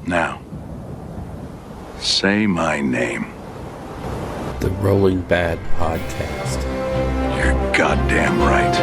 Now, say my name. The Rolling Bad Podcast. You're goddamn right.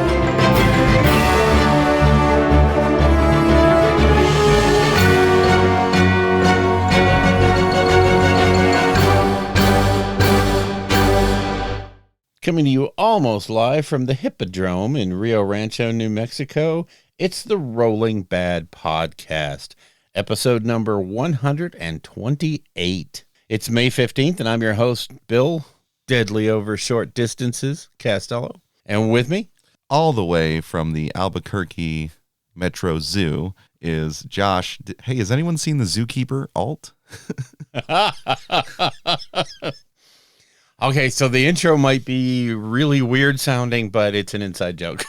Coming to you almost live from the Hippodrome in Rio Rancho, New Mexico, it's the Rolling Bad Podcast, episode number 128. It's May 15th, and I'm your host, Bill, deadly over short distances, Castello. And with me, all the way from the Albuquerque Metro Zoo, is Josh. Hey, has anyone seen the Zookeeper alt? Okay, so the intro might be really weird sounding, but it's an inside joke.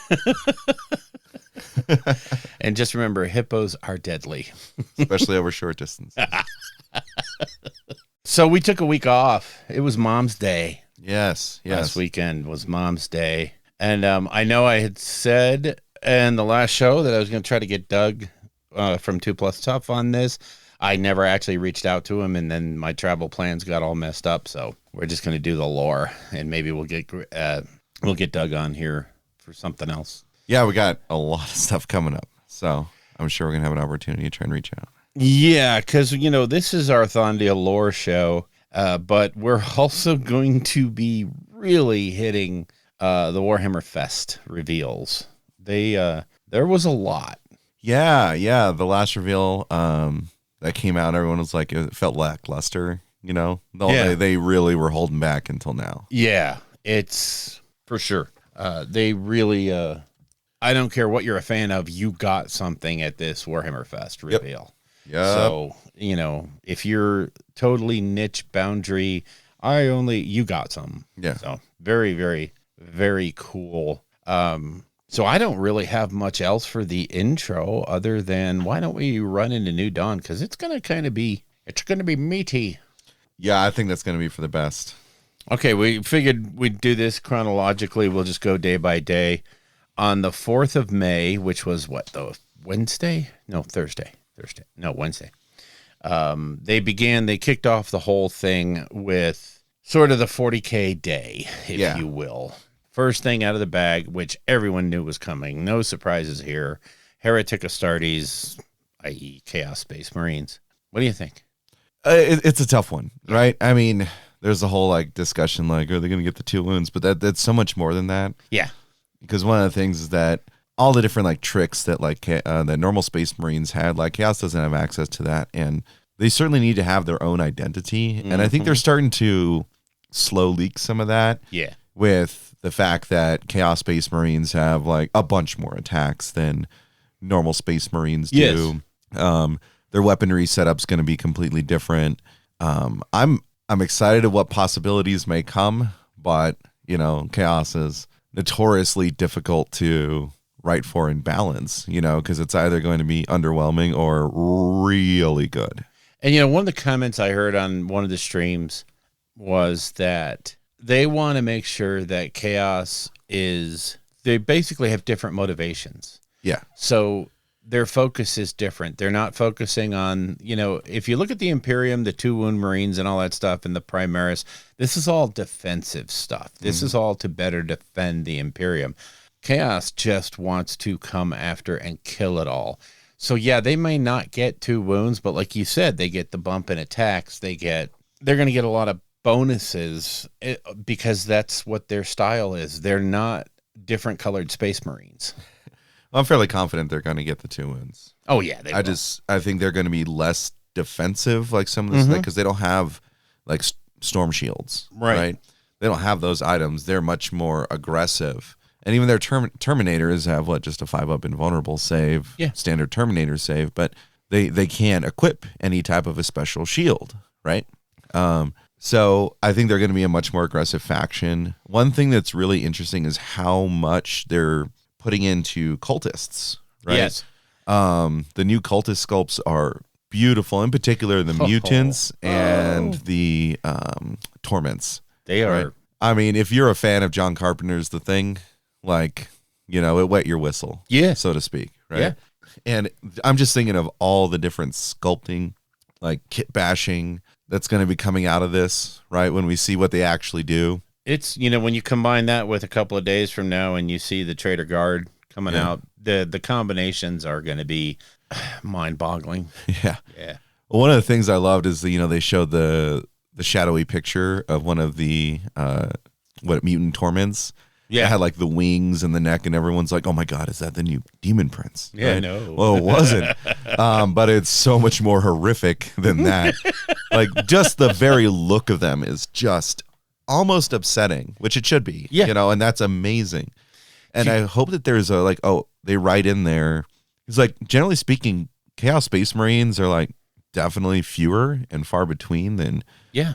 And just remember, hippos are deadly. Especially over short distance. So we took a week off. It was Mom's Day. Yes. Last weekend was Mom's Day. And I know I had said in the last show that I was going to try to get Doug from 2 Plus Tough on this. I never actually reached out to him, and then my travel plans got all messed up. So we're just going to do the lore, and maybe we'll get Doug on here for something else. Yeah, we got a lot of stuff coming up, so I'm sure we're going to have an opportunity to try and reach out. Yeah, because, this is our Thondia lore show, but we're also going to be really hitting the Warhammer Fest reveals. There was a lot. Yeah, the last reveal that came out, everyone was like, it felt lackluster, They really were holding back until now. Yeah, it's for sure. They really, I don't care what you're a fan of, you got something at this Warhammer Fest reveal. Yeah. So, if you're totally niche boundary, you got some. Yeah. So very, very, very cool. So I don't really have much else for the intro other than why don't we run into New Dawn? Because it's going to be meaty. Yeah, I think that's going to be for the best. Okay, we figured we'd do this chronologically. We'll just go day by day. On the 4th of May, which was Wednesday? No, Thursday. No, Wednesday. They kicked off the whole thing with sort of the 40K day, if you will. First thing out of the bag, which everyone knew was coming. No surprises here. Heretic Astartes, i.e. Chaos Space Marines. What do you think? It's a tough one, right? I mean, there's a whole discussion are they going to get the 2 wounds? But that's so much more than that. Yeah. Because one of the things is that all the different tricks that that normal Space Marines had, Chaos doesn't have access to that, and they certainly need to have their own identity. Mm-hmm. And I think they're starting to slow leak some of that. Yeah. With the fact that Chaos Space Marines have a bunch more attacks than normal Space Marines do. Yes. Their weaponry setup's going to be completely different. I'm excited at what possibilities may come, but Chaos is notoriously difficult to write for in balance, because it's either going to be underwhelming or really good. And one of the comments I heard on one of the streams was that they want to make sure that Chaos they basically have different motivations. Yeah. So their focus is different. They're not focusing on, if you look at the Imperium, the 2 wound Marines and all that stuff, and the Primaris, this is all defensive stuff. This is all to better defend the Imperium. Chaos just wants to come after and kill it all. So yeah, they may not get 2 wounds, but like you said, they get the bump in attacks. They're going to get a lot of bonuses because that's what their style is. They're not different colored Space Marines. Well, I'm fairly confident they're going to get the 2 wounds. Oh yeah, I think they're going to be less defensive, some of this, because they don't have storm shields, right? They don't have those items. They're much more aggressive, and even their Terminators have just a 5-up invulnerable save, standard Terminator save, but they can't equip any type of a special shield, right? So I think they're going to be a much more aggressive faction. One thing that's really interesting is how much they're putting into cultists, right? Yes. The new cultist sculpts are beautiful, in particular the mutants and the torments. They are. Right? I mean, if you're a fan of John Carpenter's The Thing, it wet your whistle, so to speak, right? Yeah. And I'm just thinking of all the different sculpting like kit bashing that's going to be coming out of this, right? When we see what they actually do. It's, when you combine that with a couple of days from now and you see the Trader Guard coming out, the combinations are going to be mind-boggling. Yeah. Yeah. Well, one of the things I loved is they showed the shadowy picture of one of the mutant torments. Yeah. It had like the wings and the neck, and everyone's like, "Oh my god, is that the new Demon Prince?" Yeah, right? no. Well, it wasn't. But it's so much more horrific than that. Like, just the very look of them is just almost upsetting, which it should be. Yeah. And that's amazing. And I hope that there's they write in there. It's like, generally speaking, Chaos Space Marines are like definitely fewer and far between than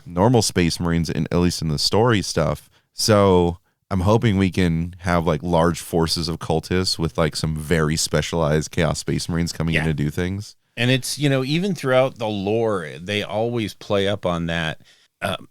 normal Space Marines, at least in the story stuff. So I'm hoping we can have like large forces of cultists with like some very specialized Chaos Space Marines coming in to do things. And it's, even throughout the lore, they always play up on that.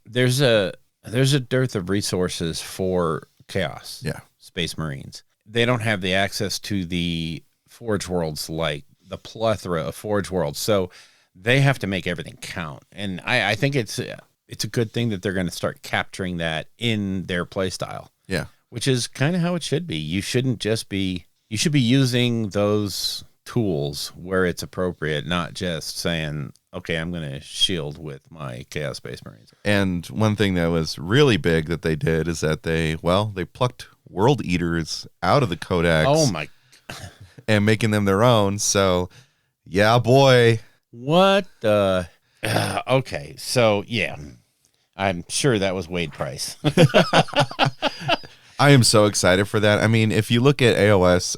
There's a dearth of resources for Chaos Space Marines. They don't have the access to the Forge Worlds, like the plethora of Forge Worlds. So they have to make everything count. And I think it's a good thing that they're going to start capturing that in their play style. Yeah. Which is kind of how it should be. You should be using those tools where it's appropriate, not just saying, okay, I'm going to shield with my Chaos Space Marines. And one thing that was really big that they did is that they plucked World Eaters out of the Codex. Oh my. And making them their own. So, yeah, boy. What the? Okay. So, yeah, I'm sure that was Wade Price. I am so excited for that. I mean, if you look at AOS,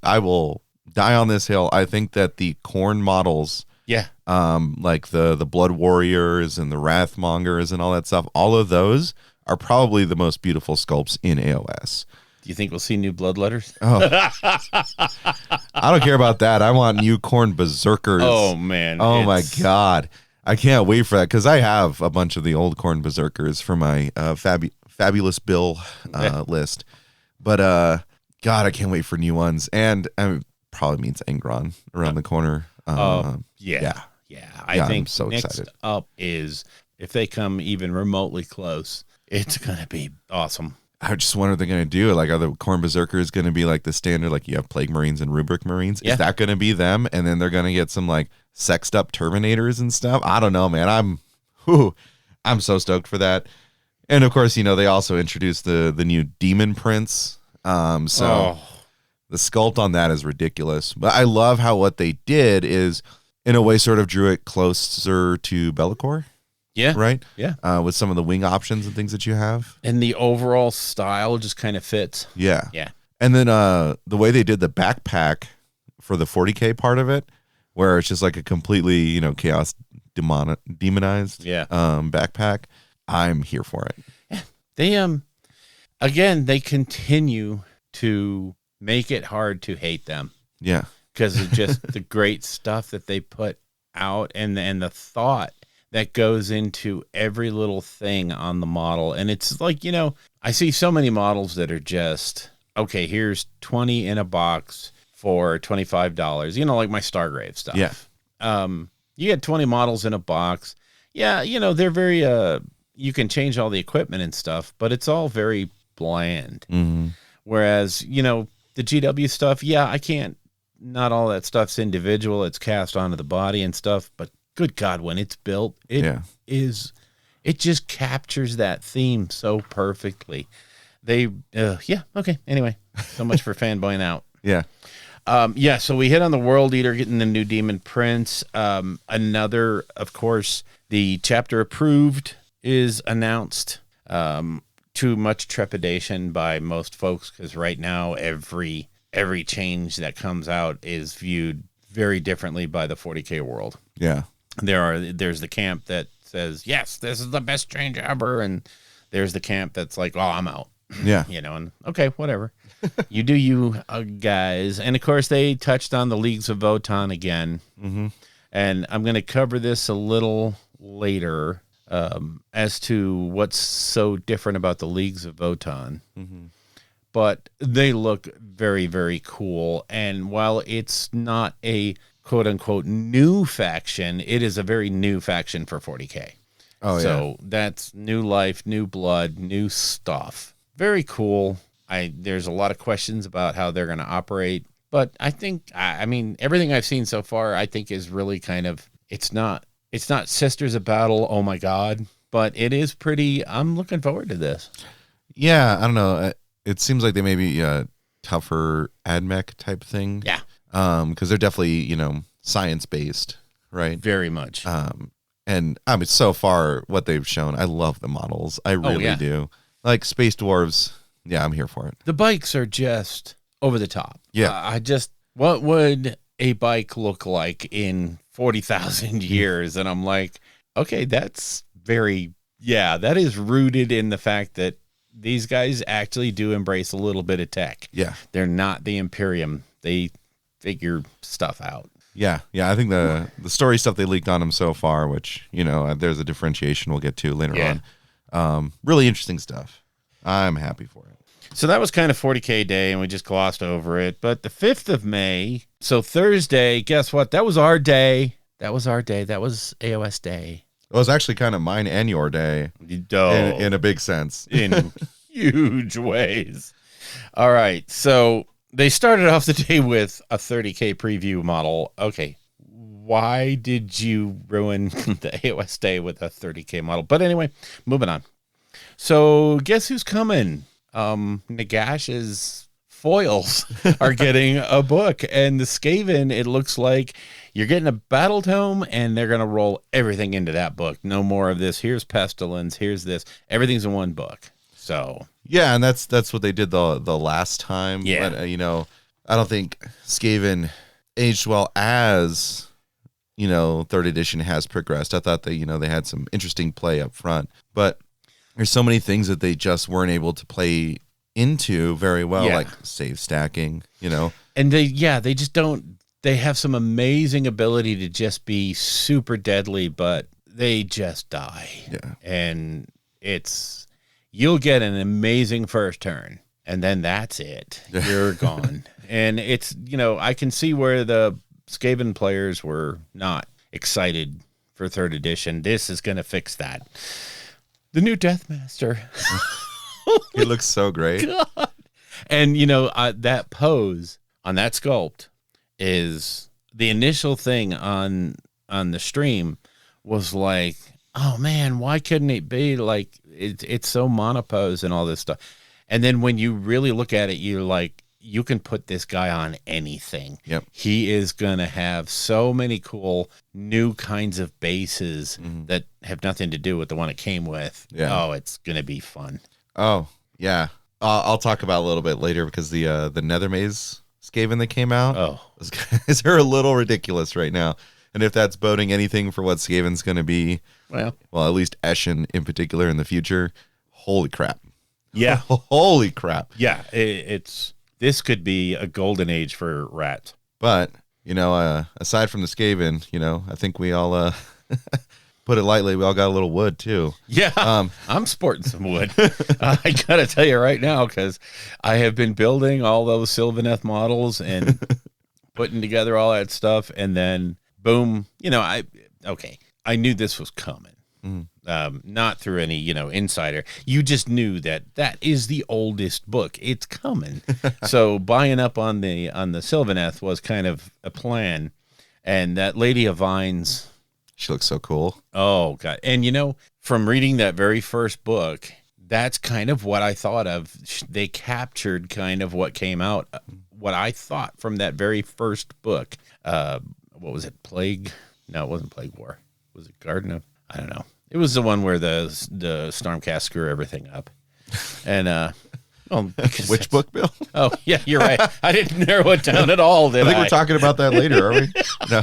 I will die on this hill. I think that the Khorne models, like the Blood Warriors and the Wrathmongers and all that stuff, all of those are probably the most beautiful sculpts in AOS. Do you think we'll see new Bloodletters? Oh. I don't care about that. I want new Khorne Berserkers. Oh, man. Oh, my God. I can't wait for that because I have a bunch of the old Khorne Berserkers for my Fabulous Bill list. But, God, I can't wait for new ones. And probably means Angron around the corner. Yeah. I think I'm so next excited. up is, if they come even remotely close, it's going to be awesome. I just wonder what they're going to do. Like, are the Khorne Berserkers going to be like the standard, like you have Plague Marines and Rubric Marines? Is that going to be them? And then they're going to get some like sexed up Terminators and stuff? I don't know, man. I'm so stoked for that. And of course, they also introduced the new Demon Prince. The sculpt on that is ridiculous. But I love how what they did is, in a way, sort of drew it closer to Be'lakor. Yeah. Right? Yeah. With some of the wing options and things that you have. And the overall style just kind of fits. Yeah. Yeah. And then the way they did the backpack for the 40K part of it, where it's just like a completely, chaos demonized backpack, I'm here for it. Yeah. They again, they continue to make it hard to hate them. Yeah. Because of just the great stuff that they put out and the thought that goes into every little thing on the model. And it's like, I see so many models that are just, okay, here's 20 in a box for $25, like my Stargrave stuff. Yeah. You get 20 models in a box. Yeah. They're very, you can change all the equipment and stuff, but it's all very bland. Mm-hmm. Whereas, the GW stuff, I can't, not all that stuff's individual. It's cast onto the body and stuff, but good God, when it's built, it just captures that theme so perfectly. Okay. Anyway, so much for fanboying out. Yeah. So we hit on the World Eater getting the new Demon Prince. Another, of course, the chapter approved is announced. Too much trepidation by most folks, because right now every change that comes out is viewed very differently by the 40K world. Yeah. There's the camp that says, yes, this is the best change ever. And there's the camp that's like, oh, I'm out. Yeah. And okay, whatever. You do you, guys. And of course, they touched on the Leagues of Votann again. Mm-hmm. And I'm going to cover this a little later as to what's so different about the Leagues of Votann. Mm-hmm. but they look very, very cool. And while it's not a quote unquote new faction, it is a very new faction for 40K. Oh, so that's new life, new blood, new stuff. Very cool. There's a lot of questions about how they're going to operate, but I think, I mean, everything I've seen so far, I think is really kind of, it's not Sisters of Battle, oh my God, but it is pretty, I'm looking forward to this. Yeah, I don't know. It seems like they may be a tougher AdMech type thing. Yeah. Because they're definitely, science-based, right? Very much. And I mean, so far, what they've shown, I love the models. I really do. Like Space Dwarves, yeah, I'm here for it. The bikes are just over the top. Yeah. What would a bike look like in 40,000 years? And I'm like, okay, that's that is rooted in the fact that these guys actually do embrace a little bit of tech. Yeah. They're not the Imperium. They figure stuff out. Yeah. I think the story stuff they leaked on them so far, which, there's a differentiation we'll get to later on. Really interesting stuff. I'm happy for it. So that was kind of 40K day, and we just glossed over it. But the 5th of May, so Thursday, guess what? That was our day. That was AOS day. It was actually kind of mine and your day in a big sense. In huge ways. All right. So they started off the day with a 30K preview model. Okay. Why did you ruin the AOS day with a 30K model? But anyway, moving on. So guess who's coming? Nagash's foils are getting a book, and the Skaven, it looks like you're getting a battle tome, and they're going to roll everything into that book. No more of this. Here's Pestilence. Here's this. Everything's in one book. So yeah, and that's what they did the last time. Yeah. But, I don't think Skaven aged well as, 3rd edition has progressed. I thought they had some interesting play up front, but there's so many things that they just weren't able to play into very well, like save stacking, And they just don't. They have some amazing ability to just be super deadly, but they just die. Yeah. And you'll get an amazing first turn, and then that's it. You're gone. And it's, I can see where the Skaven players were not excited for 3rd edition. This is going to fix that. The new Deathmaster. He looks so great. God. And, that pose on that sculpt is the initial thing on the stream was like, oh man, why couldn't it be like it's so monopose and all this stuff. And then when you really look at it, you're like, you can put this guy on anything. Yep. He is going to have so many cool new kinds of bases that have nothing to do with the one it came with. Yeah. Oh, it's going to be fun. Oh, yeah. I'll talk about it a little bit later because the Nethermaze Skaven that came out, those guys are a little ridiculous right now. And if that's boding anything for what Skaven's going to be, well, at least Eshin in particular in the future, holy crap. Yeah. Holy crap. Yeah, this could be a golden age for rats. But, aside from the Skaven, I think we all, put it lightly, we all got a little wood too. Yeah, I'm sporting some wood. I got to tell you right now, because I have been building all those Sylvaneth models and putting together all that stuff. And then, boom, I knew this was coming. Not through any, insider. You just knew that is the oldest book. It's coming. So buying up on the Sylvaneth was kind of a plan. And that Lady of Vines, she looks so cool. Oh God. And from reading that very first book, that's kind of what I thought of. They captured kind of what came out, what I thought from that very first book. What was it? Plague? No, it wasn't Plague War. Was it Garden of? I don't know. It was the one where the Stormcast screw everything up. And which book, Bill? Oh yeah, you're right. I didn't narrow it down at all. I think we're talking about that later, are we? No.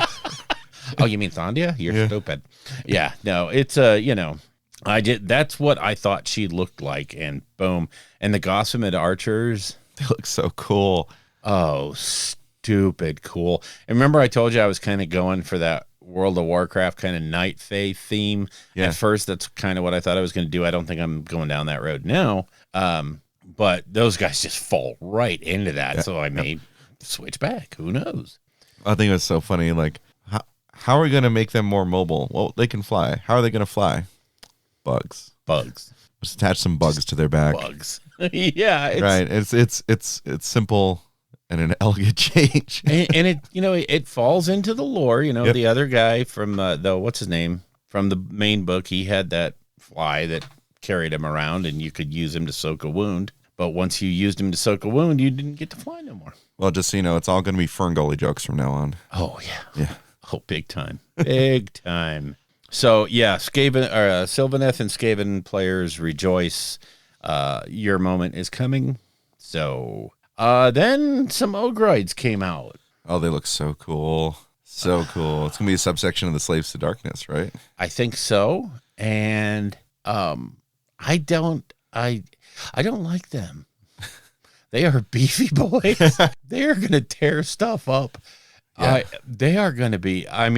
Oh, you mean Thondia? You're stupid. Yeah, no, it's I did. That's what I thought she looked like, and boom, and the Gossamed archers. They look so cool. Oh, stupid cool. And remember, I told you I was kind of going for that World of Warcraft kind of Night Fae theme. Yeah. At first, that's kind of what I thought I was going to do. I don't think I'm going down that road now. But those guys just fall right into that. So I may switch back. Who knows? I think it's so funny. Like, how are we going to make them more mobile? Well, they can fly. How are they going to fly? Bugs. Just attach some bugs to their back. Bugs. Yeah. Right. It's simple and an elegant change. and it, it falls into the lore. The other guy from what's his name? From the main book, he had that fly that carried him around, and you could use him to soak a wound. But once you used him to soak a wound, you didn't get to fly no more. Well, just so you know, it's all going to be Ferngully jokes from now on. Oh, yeah. Yeah. Oh, big time. Big time. So, yeah, Sylvaneth and Skaven players rejoice. Your moment is coming. So, then some Ogroids came out. Oh, they look so cool. So cool. It's going to be a subsection of the Slaves to Darkness, right? I think so. And I don't like them. They are beefy boys. They are going to tear stuff up. Yeah. They are going to be, I'm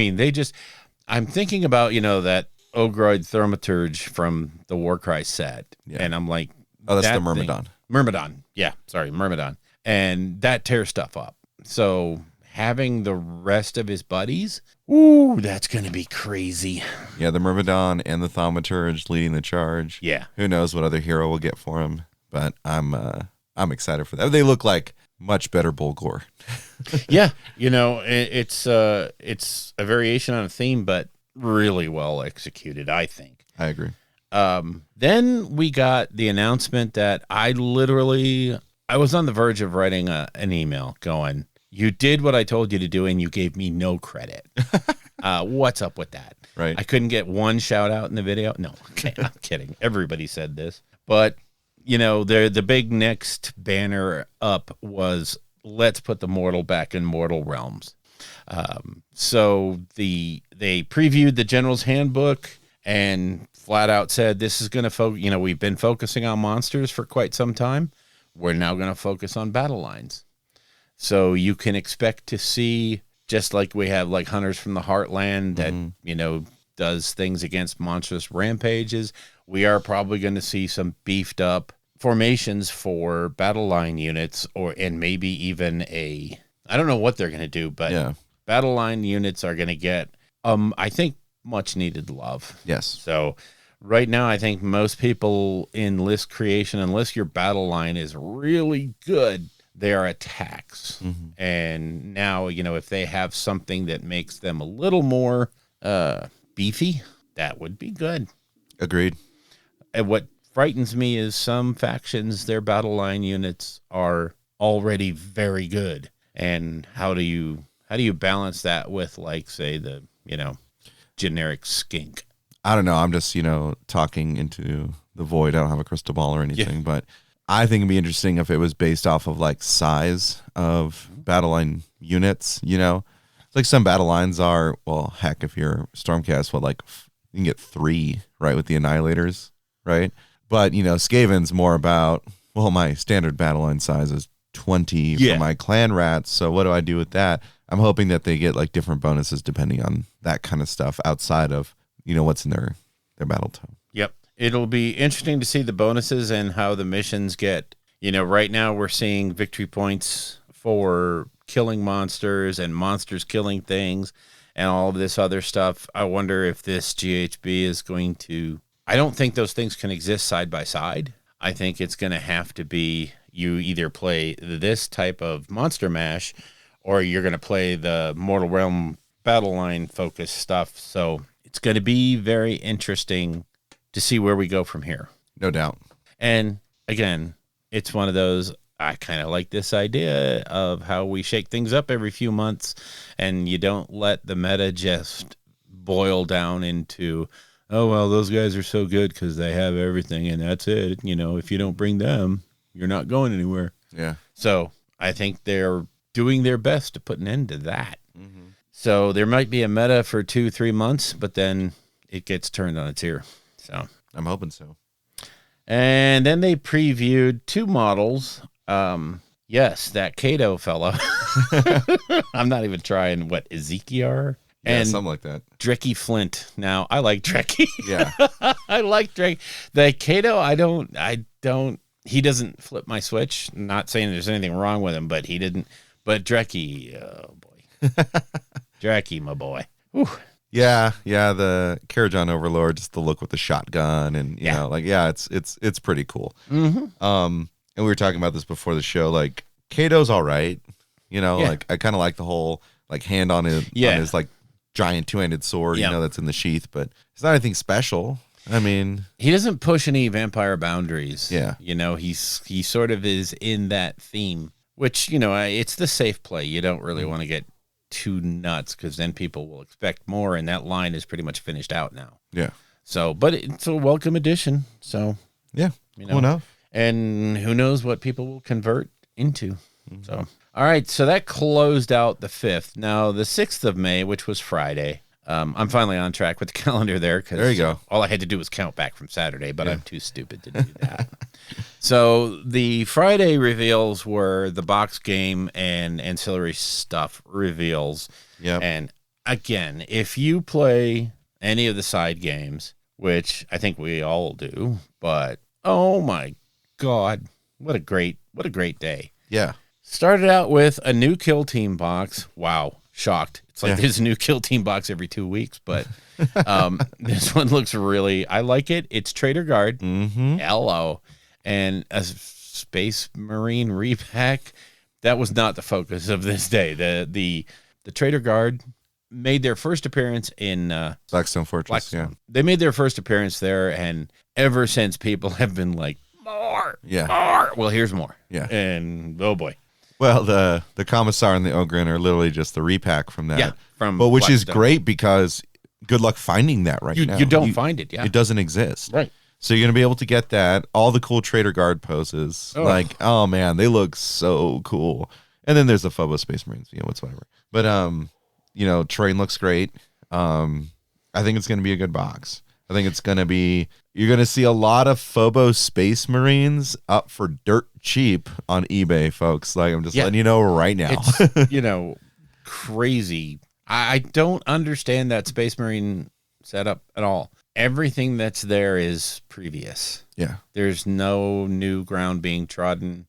thinking about, that Ogroid Thaumaturge from the Warcry set. Yeah. And I'm like, oh, that's the Myrmidon. Myrmidon. Yeah. Sorry. Myrmidon. And that tears stuff up. So having the rest of his buddies, ooh, that's going to be crazy. Yeah. The Myrmidon and the Thaumaturge leading the charge. Yeah. Who knows what other hero will get for him, but I'm excited for that. They look like much better Bulgor. Yeah, it's a variation on a theme, but really well executed, I think. I agree. Then we got the announcement that I was on the verge of writing an email going, you did what I told you to do and you gave me no credit. What's up with that? Right. I couldn't get one shout out in the video. No, okay, I'm kidding. Everybody said this, but the big next banner up was, let's put the mortal back in mortal realms. So they previewed the General's Handbook and flat out said, this is going to we've been focusing on monsters for quite some time. We're now going to focus on battle lines. So you can expect to see, just like we have like Hunters from the Heartland that, does things against monstrous rampages. We are probably going to see some beefed up formations for battle line units, and maybe even I don't know what they're going to do, but yeah. Battle line units are going to get, I think, much needed love. Yes. So right now, I think most people in list creation, unless your battle line is really good, they are attacks. Mm-hmm. And now, if they have something that makes them a little more beefy, that would be good. Agreed. And what frightens me is some factions, their battle line units are already very good. And how do you balance that with, like, say, the, generic skink? I don't know. I'm just, talking into the void. I don't have a crystal ball or anything, but I think it'd be interesting if it was based off of like size of battle line units, Like some battle lines are, well, heck, if you're Stormcast, you can get 3, right, with the Annihilators, right? But, Skaven's more about, well, my standard battle line size is 20 for my clan rats, so what do I do with that? I'm hoping that they get like different bonuses depending on that kind of stuff outside of, what's in their battle tome. Yep. It'll be interesting to see the bonuses and how the missions get. Right now we're seeing victory points for killing monsters and monsters killing things and all of this other stuff. I wonder if this GHB is going to... I don't think those things can exist side by side. I think it's going to have to be you either play this type of monster mash or you're going to play the Mortal Realm battle line focused stuff. So it's going to be very interesting to see where we go from here. No doubt. And again, it's one of those, I kind of like this idea of how we shake things up every few months and you don't let the meta just boil down into, oh, well, those guys are so good because they have everything and that's it. If you don't bring them, you're not going anywhere. Yeah. So I think they're doing their best to put an end to that. Mm-hmm. So there might be a meta for 2-3 months, but then it gets turned on its ear. So I'm hoping so. And then they previewed 2 models. Yes, that Kato fellow. I'm not even trying. What, Ezekiel? And something like that. Drekkie Flint. Now, I like Drekkie. Yeah. I like Drekkie. The Kato, I don't he doesn't flip my switch. Not saying there's anything wrong with him, but he didn't. But Dreki, oh boy. Dreki, my boy. Whew. Yeah, the Karajan Overlord, just the look with the shotgun, and you know, like, it's pretty cool. Mm-hmm. And we were talking about this before the show. Like, Kato's all right, you know. Like, I kind of like the whole like hand on his like giant two-handed sword, you know, that's in the sheath, but it's not anything special. I mean, he doesn't push any vampire boundaries. Yeah, you know, he sort of is in that theme, which, you know, it's the safe play. You don't really want to get too nuts because then people will expect more, and that line is pretty much finished out now. Yeah. So, but it's a welcome addition. So, yeah, you know, cool enough. And who knows what people will convert into. So, all right. So that closed out the 5th. Now, the 6th of May, which was Friday. I'm finally on track with the calendar there. There you go. All I had to do was count back from Saturday, but I'm too stupid to do that. So the Friday reveals were the box game and ancillary stuff reveals. Yeah. And again, if you play any of the side games, which I think we all do, but oh my God, what a great day. Yeah. Started out with a new Kill Team box. Wow. Shocked. It's like there's a new Kill Team box every 2 weeks, but this one looks really, I like it. It's Trader Guard. Mm-hmm. Hello. And a Space Marine repack. That was not the focus of this day. The Trader Guard made their first appearance in Blackstone Fortress. Blackstone. They made their first appearance there, and ever since people have been like, more. Well, here's more. Yeah. And oh boy. Well, the Commissar and the Ogren are literally just the repack from that. Yeah, but which Blackstone. is great because good luck finding that now. You don't find it, yeah. It doesn't exist. Right. So you're going to be able to get that. All the cool Trader Guard poses. Oh. Like, oh man, they look so cool. And then there's the Phobos Space Marines, you know, whatsoever. But, you know, terrain looks great. I think it's going to be a good box. I think it's going to be, you're going to see a lot of Phobos Space Marines up for dirt cheap on eBay, folks. Like, I'm just letting you know right now. It's, you know, crazy. I don't understand that Space Marine setup at all. Everything that's there is previous. Yeah. There's no new ground being trodden.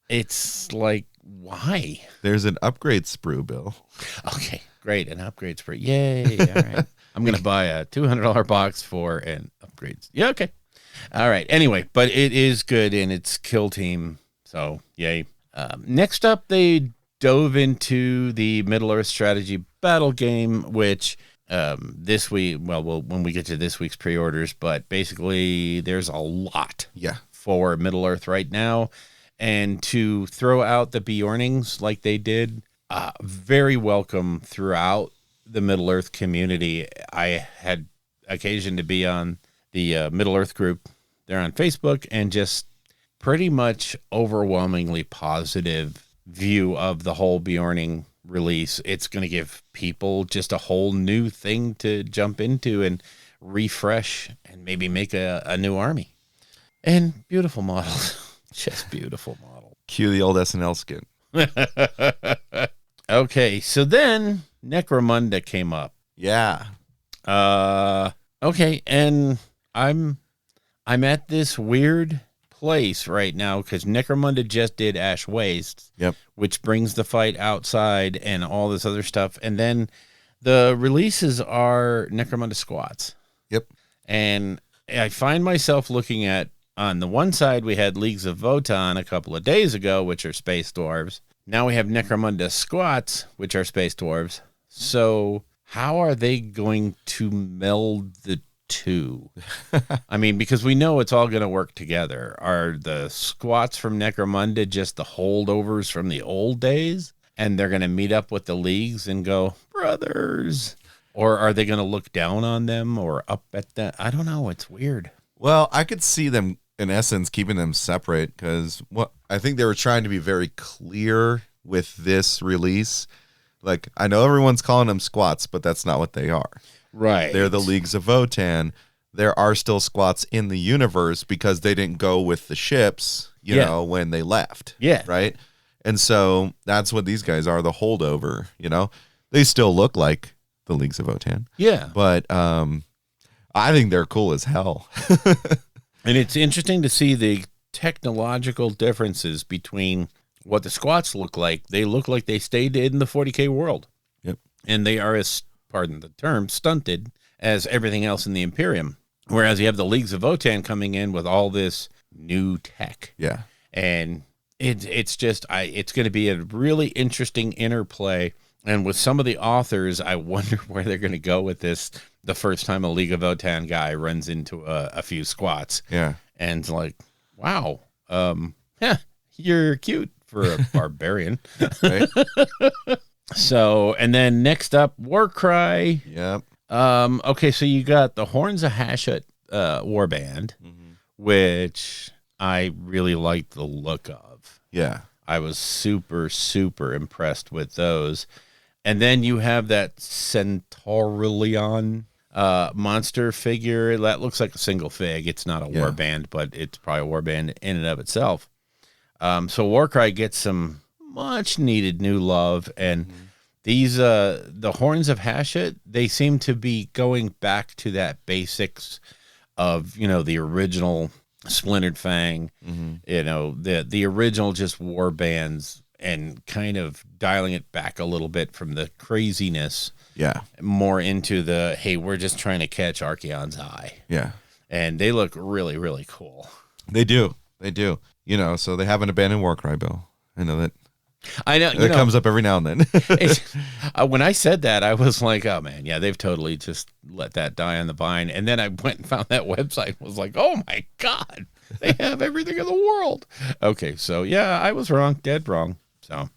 It's like, why? There's an upgrade sprue, Bill. Okay, great. An upgrade sprue. Yay. All right. I'm going to buy a $200 box for an upgrade. Yeah, okay. All right. Anyway, but it is good, and it's Kill Team. So, yay. Next up, they dove into the Middle-earth strategy battle game, which this week, when we get to this week's pre-orders, but basically there's a lot for Middle-earth right now. And to throw out the Bjornings like they did, very welcome throughout the Middle-earth community. I had occasion to be on the Middle-earth group there on Facebook, and just pretty much overwhelmingly positive view of the whole Bjorning release. It's going to give people just a whole new thing to jump into and refresh and maybe make a new army. And beautiful models. Just beautiful model. Cue the old SNL skit. Okay, so then Necromunda came up. Yeah. Okay, and I'm at this weird place right now because Necromunda just did Ash Waste, which brings the fight outside and all this other stuff, and then the releases are Necromunda squats. Yep. And I find myself looking at, on the one side we had Leagues of Votann a couple of days ago, which are space dwarves. Now we have Necromunda squats, which are space dwarves. So how are they going to meld the two? I mean, because we know it's all going to work together. Are the squats from Necromunda just the holdovers from the old days, and they're going to meet up with the leagues and go, brothers? Or are they going to look down on them or up at them? I don't know. It's weird. Well, I could see them, in essence, keeping them separate, because I think they were trying to be very clear with this release. Like, I know everyone's calling them squats, but that's not what they are. Right. They're the Leagues of Votann. There are still squats in the universe because they didn't go with the ships, you know, when they left. Yeah. Right? And so that's what these guys are, the holdover, you know? They still look like the Leagues of Votann. Yeah. But I think they're cool as hell. And it's interesting to see the technological differences between what the squats look like. They look like they stayed in the 40K world. Yep. And they are, as pardon the term, stunted as everything else in the Imperium. Whereas you have the Leagues of Votan coming in with all this new tech. Yeah. And it's just, it's going to be a really interesting interplay. And with some of the authors, I wonder where they're going to go with this the first time a League of Votan guy runs into a few squats. Yeah. And it's like, wow, you're cute for a barbarian. Right. So, and then next up, Warcry. Yep. Okay, so you got the Horns of Hashut warband, which I really like the look of. Yeah. I was super, super impressed with those. And then you have that Centaurion monster figure. That looks like a single fig. It's not a warband, but it's probably a warband in and of itself. So Warcry gets some much needed new love. And these, the Horns of Hashut, they seem to be going back to that basics of, the original Splintered Fang, the original just war bands, and kind of dialing it back a little bit from the craziness, more into the, hey, we're just trying to catch Archeon's eye. Yeah. And they look really, really cool. They do. So they have an abandoned Warcry, Bill. I know that. It comes up every now and then. When I said that, I was like, oh, man, yeah, they've totally just let that die on the vine. And then I went and found that website and was like, oh, my God, they have everything in the world. Okay, so, yeah, I was wrong, dead wrong. So,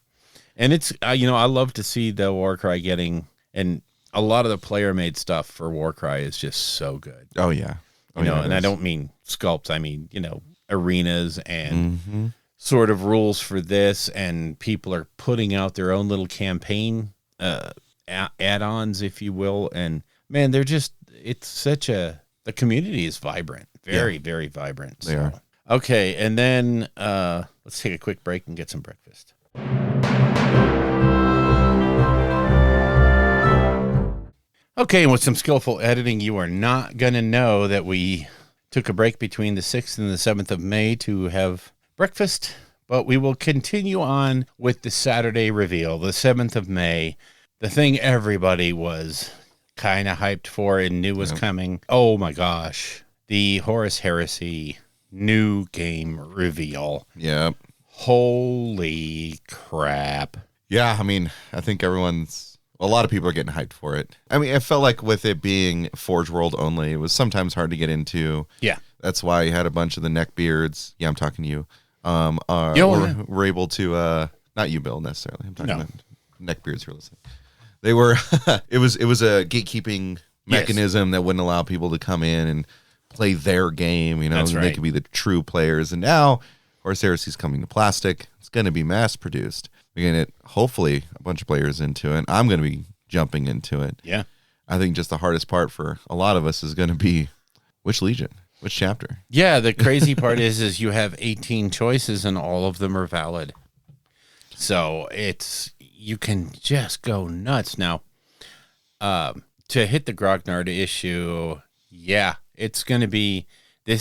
and it's, I love to see the Warcry getting, and a lot of the player-made stuff for Warcry is just so good. Oh, yeah. And I don't mean sculpts. I mean, arenas and sort of rules for this, and people are putting out their own little campaign add-ons, if you will. And man, it's such the community is vibrant, very, very vibrant. They are. Okay. And then let's take a quick break and get some breakfast. Okay. And with some skillful editing, you are not going to know that we took a break between the 6th and the 7th of May to have breakfast, but we will continue on with the Saturday reveal, the 7th of May, the thing everybody was kind of hyped for and knew was coming. Oh my gosh. The Horus Heresy new game reveal. Yep. Holy crap. Yeah, I mean, I think a lot of people are getting hyped for it. I mean, it felt like with it being Forge World only, it was sometimes hard to get into. Yeah. That's why you had a bunch of the neckbeards. Yeah, I'm talking to you. Were able to, not you, Bill, necessarily. I'm talking about neckbeards who are listening. They were, it was a gatekeeping mechanism that wouldn't allow people to come in and play their game, That's right. They could be the true players. And now, Horus Heresy is coming to plastic. It's going to be mass produced. We're going to get, hopefully, a bunch of players into it. I'm going to be jumping into it. Yeah. I think just the hardest part for a lot of us is going to be which Legion, which chapter. Yeah, the crazy part is you have 18 choices and all of them are valid. So you can just go nuts. Now, to hit the Grognard issue, this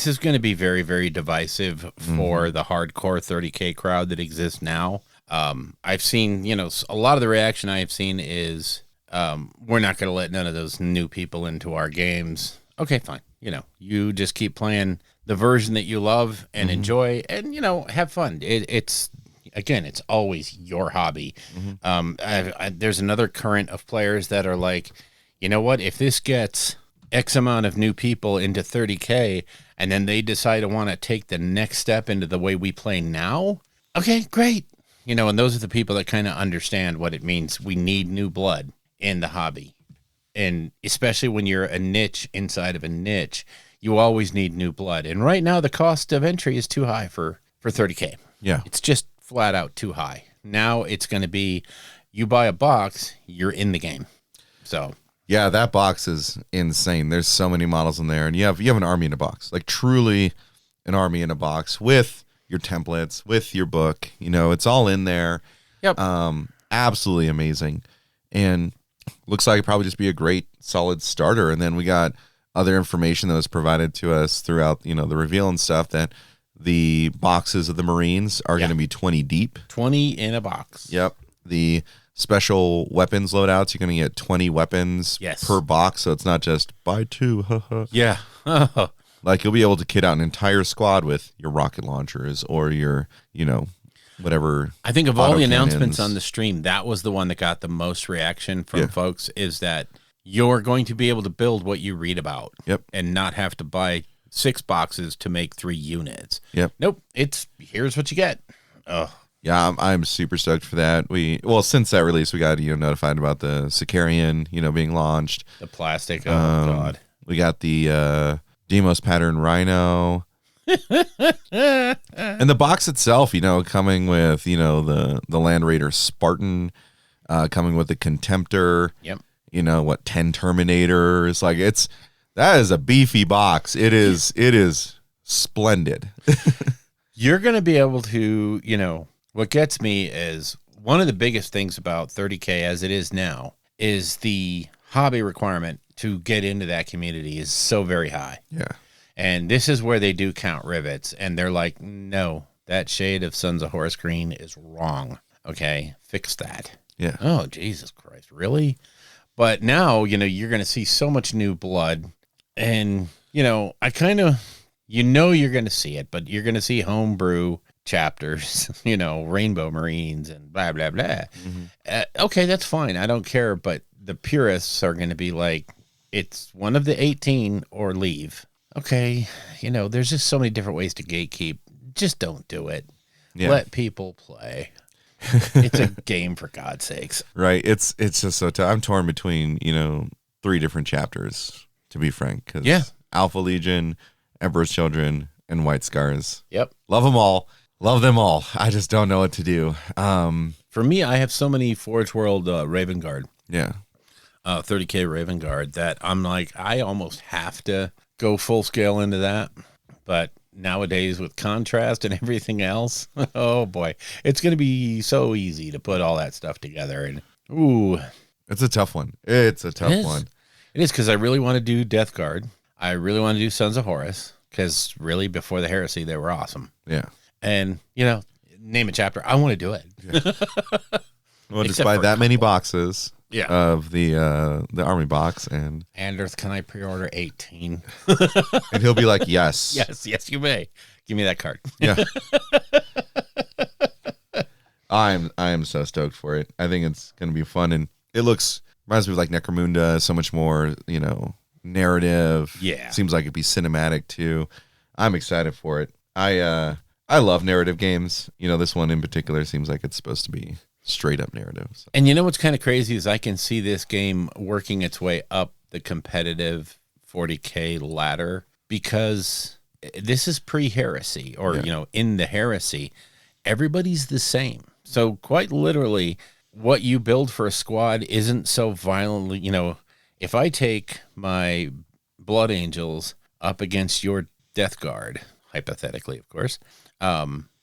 is going to be very, very divisive for the hardcore 30K crowd that exists now. I've seen, a lot of the reaction I've seen is, we're not going to let none of those new people into our games. Okay, fine. You just keep playing the version that you love and enjoy and, have fun. It's always your hobby. There's another current of players that are like, you know what, if this gets X amount of new people into 30K and then they decide to want to take the next step into the way we play now, okay, great. And those are the people that kind of understand what it means. We need new blood in the hobby. And especially when you're a niche inside of a niche, you always need new blood. And right now the cost of entry is too high for 30K. Yeah. It's just flat out too high. Now it's going to be, you buy a box, you're in the game. So yeah, that box is insane. There's so many models in there, and you have an army in a box, like truly an army in a box with your templates, with your book. It's all in there. Yep. Absolutely amazing, and looks like it'd probably just be a great solid starter. And then we got other information that was provided to us throughout, the reveal and stuff that The boxes of the Marines are going to be 20 deep. 20 in a box. Yep. The special weapons loadouts, you're going to get 20 weapons per box, so it's not just buy 2. Yeah. Like you'll be able to kit out an entire squad with your rocket launchers or your, whatever. I think of all the announcements cannons. on the stream, that was the one that got the most reaction from folks, is that you're going to be able to build what you read about. Yep. And not have to buy 6 boxes to make 3 units. Yep. Nope. Here's what you get. Oh. Yeah, I'm super stoked for that. Since that release, we got notified about the Sicarian, being launched. The plastic. Oh God. We got the Demos pattern Rhino, and the box itself, coming with the Land Raider Spartan, coming with the Contemptor. Yep. 10 Terminators. Like that is a beefy box. It is splendid. You're going to be able to, what gets me is one of the biggest things about 30K as it is now is the hobby requirement to get into that community is so very high. Yeah. And this is where they do count rivets. And they're like, no, that shade of Sons of Horus Green is wrong. Okay, fix that. Yeah. Oh, Jesus Christ, really? But now, you're going to see so much new blood. And, I kind of, you're going to see it, but you're going to see homebrew chapters, Rainbow Marines and blah, blah, blah. Mm-hmm. Okay, that's fine. I don't care. But the purists are going to be like, it's one of the 18 or leave. Okay, there's just so many different ways to gatekeep. Just don't do it. Yeah. Let people play. It's a game, for God's sakes. Right. It's just so tough. I'm torn between, 3 different chapters, to be frank. Cause Alpha Legion, Emperor's Children, and White Scars. Yep. Love them all. Love them all. I just don't know what to do. For me, I have so many Forge World Raven Guard. Yeah. 30K Raven Guard that I'm like, I almost have to go full scale into that. But nowadays with contrast and everything else, oh boy, it's going to be so easy to put all that stuff together. And ooh, it's a tough one. It's a tough one. It is, because I really want to do Death Guard. I really want to do Sons of Horus, because really before the Heresy, they were awesome. Yeah. And, name a chapter. I want to do it. Yeah. Well, just buy that many boxes of the army box. And Anders, can I pre-order 18? And he'll be like, yes. Yes, you may. Give me that card. Yeah. I am so stoked for it. I think it's going to be fun. And it reminds me of like Necromunda, so much more, narrative. Yeah. Seems like it'd be cinematic too. I'm excited for it. I love narrative games. This one in particular seems like it's supposed to be straight up narrative. So. And what's kind of crazy is I can see this game working its way up the competitive 40K ladder, because this is pre-heresy, or, in the heresy, everybody's the same. So quite literally, what you build for a squad isn't so violently, if I take my Blood Angels up against your Death Guard, hypothetically, of course,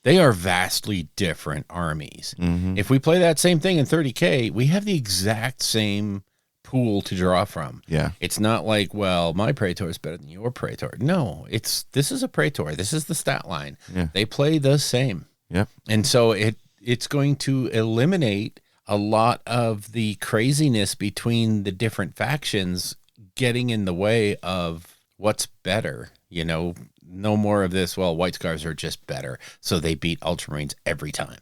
they are vastly different armies. Mm-hmm. If we play that same thing in 30K, we have the exact same pool to draw from. Yeah. It's not like, well, my Praetor is better than your Praetor. No, this is a Praetor. This is the stat line. Yeah. They play the same. Yep. And so it's going to eliminate a lot of the craziness between the different factions getting in the way of what's better. No more of this, well, White Scars are just better, so they beat Ultramarines every time.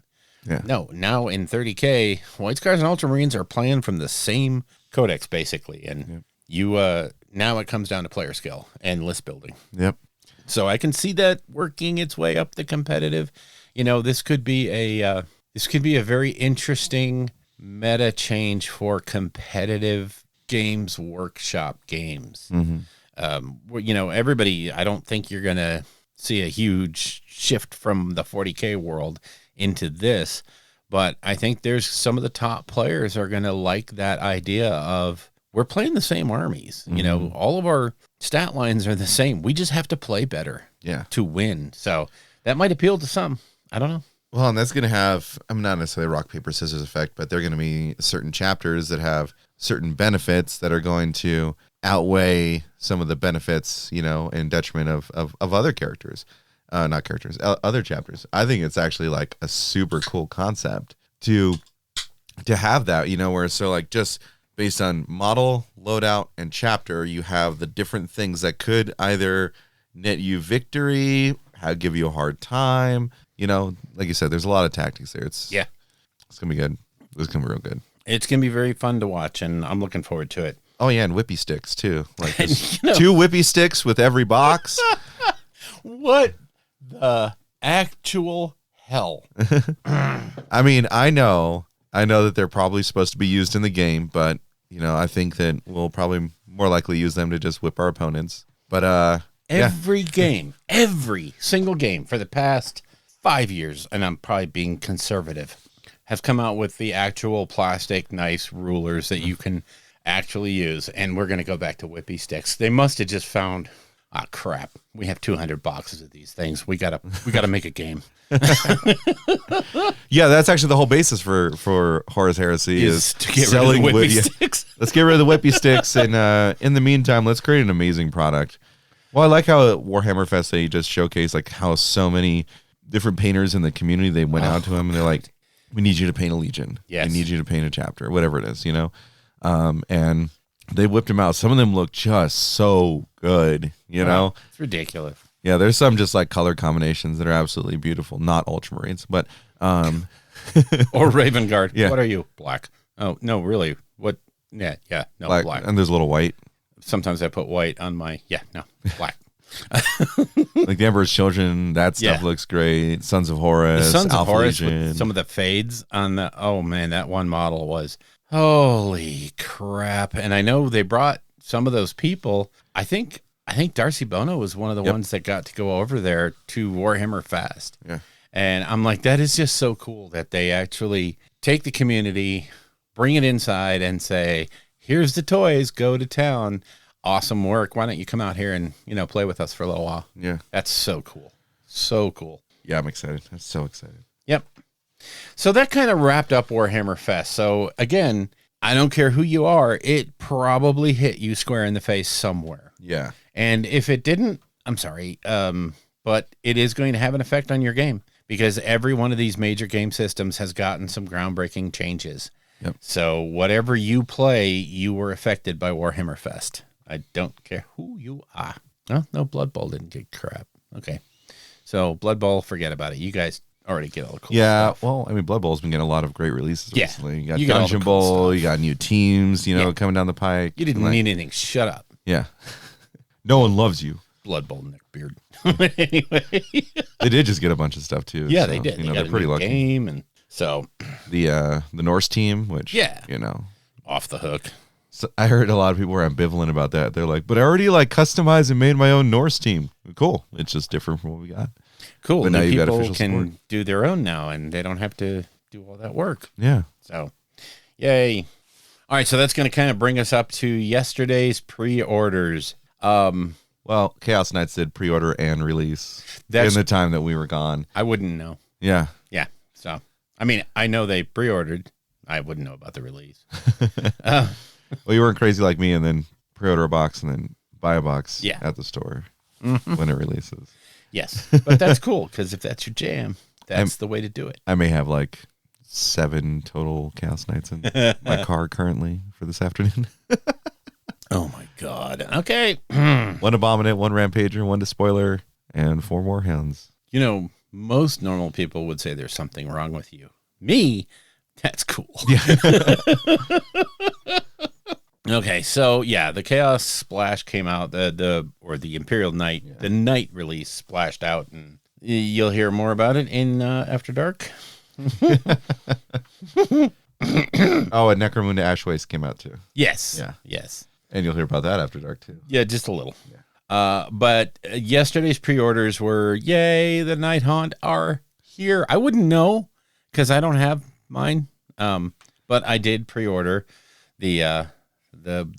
Yeah. No, now in 30K, White Scars and Ultramarines are playing from the same codex, basically. And now it comes down to player skill and list building. Yep. So I can see that working its way up the competitive. This could be a very interesting meta change for competitive games workshop games. Mm-hmm. Everybody, I don't think you're going to see a huge shift from the 40K world into this, but I think there's some of the top players are going to like that idea of, we're playing the same armies. Mm-hmm. All of our stat lines are the same. We just have to play better to win. So that might appeal to some. I don't know. Well, and that's going to have, I'm not necessarily rock, paper, scissors effect, but there are going to be certain chapters that have certain benefits that are going to outweigh some of the benefits, in detriment of other characters. not characters, other chapters. I think it's actually like a super cool concept to have that, where it's so like just based on model, loadout, and chapter, you have the different things that could either net you victory, give you a hard time. Like you said, there's a lot of tactics there. It's gonna be good. It's gonna be real good. It's gonna be very fun to watch, and I'm looking forward to it. Oh yeah, and whippy sticks too. Like 2 whippy sticks with every box. What the actual hell? I mean, I know that they're probably supposed to be used in the game, but I think that we'll probably more likely use them to just whip our opponents. But every game, every single game for the past 5 years, and I'm probably being conservative, have come out with the actual plastic nice rulers that you can actually use. And we're going to go back to whippy sticks. They must have just found, crap, we have 200 boxes of these things. We gotta make a game. Yeah, that's actually the whole basis for Horus Heresy is to get selling rid of the whippy sticks. Let's get rid of the whippy sticks, and in the meantime, let's create an amazing product. Well, I like how at Warhammer Fest they just showcase like how so many different painters in the community, they went out to him and they're like, we need you to paint a legion. Yes. We need you to paint a chapter, whatever it is, and they whipped them out. Some of them look just so good, It's ridiculous. Yeah, there's some just like color combinations that are absolutely beautiful. Not Ultramarines, but or Raven Guard. Yeah. What are you? Black. Oh no, really? What? Yeah, no, black. And there's a little white. Sometimes I put white on my. Yeah, no, black. Like the Emperor's Children, that stuff looks great. Sons of Horus, The Sons of Alpha Horus Legion. with some of the fades on the. Oh man, that one model was holy crap! And I know they brought some of those people. I think Darcy Bono was one of the ones that got to go over there to Warhammer Fest. Yeah. And I'm like, that is just so cool that they actually take the community, bring it inside, and say, here's the toys, go to town. Awesome work. Why don't you come out here and, play with us for a little while? Yeah. That's so cool. So cool. Yeah, I'm excited. I'm so excited. Yep. So that kind of wrapped up Warhammer Fest. So again, I don't care who you are, it probably hit you square in the face somewhere. Yeah. And if it didn't, I'm sorry, but it is going to have an effect on your game because every one of these major game systems has gotten some groundbreaking changes. Yep. So whatever you play, you were affected by Warhammer Fest. I don't care who you are. No, Blood Bowl didn't get crap. Okay. So Blood Bowl, forget about it. You guys already get all the cool stuff. Well, I mean, Blood Bowl's been getting a lot of great releases recently. You got You got all Dungeon the cool Bowl, stuff. you got new teams, coming down the pike. You didn't need anything. Shut up. Yeah. No one loves you. Blood Bowl neckbeard. Anyway. They did just get a bunch of stuff too. Yeah, so, they did. They got they're a pretty new lucky. game, and so The Norse team, which off the hook. So I heard a lot of people were ambivalent about that. They're like, but I already customized and made my own Norse team. Cool. It's just different from what we got. Cool. But New now you got people official can support. do their own now, and they don't have to do all that work. Yeah. So, yay. All right, so that's going to kind of bring us up to yesterday's pre-orders. Well, Chaos Knights did pre-order and release in the time that we were gone. I wouldn't know. Yeah. Yeah. So, I mean, I know they pre-ordered. I wouldn't know about the release. Well, you weren't crazy like me and then pre-order a box and then buy a box at the store when it releases. Yes, but that's cool because if that's your jam, that's the way to do it. I may have 7 total Chaos Knights in my car currently for this afternoon. Oh my God. Okay. 1 Abominate, 1 Rampager, 1 Despoiler, and 4 more Hounds. Most normal people would say there's something wrong with you. Me, that's cool. Yeah. Okay, so the Chaos Splash came out, the Imperial Knight, the Knight release splashed out, and you'll hear more about it in After Dark. Oh, and Necromunda Ashwaste came out too. Yes. Yeah. Yes. And you'll hear about that After Dark too. Yeah, just a little. Yeah. But yesterday's pre-orders were, yay, the Night Haunt are here. I wouldn't know because I don't have mine, but I did pre-order the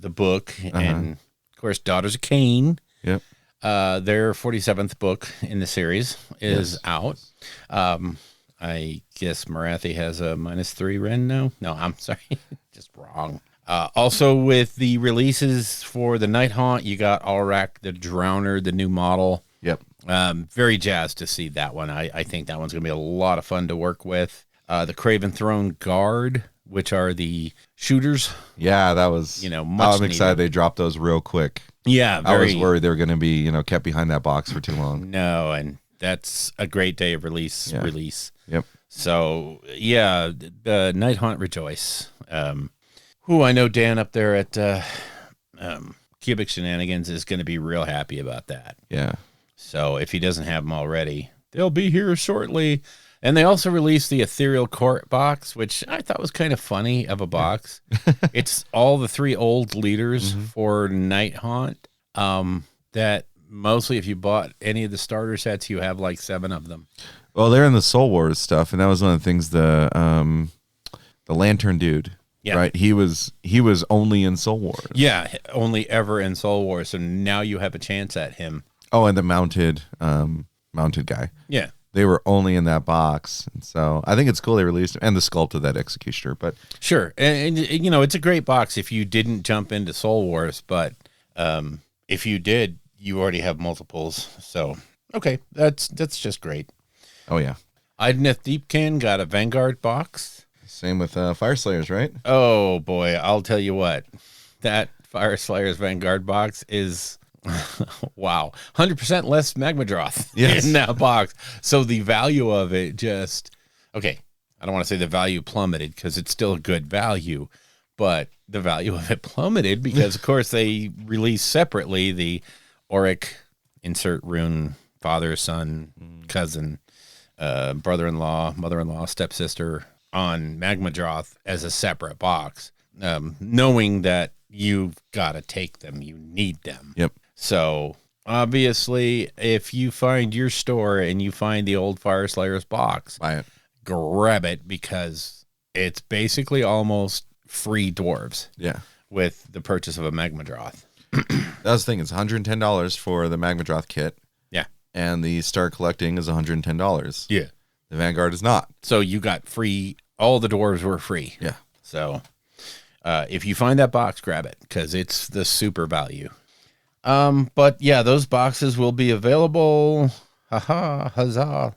book and, of course, Daughters of Cain. Yep. Their 47th book in the series is out. I guess Marathi has a -3 Ren now. No, I'm sorry. Just wrong. Also, with the releases for the Night Haunt, you got Alrak the Drowner, the new model. Yep. Very jazzed to see that one. I think that one's going to be a lot of fun to work with. The Craven Throne Guard, which are the shooters. Yeah, that was, much I'm excited they dropped those real quick. Yeah, I was worried they were going to be, kept behind that box for too long. No, and that's a great day of release. Yep. So, yeah, the Night Haunt Rejoice. Who I know Dan up there at Cubic Shenanigans is going to be real happy about that. Yeah. So if he doesn't have them already, they'll be here shortly. And they also released the Ethereal Court box, which I thought was kind of funny of a box. It's all the 3 old leaders for Night Haunt. That mostly, if you bought any of the starter sets, you have like 7 of them. Well, they're in the Soul Wars stuff, and that was one of the things the Lantern dude. Yeah. Right. He was only in Soul Wars. Yeah, only ever in Soul Wars. So now you have a chance at him. Oh, and the mounted guy. Yeah. They were only in that box. And so I think it's cool they released and the sculpt of that Executioner. But sure. And it's a great box if you didn't jump into Soul Wars, but if you did, you already have multiples. So okay, that's just great. Oh yeah. Idoneth Deepkin got a Vanguard box. Same with Fire Slayers, right? Oh boy, I'll tell you what, that Fire Slayers Vanguard box is wow, 100% less Magmadroth in that box. So the value of it just okay. I don't want to say the value plummeted because it's still a good value, but the value of it plummeted because of course they released separately the Auric insert rune father, son, cousin, brother-in-law, mother-in-law, stepsister on Magmadroth as a separate box, knowing that you've got to take them. You need them. Yep. So obviously, if you find your store and you find the old Fire Slayers box, buy it. Grab it because it's basically almost free dwarves. Yeah. With the purchase of a Magmadroth. That's the thing. It's $110 for the Magmadroth kit. Yeah. And the Star Collecting is $110. Yeah. The Vanguard is not. So you got free. All the dwarves were free. Yeah. So if you find that box, grab it because it's the super value. But yeah, those boxes will be available. Huzzah.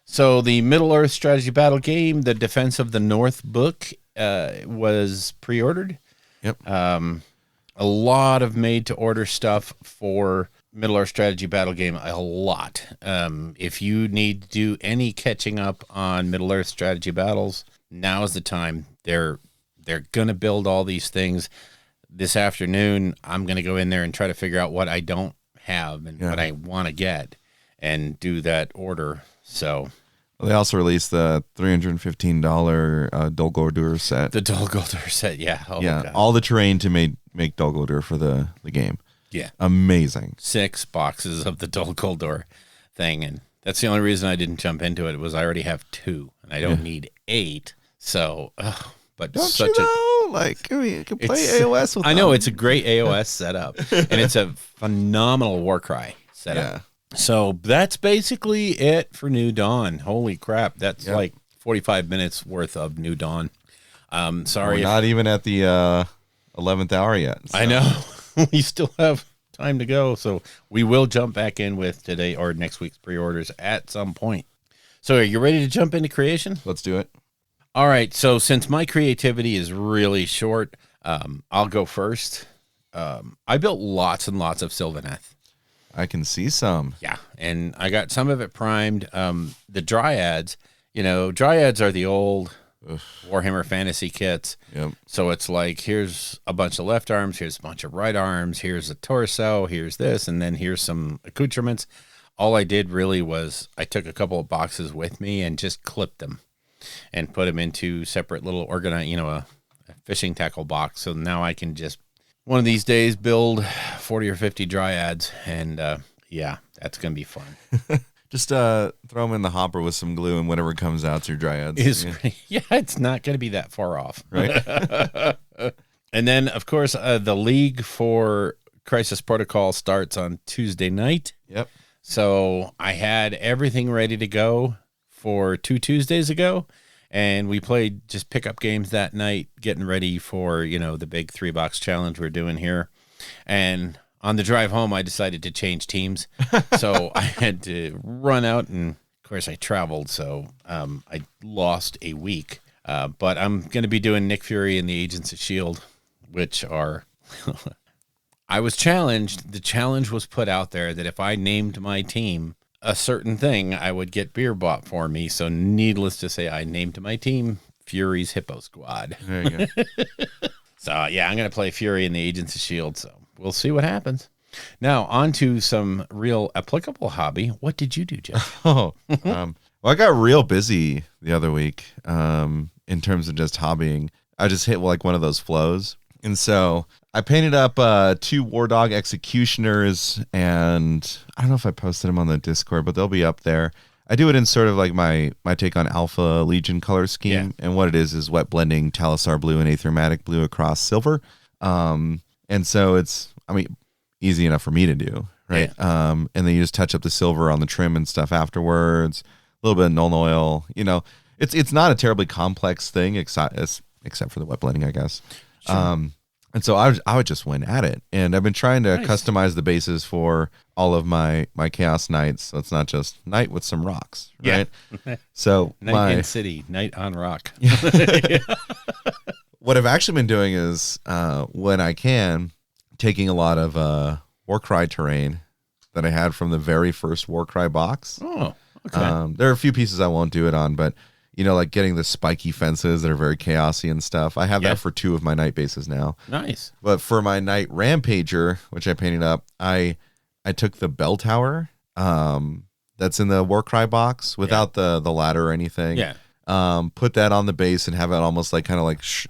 So the Middle-earth strategy battle game, the Defense of the North book, was pre-ordered. Yep. A lot of made-to-order stuff for Middle-earth strategy battle game. A lot. If you need to do any catching up on Middle-earth strategy battles, now is the time. They're gonna build all these things. This afternoon, I'm gonna go in there and try to figure out what I don't have and what I want to get, and do that order. So. Well, they also released the $315 Dol Guldur set. The Dol Guldur set, yeah. Oh, yeah, God. all the terrain to make Dol Guldur for the game. Yeah. Amazing. 6 boxes of the Dol Guldur thing, and that's the only reason I didn't jump into it was I already have 2, and I don't need 8. So, but don't such you know? Like, I mean, you can play AOS with I know, them. it's a great AOS setup, and it's a phenomenal Warcry setup. Yeah. So that's basically it for New Dawn. Holy crap. That's like 45 minutes worth of New Dawn. Sorry. We're not even at the 11th hour yet. So. I know. We still have time to go. So we will jump back in with today or next week's pre-orders at some point. So are you ready to jump into creation? Let's do it. All right. So since my creativity is really short, I'll go first. I built lots and lots of Sylvaneth. I can see some. Yeah, and I got some of it primed. The Dryads, Dryads are the old Warhammer Fantasy kits. Yep. So it's like, here's a bunch of left arms, here's a bunch of right arms, here's a torso, here's this, and then here's some accoutrements. All I did really was I took a couple of boxes with me and just clipped them and put them into separate little a fishing tackle box. So now I can just one of these days build 40 or 50 Dryads, and that's gonna be fun. Just throw them in the hopper with some glue, and whatever comes out's your Dryads. It's not gonna be that far off, right? And then of course the League for Crisis Protocol starts on Tuesday night. Yep. So I had everything ready to go for 2 Tuesdays ago. And we played just pickup games that night, getting ready for, the big 3-box challenge we're doing here. And on the drive home, I decided to change teams. So I had to run out, and of course I traveled. So I lost a week. But I'm going to be doing Nick Fury and the Agents of S.H.I.E.L.D., which are... I was challenged. The challenge was put out there that if I named my team a certain thing, I would get beer bought for me. So needless to say, I named my team Fury's Hippo Squad. There you go. So, yeah, I'm going to play Fury and the Agents of S.H.I.E.L.D., so we'll see what happens. Now, on to some real applicable hobby. What did you do, Jeff? Well, I got real busy the other week in terms of just hobbying. I just hit like one of those flows. And so I painted up 2 War Dog Executioners, and I don't know if I posted them on the Discord, but they'll be up there. I do it in sort of like my take on Alpha Legion color scheme. And what it is wet blending Talisar blue and Aethermatic blue across silver. And so it's, easy enough for me to do, right? Yeah. And then you just touch up the silver on the trim and stuff afterwards. A little bit of Nuln Oil. It's not a terribly complex thing except for the wet blending, I guess. Sure. And so I would just win at it. And I've been trying to customize the bases for all of my Chaos Knights. So it's not just Knight with some rocks, right? Yeah. So Knight in City, Knight on Rock. What I've actually been doing is, when I can, taking a lot of Warcry terrain that I had from the very first Warcry box. Oh, okay. There are a few pieces I won't do it on, but like getting the spiky fences that are very chaosy and stuff. I have that for 2 of my Knight bases now. Nice. But for my Knight Rampager, which I painted up, I took the bell tower that's in the Warcry box without the ladder or anything. Yeah. Put that on the base and have it almost like kind of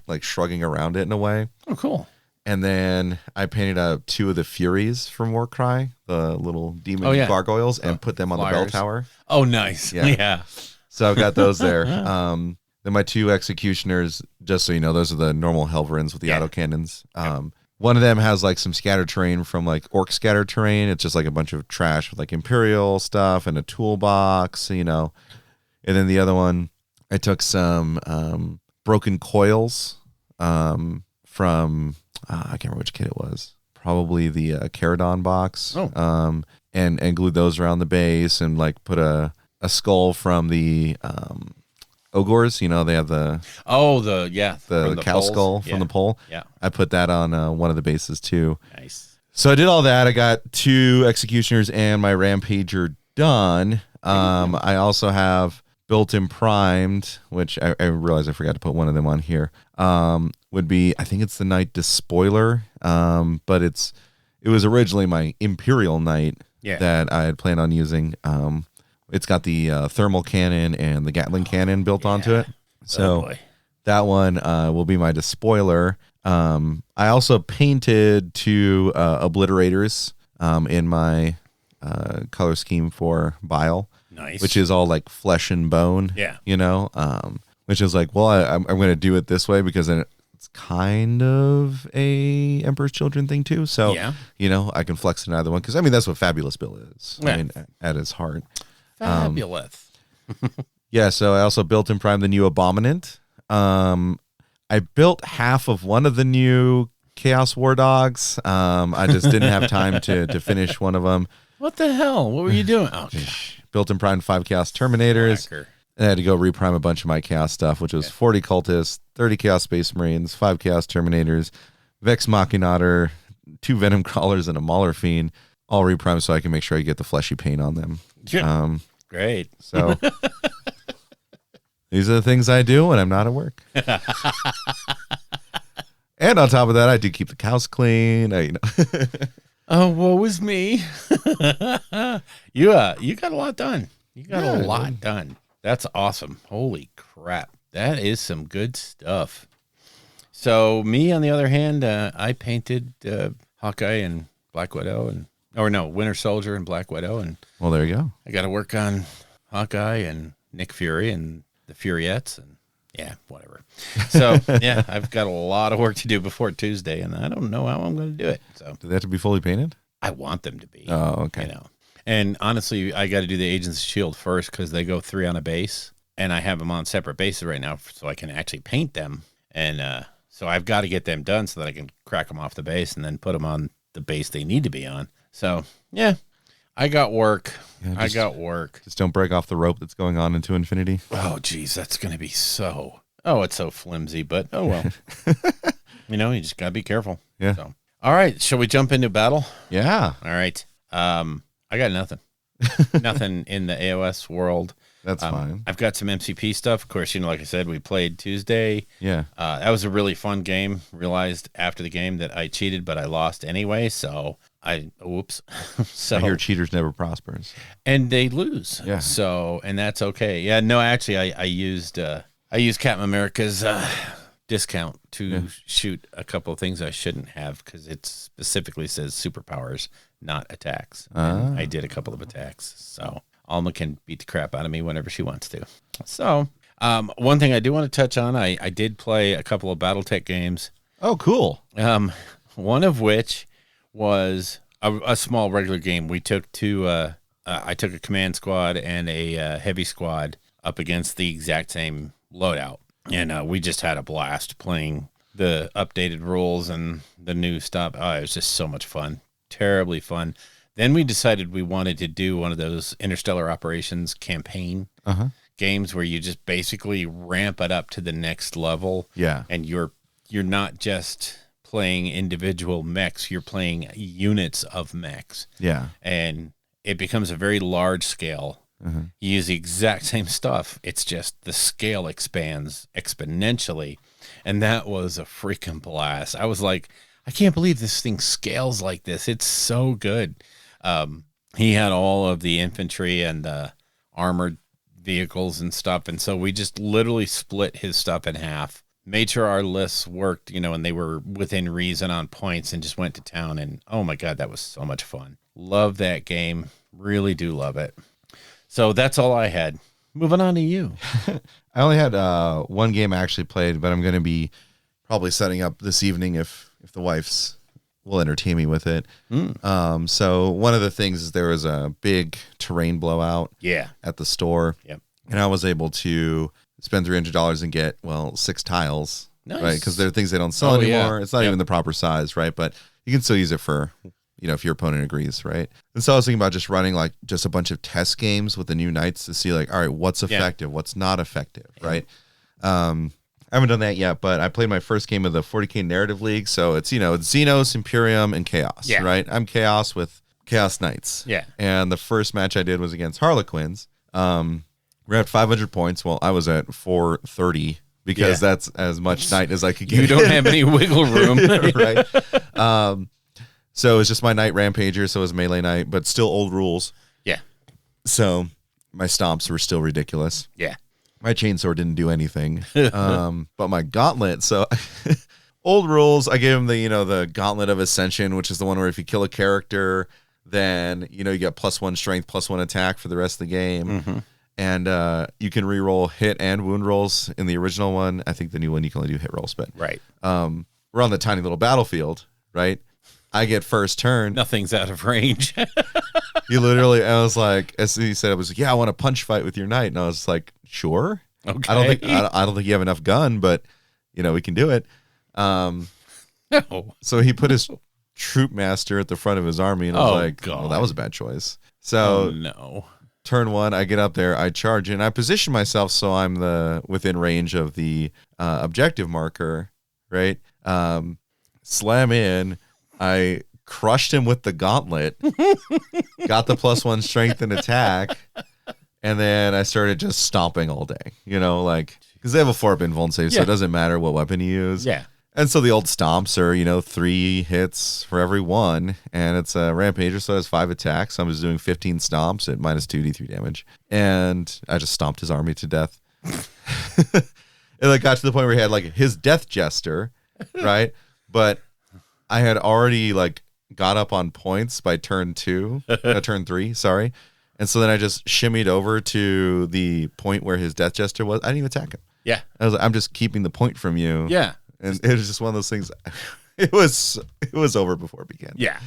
like shrugging around it in a way. Oh, cool. And then I painted up 2 of the Furies from Warcry, the little demon gargoyles, and put them on the bell tower. Oh, nice. Yeah. So I've got those there. Then my 2 Executioners, just so you know, those are the normal Helverins with the autocannons. One of them has like some scattered terrain from like Orc scattered terrain. It's just like a bunch of trash with like Imperial stuff and a toolbox, And then the other one, I took some broken coils from, I can't remember which kit it was. Probably the Caradon box. Oh. And glued those around the base and like put a skull from the Ogres. They have the cow poles. Skull from the pole. Yeah. I put that on one of the bases too. Nice. So I did all that. I got 2 Executioners and my Rampager done. I also have built and primed, which I realized I forgot to put one of them on here. Would be, I think it's the Knight Despoiler, but it was originally my Imperial Knight that I had planned on using. It's got the thermal cannon and the Gatling cannon built onto it. So that one will be my Despoiler. I also painted 2 Obliterators in my color scheme for Bile. Nice. Which is all like flesh and bone. Yeah. Which is like, well, I'm going to do it this way because then it's kind of a Emperor's Children thing too. So, I can flex in either one. Because, that's what Fabulous Bill is. Yeah. At its heart. Fabulous. So I also built and primed the new Abominant. I built half of one of the new Chaos War Dogs. I just didn't have time to finish one of them. What the hell? What were you doing? Oh, built and primed 5 Chaos Terminators. Blacker. And I had to go reprime a bunch of my Chaos stuff, which was 40 Cultists, 30 Chaos Space Marines, 5 Chaos Terminators, Vex Machinator, 2 Venom Crawlers, and a Mauler Fiend, all reprimed so I can make sure I get the fleshy paint on them. Yeah. Great. So these are the things I do when I'm not at work. And on top of that, I do keep the cows clean. Oh, woe is me. You got a lot done. You got a lot done. That's awesome. Holy crap. That is some good stuff. So me, on the other hand, I painted Hawkeye and Black Widow Winter Soldier and Black Widow. And well, there you go. I got to work on Hawkeye and Nick Fury and the Furiettes and whatever. So I've got a lot of work to do before Tuesday, and I don't know how I'm going to do it. So do they have to be fully painted? I want them to be. Oh, okay. And honestly, I got to do the Agents of S.H.I.E.L.D. first because they go 3 on a base, and I have them on separate bases right now, so I can actually paint them. And so I've got to get them done so that I can crack them off the base and then put them on the base they need to be on. So yeah, I got work. Yeah, I got work. Just don't break off the rope that's going on into infinity. Oh, geez, that's going to be so. Oh, it's so flimsy, but oh well. You just got to be careful. Yeah. So, all right, shall we jump into battle? Yeah. All right. I got nothing. Nothing in the AOS world. That's fine. I've got some MCP stuff. Of course, like I said, we played Tuesday. Yeah. That was a really fun game. Realized after the game that I cheated, but I lost anyway. So whoops. So I hear cheaters never prospers. and they lose. Yeah. So, and that's okay. Yeah. No, actually, I used Captain America's discount to shoot a couple of things I shouldn't have because it specifically says superpowers, not attacks. And I did a couple of attacks. So Alma can beat the crap out of me whenever she wants to. So one thing I do want to touch on, I did play a couple of BattleTech games. Oh, cool. One of which was a small regular game. We took I took a command squad and a heavy squad up against the exact same loadout. And we just had a blast playing the updated rules and the new stuff. Oh, it was just so much fun. Terribly fun. Then we decided we wanted to do one of those Interstellar Operations campaign games where you just basically ramp it up to the next level. Yeah. And you're not just playing individual mechs, you're playing units of mechs. Yeah. And it becomes a very large scale. You use the exact same stuff. It's just the scale expands exponentially. And that was a freaking blast. I was like, I can't believe this thing scales like this. It's so good. He had all of the infantry and the armored vehicles and stuff. And so we just literally split his stuff in half, made sure our lists worked, and they were within reason on points and just went to town. And oh my God, that was so much fun. Love that game. Really do love it. So that's all I had. Moving on to you. I only had one game I actually played, but I'm going to be probably setting up this evening if the wife's will entertain me with it. So one of the things is there was a big terrain blowout at the store. Yep. And I was able to spend $300 and get, 6 tiles. Nice. Right? Because there are things they don't sell anymore. Yeah. It's not even the proper size, right? But you can still use it for, if your opponent agrees, right? And so I was thinking about just running just a bunch of test games with the new knights to see all right, what's effective, what's not effective, right? I haven't done that yet, but I played my first game of the 40K Narrative League. So it's, it's Xenos, Imperium, and Chaos, right? I'm Chaos with Chaos Knights. Yeah. And the first match I did was against Harlequins. We're at 500 points. Well, I was at 430 because that's as much knight as I could get. You don't have any wiggle room. Right. So it's just my Knight Rampager, so it was melee knight, but still old rules. Yeah. So my stomps were still ridiculous. Yeah. My chainsaw didn't do anything. But my gauntlet, so old rules, I gave him the, the Gauntlet of Ascension, which is the one where if you kill a character, then, you get +1 strength, +1 attack for the rest of the game. And you can re-roll hit and wound rolls in the original one. I think the new one, you can only do hit rolls, but right. We're on the tiny little battlefield, right? I get first turn. Nothing's out of range. You literally, I was like, as he said, I was like, yeah, I want a punch fight with your knight. And I was like, sure. Okay. I don't think you have enough gun, but we can do it. No. So he put his troop master at the front of his army, and I was like, God. well, that was a bad choice. So no. Turn 1, I get up there, I charge, and I position myself so I'm within range of the objective marker, right? Slam in. I crushed him with the gauntlet, got the +1 strength and attack, and then I started just stomping all day, because they have a 4-up invuln save, so it doesn't matter what weapon you use. Yeah. And so the old stomps are, 3 hits for every one, and it's a Rampager, so it has 5 attacks. So I'm just doing 15 stomps at -2 D3 damage, and I just stomped his army to death. And it got to the point where he had his Death Jester, right? But I had already got up on points by turn 3, sorry. And so then I just shimmied over to the point where his Death Jester was. I didn't even attack him. Yeah. I was like, I'm just keeping the point from you. Yeah. And it was just one of those things. It was over before it began. Yeah.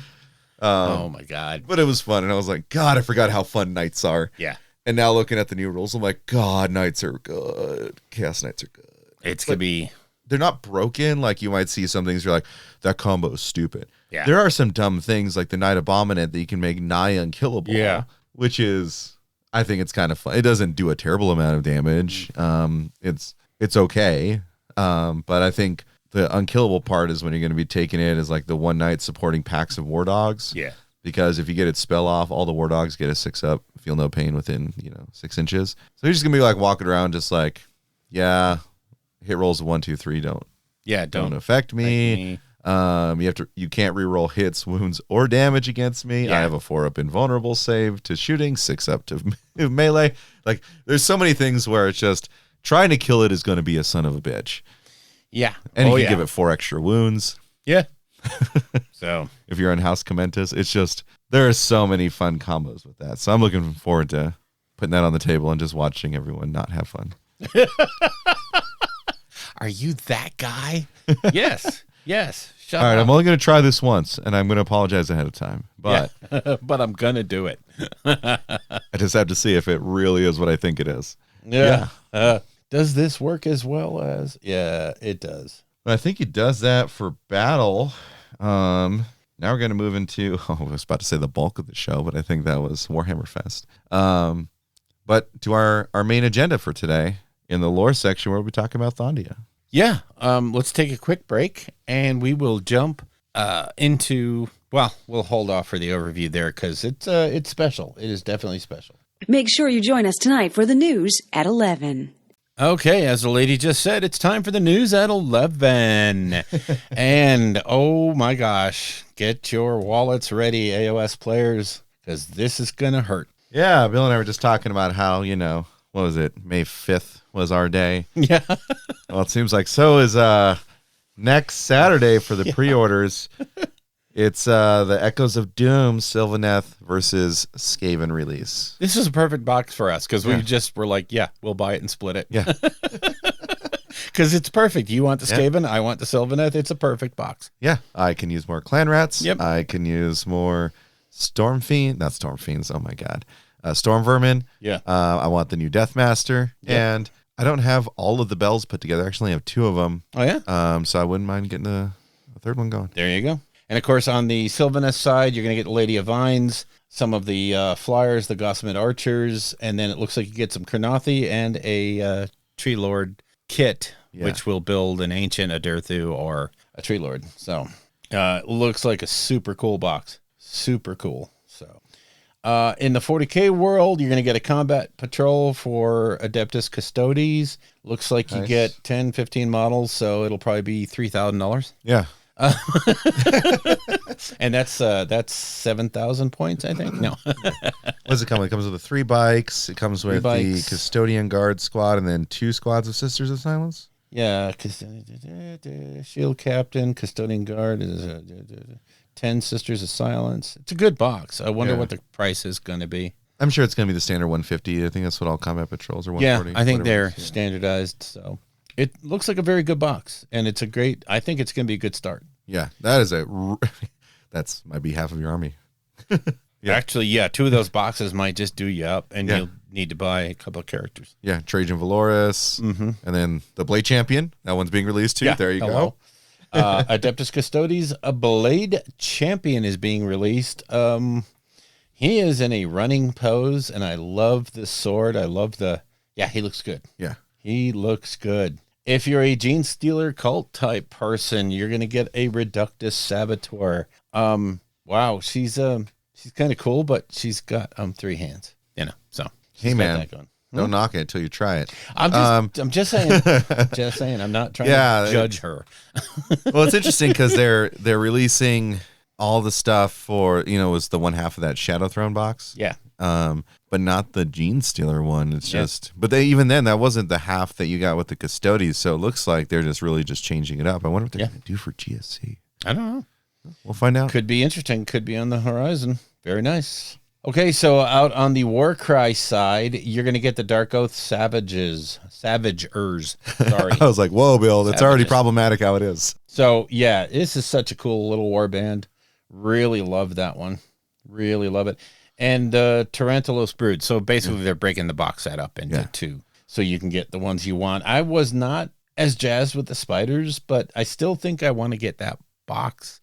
Oh my God. But it was fun. And I was like, God, I forgot how fun knights are. Yeah. And now looking at the new rules, I'm like, God, knights are good. Chaos knights are good. It's going to be they're not broken. Like you might see some things you're like, that combo is stupid. Yeah. There are some dumb things like the Night Abominant that you can make nigh unkillable. Yeah. Which is, I think it's kind of fun. It doesn't do a terrible amount of damage. It's okay. But I think the unkillable part is when you're going to be taking it as like the one night supporting packs of war dogs. Yeah. Because if you get its spell off, all the war dogs get a 6-up, feel no pain within 6 inches. So you're just gonna be like walking around, just like, yeah, hit rolls of 1, 2, 3 don't affect me. You can't reroll hits, wounds, or damage against me. Yeah. I have a 4-up invulnerable save to shooting, 6-up to melee. Like there's so many things where it's just trying to kill it is going to be a son of a bitch. Yeah. And you can give it 4 extra wounds. Yeah. So if you're on House Commentus, it's just there are so many fun combos with that. So I'm looking forward to putting that on the table and just watching everyone not have fun. Are you that guy? Yes. Shut All right, up. I'm only going to try this once, and I'm going to apologize ahead of time. But but I'm gonna do it. I just have to see if it really is what I think it is. Yeah. Does this work as well as? Yeah, it does. I think he does that for battle. Now we're going to move into, I was about to say the bulk of the show, but I think that was Warhammer Fest. But to our main agenda for today, in the lore section, where we'll be talking about Thondia. Yeah. Let's take a quick break, and we will jump into, well, we'll hold off for the overview there because it's special. It is definitely special. Make sure you join us tonight for the news at 11. Okay, as the lady just said, it's time for the news at 11. And, oh my gosh, get your wallets ready, AOS players, because this is going to hurt. Yeah, Bill and I were just talking about how, what was it? May 5th was our day. Yeah. Well, it seems like so is next Saturday for the pre-orders. It's the Echoes of Doom, Sylvaneth versus Skaven release. This is a perfect box for us because we just were like, yeah, we'll buy it and split it. Yeah. Because it's perfect. You want the Skaven, I want the Sylvaneth. It's a perfect box. Yeah. I can use more Clan Rats. Yep. I can use more Storm Fiend. Not Storm Fiends. Oh, my God. Storm Vermin. Yeah. I want the new Deathmaster. Yep. And I don't have all of the bells put together. I actually have 2 of them. Oh, yeah? So I wouldn't mind getting a third one going. There you go. And, of course, on the Sylvaneth side, you're going to get Lady of Vines, some of the Flyers, the Gossamet Archers, and then it looks like you get some Kurnothi and a Tree Lord kit, which will build an Ancient, a Dirthu, or a Tree Lord. So it looks like a super cool box. Super cool. So in the 40K world, you're going to get a Combat Patrol for Adeptus Custodes. Looks like you get 10, 15 models, so it'll probably be $3,000. Yeah. And that's 7,000 points, I think. No. What does it come with? It comes with 3 bikes. It comes with the Custodian Guard squad and then 2 squads of Sisters of Silence. Yeah, Shield Captain, Custodian Guard is 10 Sisters of Silence. It's a good box. I wonder what the price is going to be. I'm sure it's going to be the standard 150. I think that's what all combat patrols are. 140. Yeah, I think they're standardized. So it looks like a very good box, and it's a great. I think it's going to be a good start. Yeah, that is that's might be half of your army. Yeah. Actually, 2 of those boxes might just do you up, and you'll need to buy a couple of characters. Yeah, Trajan Valoris, and then the Blade Champion. That one's being released too. Yeah, there you go. Adeptus Custodes, a Blade Champion is being released. He is in a running pose, and I love the sword. I love he looks good. Yeah. He looks good. If you're a Gene Stealer cult type person, you're going to get a Reductus Saboteur. Wow, she's kind of cool, but she's got 3 hands, so. Hey, man, don't knock it until you try it. I'm just saying. I'm not trying to judge her. Well, it's interesting because they're releasing all the stuff for, was the one half of that Shadow Throne box. Yeah. But not the Gene Stealer one. It's just, but even then, that wasn't the half that you got with the Custodes. So it looks like they're just really just changing it up. I wonder what they're going to do for GSC. I don't know. We'll find out. Could be interesting. Could be on the horizon. Very nice. Okay, so out on the Warcry side, you're going to get the Dark Oath Savagers. Sorry. I was like, whoa, Bill, that's already problematic how it is. So, yeah, this is such a cool little warband. Really love that one. Really love it. And Tarantulos Brood. So basically, they're breaking the box set up into 2. So you can get the ones you want. I was not as jazzed with the spiders, but I still think I want to get that box.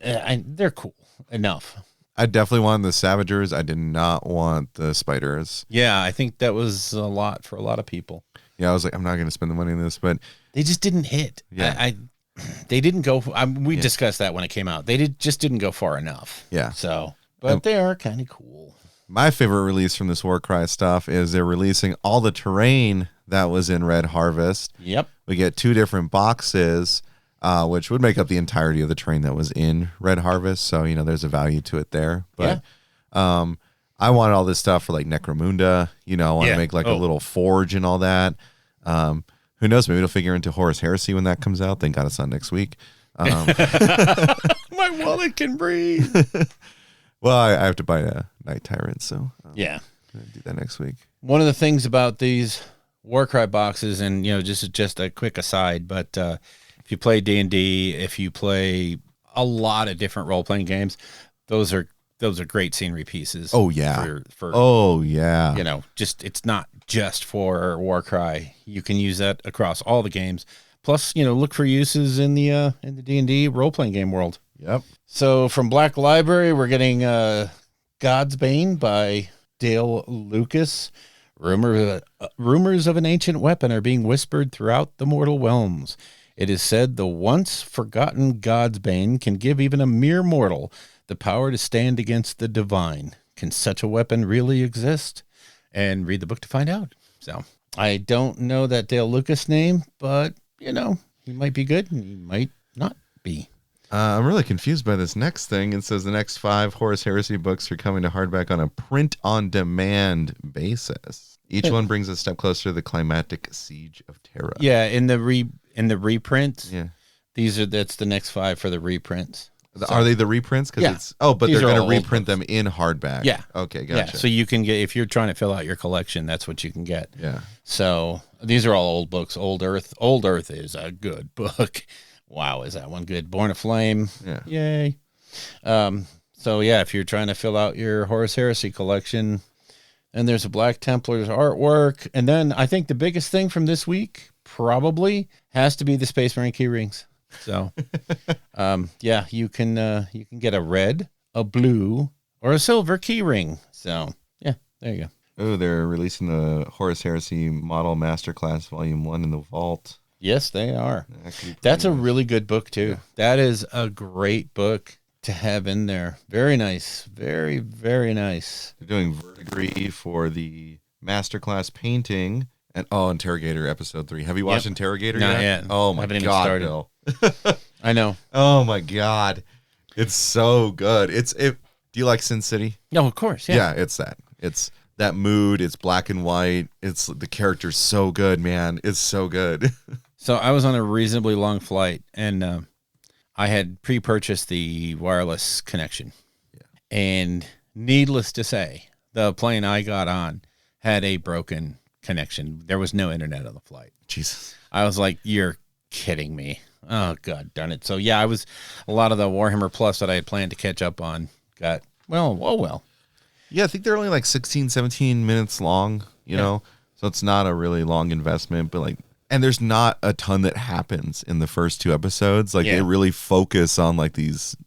They're cool enough. I definitely wanted the Savagers. I did not want the Spiders. Yeah, I think that was a lot for a lot of people. Yeah, I was like, I'm not going to spend the money on this, but They just didn't hit. Yeah. They didn't go. We discussed that when it came out. They just didn't go far enough. Yeah. So, but they are kind of cool. my favorite release from this Warcry stuff is they're releasing all the terrain that was in Red Harvest. Yep. We get 2 different boxes, which would make up the entirety of the terrain that was in Red Harvest. So, there's a value to it there. But I want all this stuff for like Necromunda. I want to make like a little forge and all that. Who knows? Maybe it'll figure into Horus Heresy when that comes out. Thank God it's not next week. My wallet can breathe. Well, I have to buy a Night Tyrant, so Yeah. I'm gonna do that next week. One of the things about these Warcry boxes, and just a quick aside, but if you play D&D, if you play a lot of different role playing games, those are great scenery pieces. Oh yeah. For Oh yeah. it's not just for Warcry. You can use that across all the games. Plus, look for uses in the D&D role playing game world. Yep. So from Black Library, we're getting God's Bane by Dale Lucas. Rumors of an ancient weapon are being whispered throughout the mortal realms. It is said the once forgotten God's Bane can give even a mere mortal the power to stand against the divine. Can such a weapon really exist? And read the book to find out. So I don't know that Dale Lucas name, but he might be good and he might not be. I'm really confused by this next thing. It says the next 5 Horus Heresy books are coming to hardback on a print-on-demand basis. Each one brings a step closer to the climactic siege of Terra. Yeah, in the reprints. Yeah. That's the next 5 for the reprints. Are they the reprints? Yeah. But These they're are going all to old reprint books. them in hardback. Yeah. Okay, Yeah, gotcha. so you can get, if you're trying to fill out your collection, that's what you can get. Yeah. So these are all old books. Old Earth is a good book. Wow, is that one good? Born of Flame. Yeah. Yay. So yeah, if you're trying to fill out your Horus Heresy collection, and there's a Black Templar's artwork, and then I think the biggest thing from this week probably has to be the Space Marine key rings. So, yeah, you can get a red, a blue, or a silver key ring. So yeah, there you go. Oh, they're releasing the Horus Heresy Model Masterclass Volume 1 in the vault. Yes, they are. That could be That's a pretty nice. really good book too. Yeah. That is a great book to have in there. Very nice. Very, very nice. They're doing verdigris for the Masterclass painting and Interrogator episode 3. Have you watched Interrogator Not yet? yet. Oh my Haven't even God, started. Bill. I know. Oh my God. It's so good. Do you like Sin City? No, of course. Yeah. It's that. It's that mood. It's black and white. It's the character's so good, man. It's so good. So I was on a reasonably long flight, and I had pre-purchased the wireless connection. Yeah. And needless to say, the plane I got on had a broken connection. There was no internet on the flight. Jesus. I was like, you're kidding me. Oh, God darn it. So, yeah, a lot of the Warhammer Plus that I had planned to catch up on got, well. Yeah, I think they're only like 16, 17 minutes long, you know? So it's not a really long investment, but and there's not a ton that happens in the first 2 episodes. They really focus on these,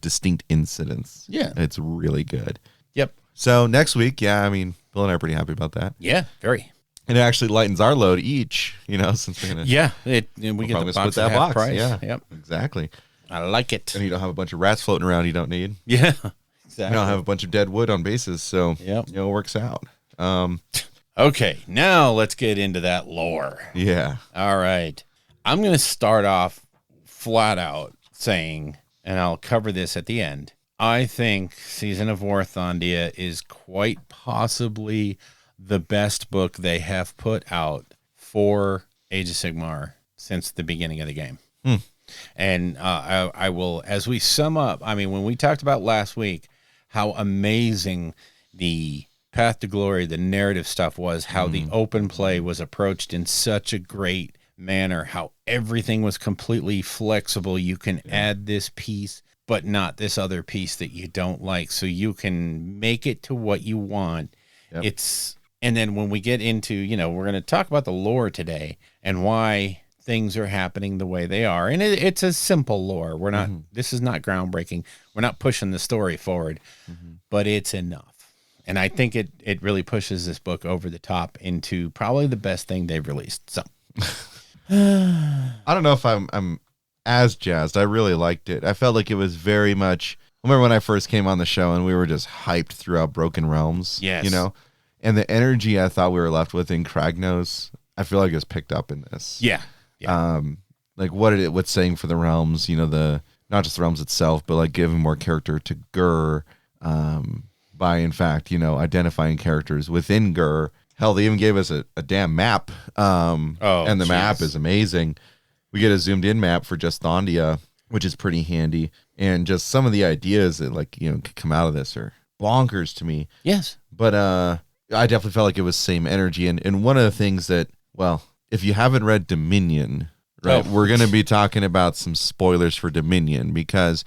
distinct incidents. Yeah. It's really good. Yep. So next week, Bill and I are pretty happy about that. Yeah, very. And it actually lightens our load each, since we're going to. Yeah, we get the box at half price. Yeah, Yep. exactly. I like it. And you don't have a bunch of rats floating around you don't need. Yeah, You exactly. don't have a bunch of dead wood on bases, so it works out. Okay, now let's get into that lore. Yeah. All right. I'm going to start off flat out saying, and I'll cover this at the end, I think Season of War Thondia is quite possibly the best book they have put out for Age of Sigmar since the beginning of the game. And I will, as we sum up, when we talked about last week, how amazing the Path to Glory, the narrative stuff was, how the open play was approached in such a great manner, how everything was completely flexible. You can add this piece, but not this other piece that you don't like. So you can make it to what you want. Yep. And then when we get into, we're going to talk about the lore today and why things are happening the way they are. And it's a simple lore. We're not, this is not groundbreaking. We're not pushing the story forward, but it's enough. And I think it really pushes this book over the top into probably the best thing they've released. So I don't know if I'm as jazzed. I really liked it. I felt like it was very much. I remember when I first came on the show and we were just hyped throughout Broken Realms. Yes. You know, and the energy I thought we were left with in Kragnos, I feel like it was picked up in this. yeah. Like what's saying for the realms, you know, the not just the realms itself, but like giving more character to Gur, by in fact, you know, identifying characters within Gur. Hell, they even gave us a damn map. And the map is amazing. We get a zoomed in map for just Thondia, which is pretty handy. And just some of the ideas that, like, you know, could come out of this are bonkers to me. Yes. But I definitely felt like it was same energy. And one of the things that, well, if you haven't read Dominion, right, we're going to be talking about some spoilers for Dominion, because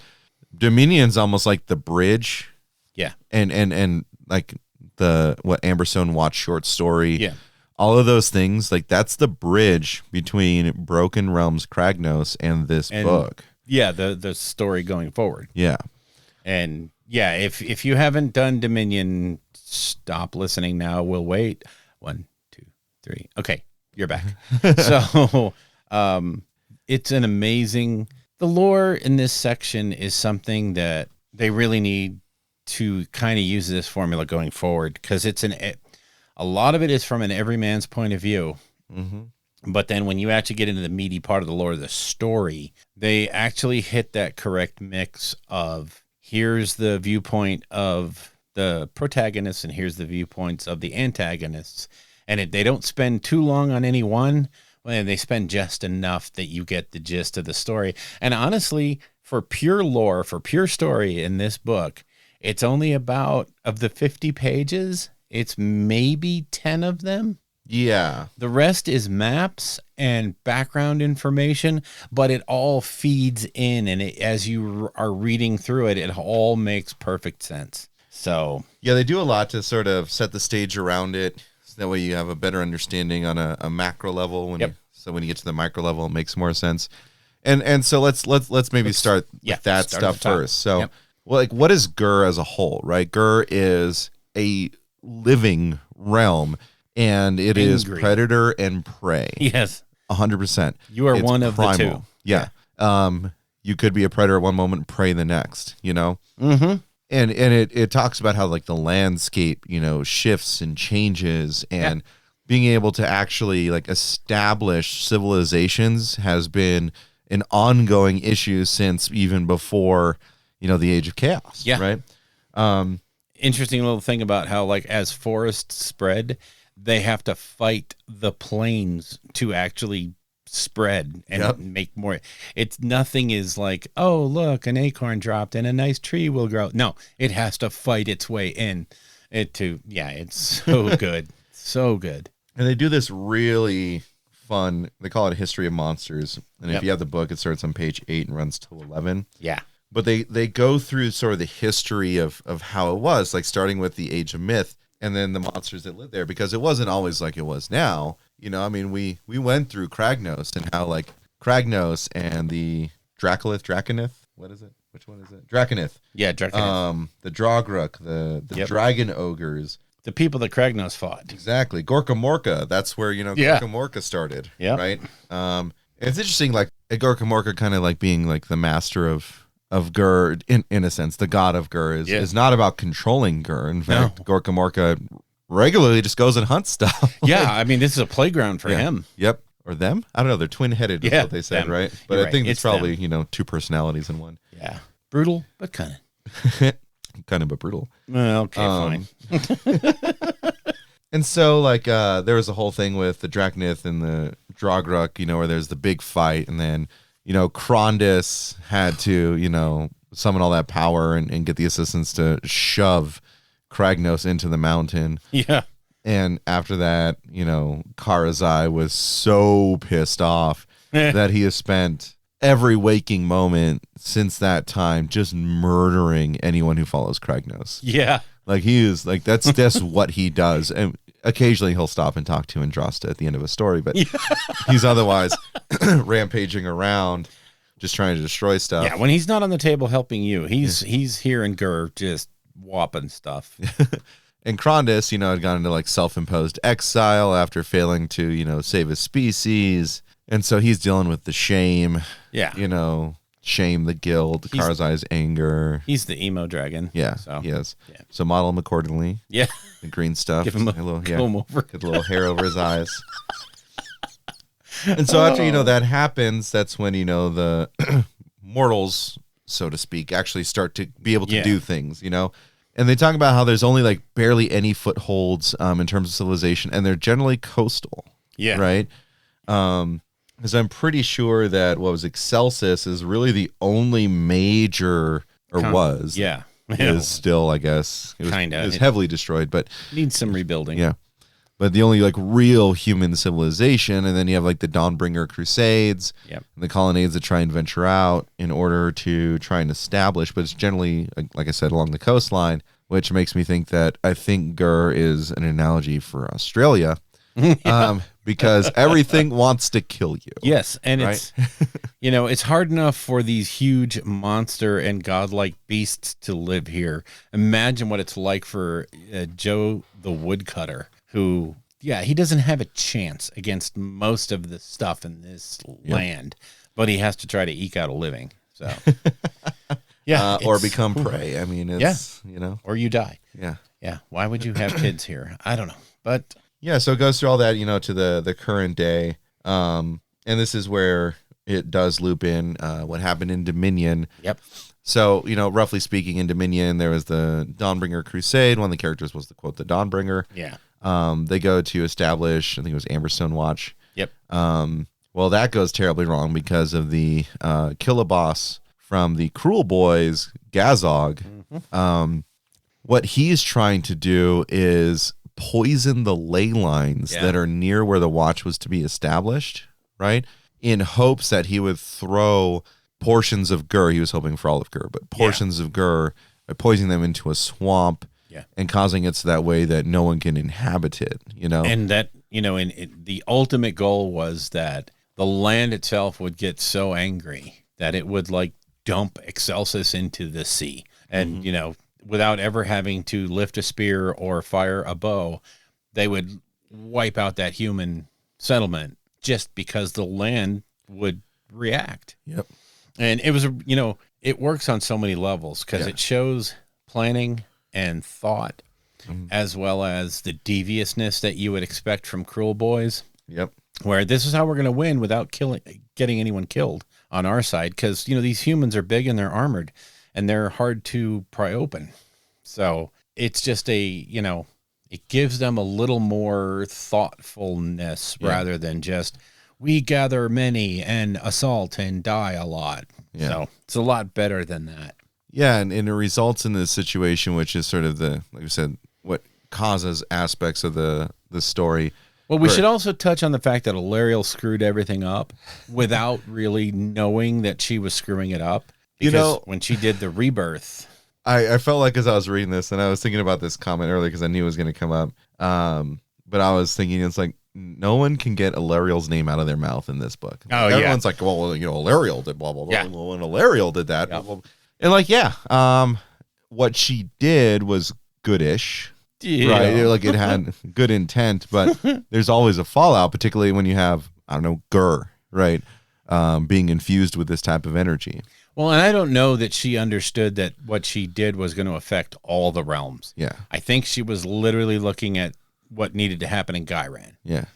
Dominion's almost like the bridge. Yeah. And like the what Amberstone watched short story. Yeah. All of those things, like that's the bridge between Broken Realms Kragnos and this book. Yeah, the story going forward. Yeah. And yeah, if you haven't done Dominion, stop listening now. We'll wait. 1, 2, 3. Okay, you're back. So it's an amazing, the lore in this section is something that they really need to kind of use this formula going forward, because it's a lot of it is from an everyman's point of view. But then when you actually get into the meaty part of the lore, the story, they actually hit that correct mix of here's the viewpoint of the protagonists and here's the viewpoints of the antagonists. And they don't spend too long on any one, and they spend just enough that you get the gist of the story. And honestly, for pure lore, for pure story in this book, it's only about, of the 50 pages, it's maybe 10 of them. Yeah. The rest is maps and background information, but it all feeds in, and as you are reading through it, it all makes perfect sense. So yeah, they do a lot to sort of set the stage around it, so that way you have a better understanding on a macro level. So when you get to the micro level, it makes more sense. And so let's maybe start with that stuff first. So, well, like, what is Gur as a whole, right? Gur is a living realm. And it is predator and prey. Yes. 100%. You are one of the two. Yeah. You could be a predator one moment and prey the next, you know? Mm-hmm. And it talks about how, like, the landscape, you know, shifts and changes, and being able to actually, like, establish civilizations has been an ongoing issue since even before, you know, the Age of Chaos. Yeah. Right? Interesting little thing about how, like, as forests spread, they have to fight the plains to actually spread and make more. It's nothing is like, oh, look, an acorn dropped and a nice tree will grow. No, it has to fight its way in. It's so good. So good. And they do this really fun, they call it History of Monsters. And if you have the book, it starts on page 8 and runs till 11. Yeah. But they go through sort of the history of how it was, like starting with the Age of Myth, and then the monsters that lived there, because it wasn't always like it was now. You know, I mean, we went through Kragnos and how, like, Kragnos and the Draconith. What is it? Which one is it? Draconith. Yeah, Draconith. The Dragruk, the dragon ogres. The people that Kragnos fought. Exactly. Gorka Morka. That's where, you know, Gorka Morka started. Yeah. Right? It's interesting, like, Gorka Morka kind of like being like the master of Gur, in a sense, the god of Gur is not about controlling Gur. In fact, Gorka Morka regularly just goes and hunts stuff. Yeah, I mean, this is a playground for him. Yep. Or them? I don't know. They're twin-headed is what they said, them. right? But You're I think right. it's probably, you know, two personalities in one. Yeah. Brutal, but kind of. Kind of, but brutal. Well, okay, fine. And so, like, there was a whole thing with the Draconith and the Dragruk, you know, where there's the big fight, and then, you know, Krondis had to, you know, summon all that power and get the assistants to shove Kragnos into the mountain. Yeah. And after that, you know, Karazai was so pissed off that he has spent every waking moment since that time just murdering anyone who follows Kragnos. Yeah. Like, he is, like, that's what he does. And occasionally he'll stop and talk to Andrasta at the end of a story, but he's otherwise rampaging around, just trying to destroy stuff. Yeah, when he's not on the table helping you, he's here in Gur just whopping stuff. And Krondis, had gone into like self-imposed exile after failing to, save his species. And so he's dealing with the shame. Yeah. Shame, the guild, Karzai's anger. He's the emo dragon. Yeah, so. he is. Yeah. So model him accordingly. Yeah. The green stuff. Give him a little, comb over. Get a little hair over his eyes. And so after, that happens, that's when, the mortals, so to speak, actually start to be able to do things, And they talk about how there's only like barely any footholds in terms of civilization, and they're generally coastal. Yeah. Right? Because I'm pretty sure that Excelsis is really the only major, is still, I guess. It was heavily destroyed, but needs some rebuilding. Yeah. But the only like real human civilization, and then you have like the Dawnbringer Crusades, and the colonnades that try and venture out in order to try and establish, but it's generally, like I said, along the coastline, which makes me think that I think Gur is an analogy for Australia, because everything wants to kill you. Yes, and it's it's hard enough for these huge monster and godlike beasts to live here. Imagine what it's like for Joe the Woodcutter, who, he doesn't have a chance against most of the stuff in this land, but he has to try to eke out a living. So, or become prey. I mean, it's, or you die. Yeah. Yeah. Why would you have kids here? I don't know. But yeah, so it goes through all that, to the current day. And this is where it does loop in what happened in Dominion. Yep. So, roughly speaking, in Dominion, there was the Dawnbringer Crusade. One of the characters was the Dawnbringer. Yeah. They go to establish, I think it was Amberstone Watch. Yep. Well, that goes terribly wrong because of the killaboss from the Cruel Boys, Gazog. What he's trying to do is poison the ley lines that are near where the watch was to be established, right? In hopes that he would throw portions of Gur, he was hoping for all of Gur, but portions of Gur, by poisoning them into a swamp and causing it so that way that no one can inhabit it, And that, the ultimate goal was that the land itself would get so angry that it would like dump Excelsis into the sea. And, without ever having to lift a spear or fire a bow, they would wipe out that human settlement just because the land would react. Yep. And it was, it works on so many levels because it shows planning and thought as well as the deviousness that you would expect from Cruel Boys. Yep. Where this is how we're going to win without getting anyone killed on our side. Because, these humans are big and they're armored and they're hard to pry open. So it's just it gives them a little more thoughtfulness rather than just, we gather many and assault and die a lot. Yeah. So it's a lot better than that. Yeah. And it results in this situation, which is sort of like I said, what causes aspects of the story. Well, we should also touch on the fact that Alariel screwed everything up without really knowing that she was screwing it up. Because when she did the rebirth, I felt like as I was reading this, and I was thinking about this comment earlier because I knew it was going to come up. But I was thinking, it's like, no one can get Alariel's name out of their mouth in this book. Everyone's like, well, Alariel did blah, blah, blah. Well, when Alariel did that. Blah, blah, blah. And like, what she did was goodish. Yeah. Right? Like it had good intent, but there's always a fallout, particularly when you have, Gur, right? Being infused with this type of energy. Well, and I don't know that she understood that what she did was going to affect all the realms. Yeah. I think she was literally looking at what needed to happen in Gairan. Yeah.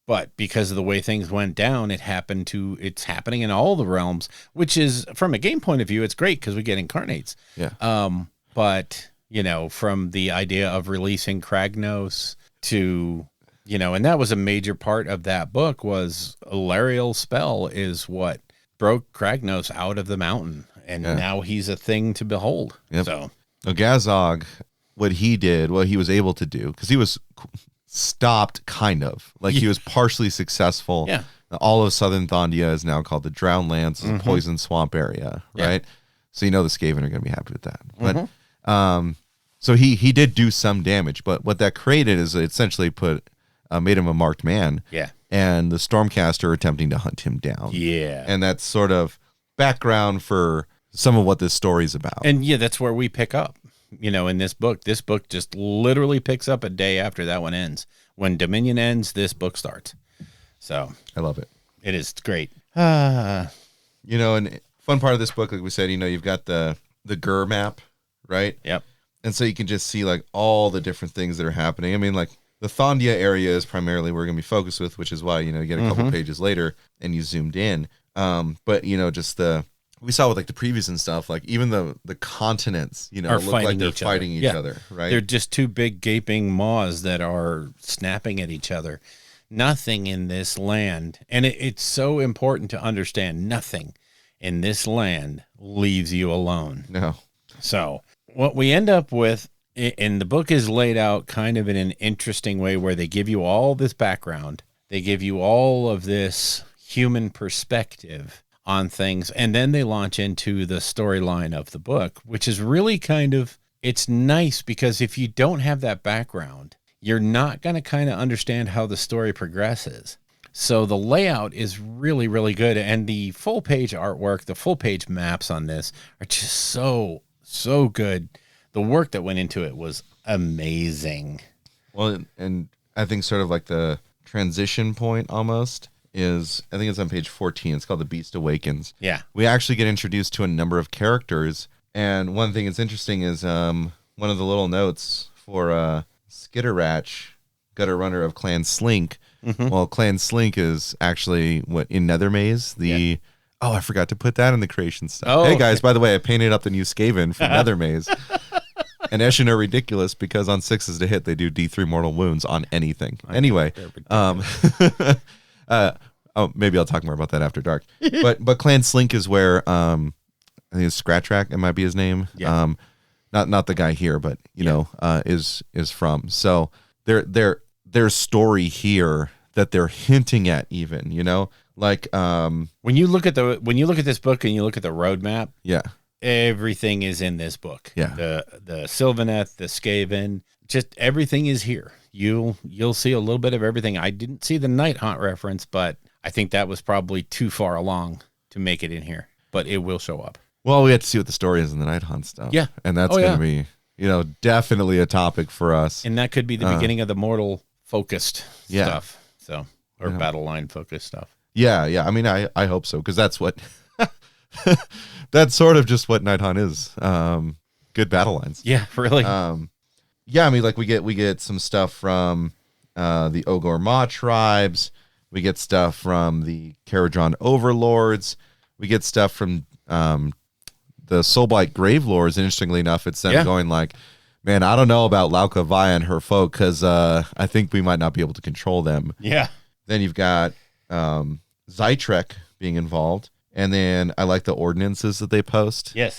But because of the way things went down, it's happening in all the realms, which is, from a game point of view, it's great because we get incarnates. Yeah. But, from the idea of releasing Kragnos to, and that was a major part of that book was Alariel's spell is what broke Kragnos out of the mountain. And now he's a thing to behold. Yep. So Gazog, what he did, what he was able to do, because he was stopped kind of, like he was partially successful. Yeah. All of southern Thondia is now called the Drownlands, a poison swamp area, right? So the Skaven are going to be happy with that. But So he did do some damage, but what that created is essentially made him a marked man. Yeah. And the Stormcaster attempting to hunt him down. Yeah. And that's sort of background for some of what this story's about. And yeah, that's where we pick up, in this book. This book just literally picks up a day after that one ends. When Dominion ends, this book starts. So I love it. It is great. And fun part of this book, like we said, you've got the Gur map, right? Yep. And so you can just see like all the different things that are happening. I mean, like the Thondia area is primarily where we're going to be focused with, which is why, you get a couple pages later and you zoomed in. But, just we saw with like the previews and stuff, like even the continents, are look like they're fighting each other, right? They're just two big gaping maws that are snapping at each other. Nothing in this land, and it's so important to understand, nothing in this land leaves you alone. No. So what we end up with, and the book is laid out kind of in an interesting way where they give you all this background. They give you all of this human perspective on things, and then they launch into the storyline of the book, which is really it's nice because if you don't have that background, you're not going to kind of understand how the story progresses. So the layout is really, really good. And the full page artwork, the full page maps on this are just so, so good. The work that went into it was amazing. Well, and I think sort of like the transition point almost is, I think it's on page 14. It's called The Beast Awakens. Yeah. We actually get introduced to a number of characters. And one thing that's interesting is one of the little notes for Skitterratch, gutter runner of Clan Slink. Well, Clan Slink is actually in Nethermaze, oh, I forgot to put that in the creation stuff. Oh, hey guys, by the way, I painted up the new Skaven from Nethermaze. And Eshin are ridiculous because on 6s to hit, they do D3 mortal wounds on anything. Anyway, maybe I'll talk more about that after dark. But Clan Slink is where I think it's Scratchrack, it might be his name. Yeah. Not the guy here, but is from. So their story here that they're hinting at, even like when you look at this book and you look at the roadmap, yeah, everything is in this book. Yeah, the Sylvaneth, the Skaven, just everything is here. You'll see a little bit of everything. I didn't see the Night Haunt reference, but I think that was probably too far along to make it in here. But it will show up. Well, we have to see what the story is in the Night Hunt stuff. Yeah, and that's going to be definitely a topic for us. And that could be the beginning of the mortal focused stuff. So battle line focused stuff. Yeah. I mean, I hope so, because that's what that's sort of just what Night Hunt is. Good battle lines. Yeah, really. Yeah, I mean, like we get some stuff from the Ogor Ma tribes. We get stuff from the Caradron overlords. We get stuff from the Soulblight Gravelords. Interestingly enough, it's them going like, man, I don't know about Lauka Vaya and her folk, because I think we might not be able to control them. Yeah. Then you've got Zytrek being involved. And then I like the ordinances that they post. Yes.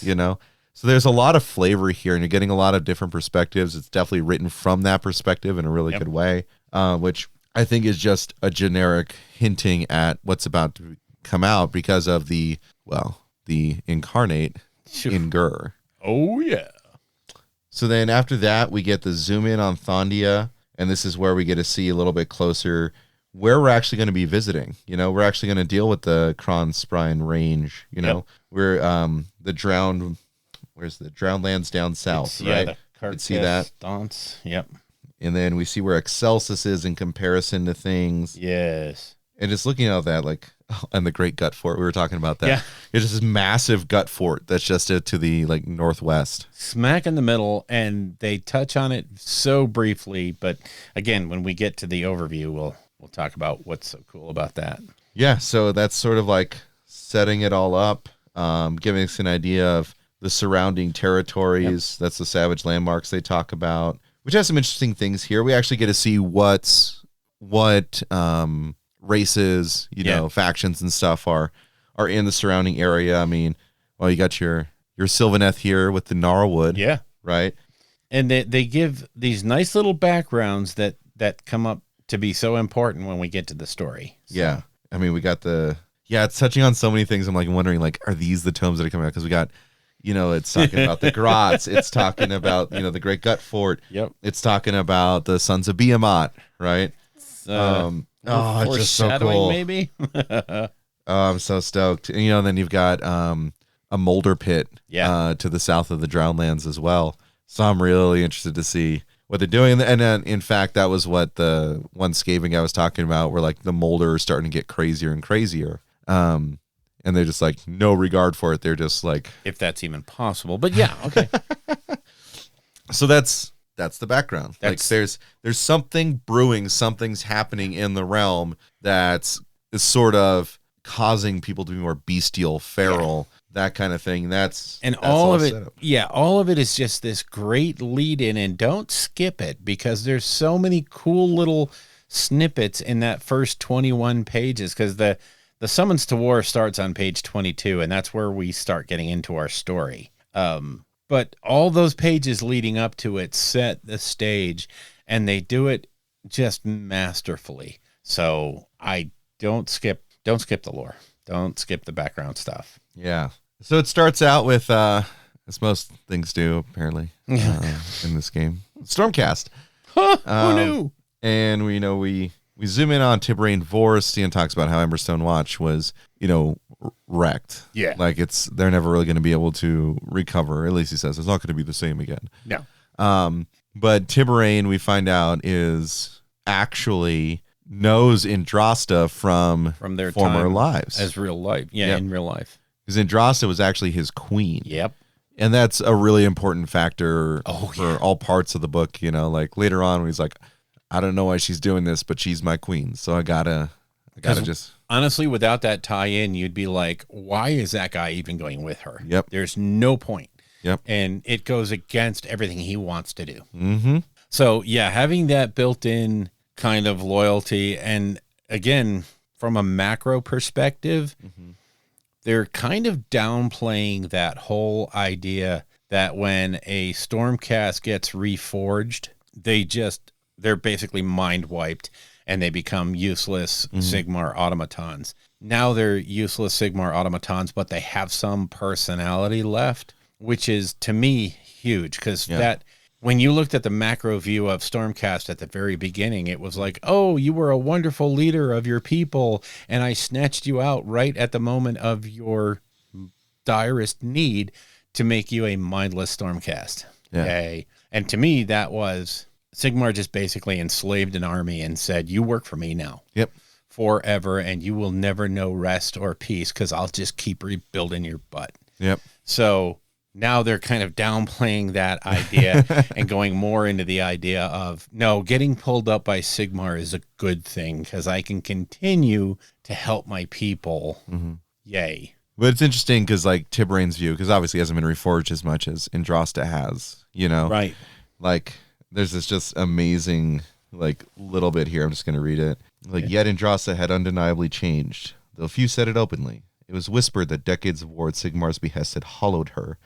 So there's a lot of flavor here, and you're getting a lot of different perspectives. It's definitely written from that perspective in a really good way, which I think is just a generic hinting at what's about to come out because of the incarnate in Gur. Oh, yeah. So then after that, we get the zoom in on Thondia, and this is where we get to see a little bit closer where we're actually going to be visiting. We're actually going to deal with the Kron Sprine range. We're the drowned. Where's the drowned lands down south, right? You can see that. Dance. Yep. And then we see where Excelsis is in comparison to things. Yes. And just looking at that, like, and the Great Gut Fort, we were talking about that. Yeah. It's just this massive gut fort that's just to the northwest. Smack in the middle, and they touch on it so briefly. But again, when we get to the overview, we'll talk about what's so cool about that. Yeah, so that's sort of like setting it all up, giving us an idea of the surrounding territories. Yep. That's the savage landmarks they talk about, which has some interesting things here. We actually get to see what races, factions and stuff are in the surrounding area. I mean, well, you got your Sylvaneth here with the Gnarlwood. Yeah. Right. And they give these nice little backgrounds that come up to be so important when we get to the story. So. Yeah. I mean, we got it's touching on so many things. I'm like wondering, like, are these the tomes that are coming out? Because we got, It's talking about the Grots. It's talking about, the Great Gut Fort. Yep. It's talking about the Sons of Behemoth, right? It's just so cool. Maybe. Oh, I'm so stoked. And then you've got a Molder Pit to the south of the Drownlands as well. So I'm really interested to see what they're doing. And then, in fact, that was what the one scaving I was talking about, where like the Molder is starting to get crazier and crazier. And they're just like no regard for it. They're just like, if that's even possible. But yeah, okay. So that's the background. Like there's something brewing, something's happening in the realm that's is sort of causing people to be more bestial, feral, that kind of thing. That's all of it. All of it is just this great lead in, and don't skip it because there's so many cool little snippets in that first 21 pages, because the Summons to War starts on page 22, and that's where we start getting into our story. But all those pages leading up to it set the stage, and they do it just masterfully. So I don't skip the lore. Don't skip the background stuff. Yeah. So it starts out with, as most things do, apparently, in this game, Stormcast. Who knew? And we zoom in on Tibraine Vorst, and talks about how Emberstone Watch was, wrecked. Yeah. Like they're never really going to be able to recover. At least he says it's not going to be the same again. No. But Tibraine, we find out, is actually knows Andrasta from their former time lives. As real life. Yeah, Yep. in real life. Because Andrasta was actually his queen. Yep. And that's a really important factor for all parts of the book. Like later on when he's like, I don't know why she's doing this, but she's my queen. So I gotta just. Honestly, without that tie-in, you'd be like, why is that guy even going with her? Yep. There's no point. Yep. And it goes against everything he wants to do. Mm-hmm. So, yeah, having that built-in kind of loyalty, and again, from a macro perspective, they're kind of downplaying that whole idea that when a Stormcast gets reforged, they're basically mind wiped and they become useless Sigmar automatons. Now they're useless Sigmar automatons, but they have some personality left, which is, to me, huge. Because that, when you looked at the macro view of Stormcast at the very beginning, it was like, oh, you were a wonderful leader of your people, and I snatched you out right at the moment of your direst need to make you a mindless Stormcast. Yeah. Okay. And to me, that was Sigmar just basically enslaved an army and said, you work for me now. Yep. Forever, and you will never know rest or peace because I'll just keep rebuilding your butt. Yep. So now they're kind of downplaying that idea and going more into the idea of, no, getting pulled up by Sigmar is a good thing because I can continue to help my people. Yay. But it's interesting because, like, Tibraine's view, because obviously he hasn't been reforged as much as Andrasta has, Right. Like, there's this just amazing, like, little bit here. I'm just going to read it. Like, yet Andrasta had undeniably changed, though few said it openly. It was whispered that decades of war at Sigmar's behest had hollowed her,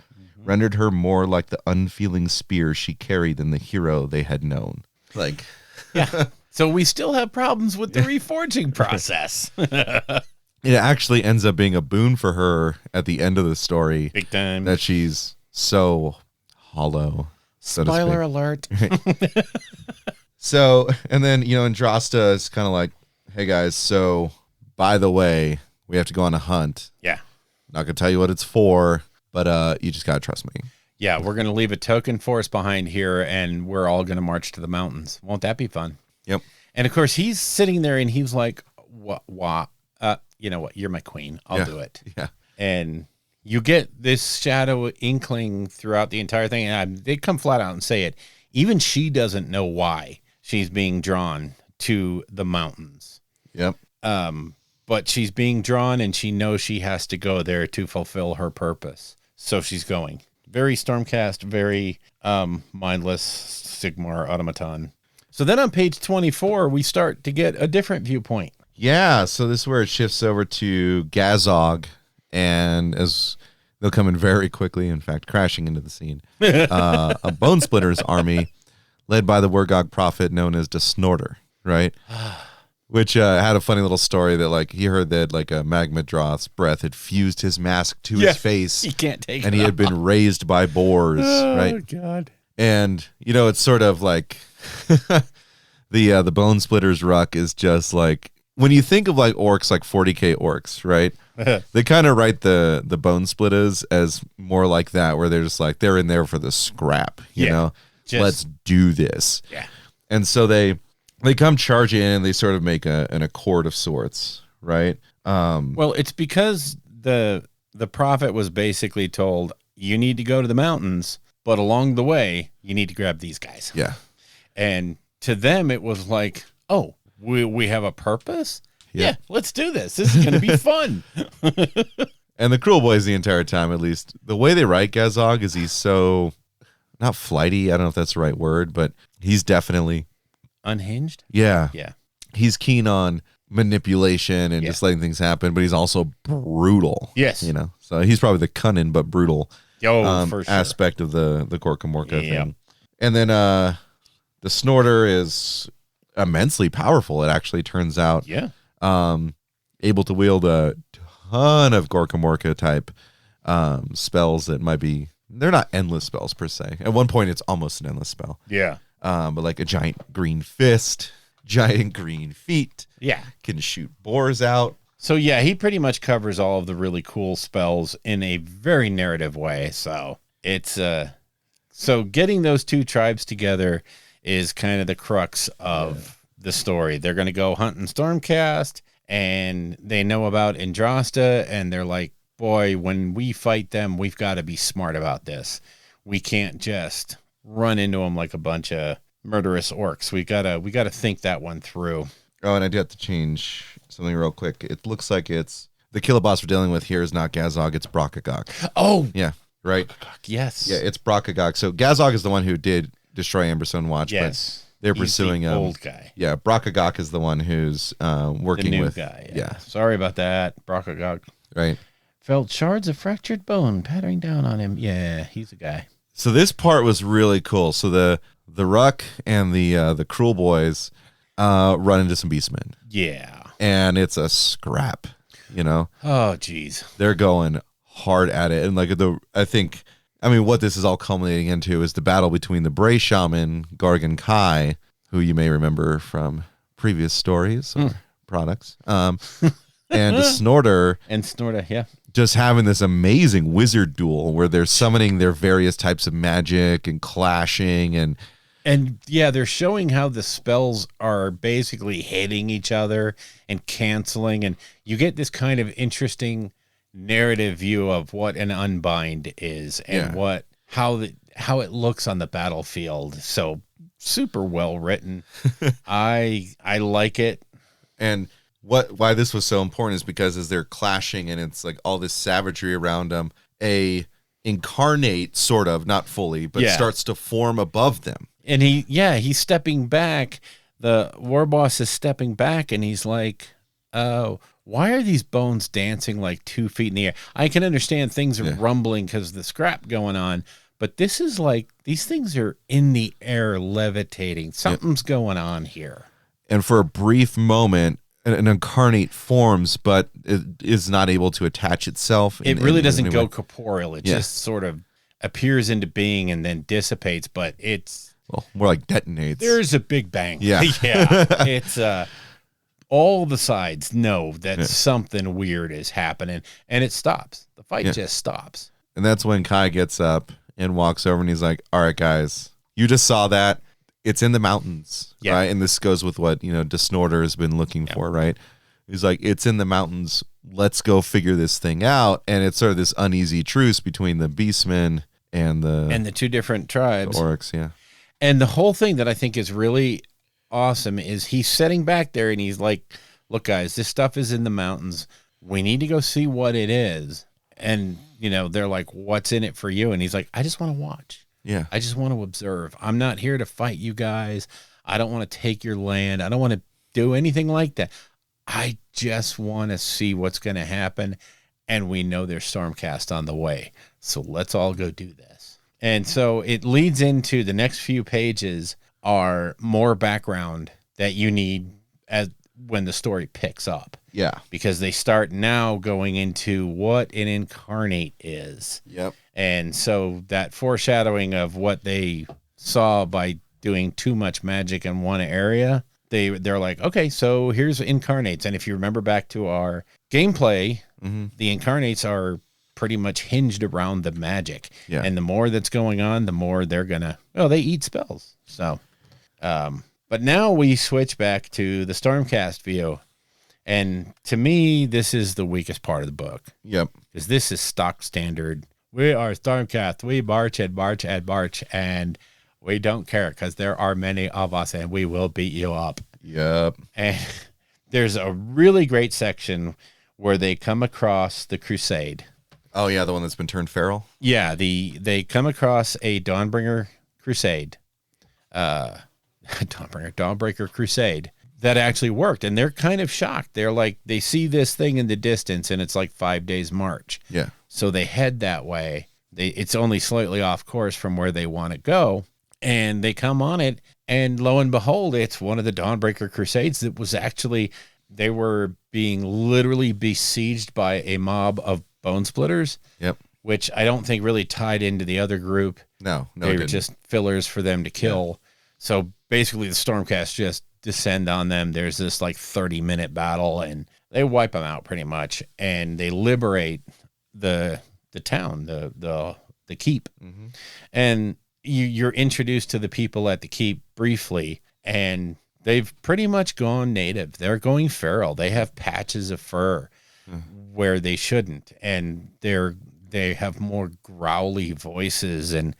rendered her more like the unfeeling spear she carried than the hero they had known. Like, yeah. So we still have problems with the reforging process. It actually ends up being a boon for her at the end of the story. Big time. That she's so hollow. So Spoiler alert. So, and then, Andrasta is kind of like, hey guys, so by the way, we have to go on a hunt. Yeah. Not going to tell you what it's for, but you just got to trust me. Yeah, we're going to leave a token force behind here, and we're all going to march to the mountains. Won't that be fun? Yep. And, of course, he's sitting there, and he's like, what? You know what? You're my queen. I'll do it. Yeah. And you get this shadow inkling throughout the entire thing, and they come flat out and say it. Even she doesn't know why she's being drawn to the mountains. Yep. But she's being drawn, and she knows she has to go there to fulfill her purpose. So she's going. Very Stormcast, very mindless Sigmar automaton. So then on page 24, we start to get a different viewpoint. Yeah, so this is where it shifts over to Gazog, and as they'll come in very quickly, in fact, crashing into the scene, a Bone Splitter's army led by the Wurgog prophet known as the Snorter, right? which had a funny little story that like he heard that like a magma droth's breath had fused his mask to his face. He can't take and it he had off. been raised by boars, right? Oh God. And it's sort of like the Bone Splitters ruck is just like when you think of like orcs, like 40k orcs, right? They kind of write the Bone Splitters as more like that, where they're just like they're in there for the scrap, you know. Let's do this. Yeah. And so they come charging in and they sort of make an accord of sorts, right? Well, it's because the prophet was basically told, you need to go to the mountains, but along the way, you need to grab these guys. Yeah. And to them, it was like, oh, we have a purpose? Yeah, let's do this. This is going to be fun. And the Cruel Boys the entire time, at least, the way they write Gazog is he's so, not flighty, I don't know if that's the right word, but he's definitely... Unhinged? Yeah. Yeah. He's keen on manipulation and just letting things happen, but he's also brutal. Yes. So he's probably the cunning but brutal For sure. aspect of the Gorkamorka thing. And then the Snorter is immensely powerful, it actually turns out. Yeah. Able to wield a ton of Gorkamorka type spells that might be, they're not endless spells per se. At one point it's almost an endless spell. Yeah. But like a giant green fist, giant green feet. Yeah. Can shoot boars out. So yeah, he pretty much covers all of the really cool spells in a very narrative way. So it's so getting those two tribes together is kind of the crux of the story. They're going to go hunting Stormcast, and they know about Andrasta, and they're like, boy, when we fight them, we've got to be smart about this. We can't just run into them like a bunch of murderous orcs. We gotta think that one through. Oh, and I do have to change something real quick. It looks like it's the killer boss we're dealing with here is not Gazog, it's Brockagog. Oh, yeah, right. Yes. Yeah, it's Brockagog. So Gazog is the one who did destroy Amberstone Watch. Yes. But they're He's pursuing the old guy. Yeah, Brockagog is the one who's working the new with guy. Yeah. Sorry about that, Brockagog. Right. Felt shards of fractured bone pattering down on him. Yeah, he's a guy. So this part was really cool. So the Ruck and the Cruel Boys run into some beastmen. Yeah. And it's a scrap, Oh, geez. They're going hard at it. And like what this is all culminating into is the battle between the Bray Shaman, Gargan Kai, who you may remember from previous stories or products, and the Snorter. And Snorter, yeah. Just having this amazing wizard duel where they're summoning their various types of magic and clashing and yeah, they're showing how the spells are basically hitting each other and canceling, and you get this kind of interesting narrative view of what an unbind is and how it looks on the battlefield. So super well written. I like it. And why this was so important is because as they're clashing and it's like all this savagery around them, a incarnate sort of, not fully, but starts to form above them. And he's stepping back. The war boss is stepping back and he's like, oh, why are these bones dancing like 2 feet in the air? I can understand things are rumbling because of the scrap going on, but this is like, these things are in the air levitating. Something's going on here. And for a brief moment, an incarnate forms, but it is not able to attach itself. It really doesn't go corporeal. It just sort of appears into being and then dissipates, but it's... Well, more like detonates. There's a big bang. Yeah. Yeah. It's all the sides know that something weird is happening, and it stops. The fight just stops. And that's when Kai gets up and walks over and he's like, all right, guys, you just saw that. It's in the mountains, right? And this goes with what, Desnorter has been looking for, right? He's like, it's in the mountains. Let's go figure this thing out. And it's sort of this uneasy truce between the beastmen and the two different tribes. The orcs, yeah. And the whole thing that I think is really awesome is he's sitting back there and he's like, look, guys, this stuff is in the mountains. We need to go see what it is. And, they're like, what's in it for you? And he's like, I just want to watch. Yeah. I just want to observe. I'm not here to fight you guys. I don't want to take your land. I don't want to do anything like that. I just want to see what's going to happen. And we know there's Stormcast on the way. So let's all go do this. And so it leads into the next few pages are more background that you need when the story picks up. Yeah. Because they start now going into what an incarnate is. Yep. And so that foreshadowing of what they saw by doing too much magic in one area, they're like, okay, so here's incarnates. And if you remember back to our gameplay, the incarnates are pretty much hinged around the magic. Yeah. And the more that's going on, the more they're gonna, they eat spells. So but now we switch back to the Stormcast view. And to me, this is the weakest part of the book. Yep. Because this is stock standard. We are Stormcast. We march and march and march, and we don't care because there are many of us, and we will beat you up. Yep. And there's a really great section where they come across the Crusade. Oh, yeah, the one that's been turned feral? Yeah, they come across a Dawnbringer Crusade. Dawnbreaker Crusade that actually worked, and they're kind of shocked. They're like, they see this thing in the distance, and it's like 5 days march. Yeah. So they head that way. It's only slightly off course from where they want to go, and they come on it, and lo and behold, it's one of the Dawnbreaker Crusades that was actually, they were being literally besieged by a mob of bone splitters. Yep. Which I don't think really tied into the other group. No, they were just fillers for them to kill. Yeah. So basically, the Stormcast just descend on them. There's this like 30-minute battle, and they wipe them out pretty much, and they liberate the town, the keep. Mm-hmm. And you're introduced to the people at the keep briefly, and they've pretty much gone native. They're going feral. They have patches of fur where they shouldn't, and they have more growly voices, and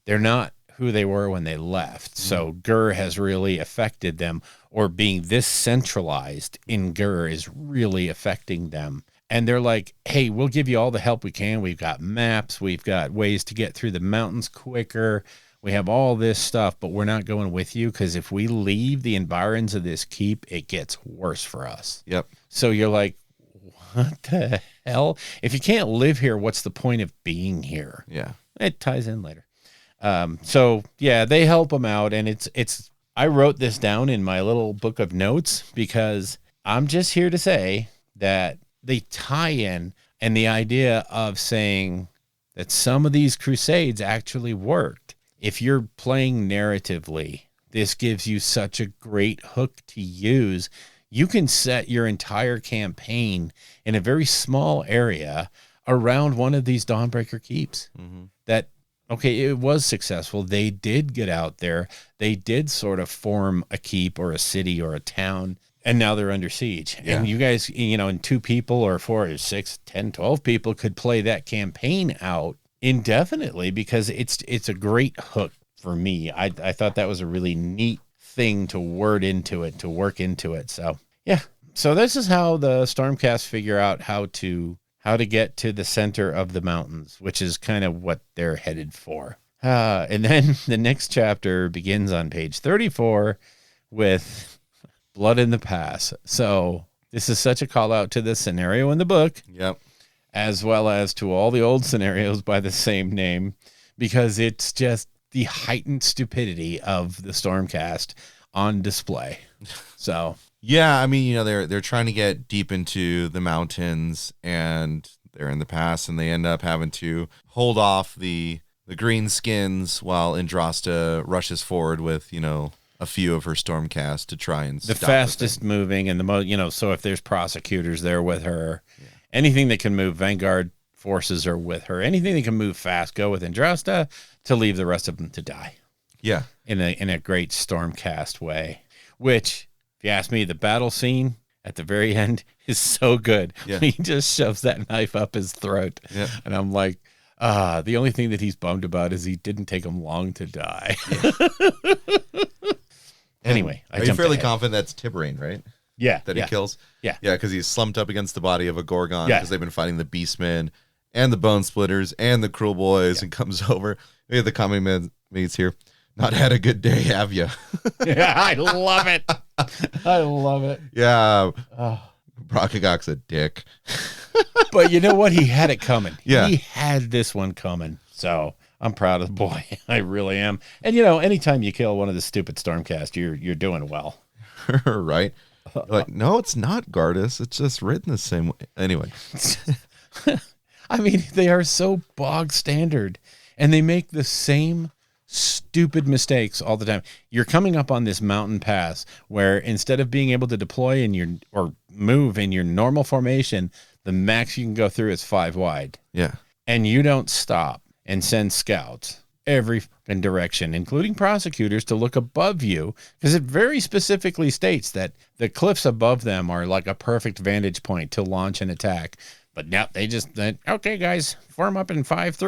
they're not who they were when they left. So Gur has really affected them, or being this centralized in Gur is really affecting them. And they're like, hey, we'll give you all the help we can. We've got maps. We've got ways to get through the mountains quicker. We have all this stuff, but we're not going with you because if we leave the environs of this keep, it gets worse for us. Yep. So you're like, what the hell? If you can't live here, what's the point of being here? Yeah. It ties in later. So yeah, they help them out, and I wrote this down in my little book of notes because I'm just here to say that they tie in, and the idea of saying that some of these crusades actually worked. If you're playing narratively, this gives you such a great hook to use. You can set your entire campaign in a very small area around one of these Dawnbreaker keeps. That, okay, it was successful. They did get out there. They did sort of form a keep or a city or a town, and now they're under siege. Yeah. And you guys, and 2 people or 4 or 6, 10, 12 people could play that campaign out indefinitely because it's a great hook for me. I thought that was a really neat thing to work into it. So yeah. So this is how the Stormcast figure out how to get to the center of the mountains, which is kind of what they're headed for. And then the next chapter begins on page 34 with Blood in the Pass. So this is such a call out to the scenario in the book. Yep. As well as to all the old scenarios by the same name, because it's just the heightened stupidity of the Stormcast on display. So yeah, I mean, they're trying to get deep into the mountains, and they're in the pass, and they end up having to hold off the green skins while Andrasta rushes forward with a few of her Stormcast to try and the stop fastest moving and the most. So if there's prosecutors there with her. Yeah. Anything that can move, Vanguard forces are with her. Anything that can move fast, go with Andrasta to leave the rest of them to die. Yeah. In a great Stormcast way. Which, if you ask me, the battle scene at the very end is so good. Yeah. He just shoves that knife up his throat. Yeah. And I'm like, the only thing that he's bummed about is he didn't take him long to die. Yeah. Anyway, are you fairly confident that's Tiberine, right? Yeah. That he kills? Yeah. Yeah, because he's slumped up against the body of a Gorgon because they've been fighting the Beastmen and the Bone Splitters and the Cruel Boys and comes over. We have the common mates here. Not had a good day, have you? Yeah, I love it. I love it. Yeah. Brockagok's a dick. But you know what? He had it coming. Yeah. He had this one coming. So I'm proud of the boy. I really am. And, anytime you kill one of the stupid Stormcast, you're doing well. Right. Like, no, it's not Gardas. It's just written the same way. Anyway. I mean, they are so bog standard, and they make the same stupid mistakes all the time. You're coming up on this mountain pass where instead of being able to deploy in your or move in your normal formation, the max you can go through is 5 wide. Yeah. And you don't stop and send scouts every fucking direction, including prosecutors, to look above you, because it very specifically states that the cliffs above them are like a perfect vantage point to launch an attack. But now they just, okay, guys, form up in 5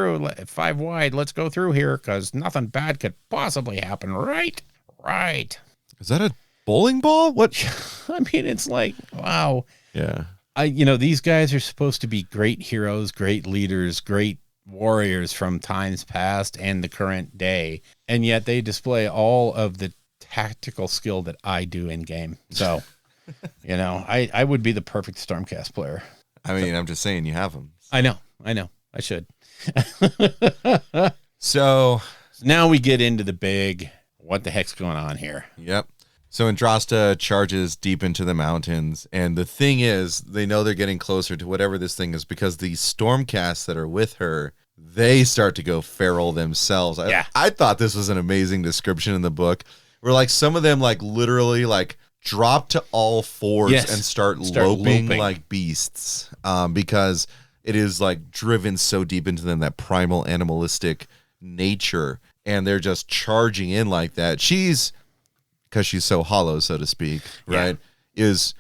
wide. Let's go through here because nothing bad could possibly happen, right? Right. Is that a bowling ball? What? I mean, it's like, wow. Yeah. These guys are supposed to be great heroes, great leaders, great warriors from times past and the current day. And yet they display all of the tactical skill that I do in game. So, I would be the perfect Stormcast player. I mean, I'm just saying you have them. I know. I should. So now we get into the big, what the heck's going on here? Yep. So Andrasta charges deep into the mountains. And the thing is, they know they're getting closer to whatever this thing is because these Stormcasts that are with her, they start to go feral themselves. Yeah. I thought this was an amazing description in the book where like some of them like literally like drop to all fours and start loping like beasts because it is like driven so deep into them, that primal animalistic nature, and they're just charging in like that. Because she's so hollow, so to speak, right, is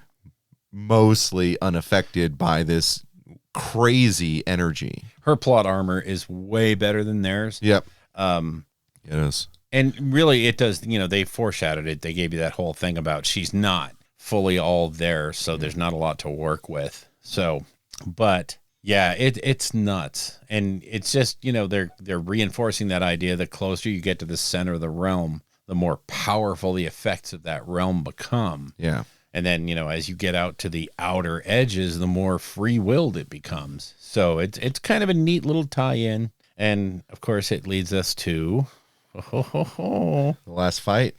mostly unaffected by this crazy energy. Her plot armor is way better than theirs. Yep. It is. And really, it does, they foreshadowed it. They gave you that whole thing about she's not fully all there, so there's not a lot to work with. So, but yeah, it's nuts. And it's just, they're reinforcing that idea. The closer you get to the center of the realm, the more powerful the effects of that realm become. Yeah. And then, as you get out to the outer edges, the more free-willed it becomes. So it's kind of a neat little tie-in. And, of course, it leads us to... the last fight.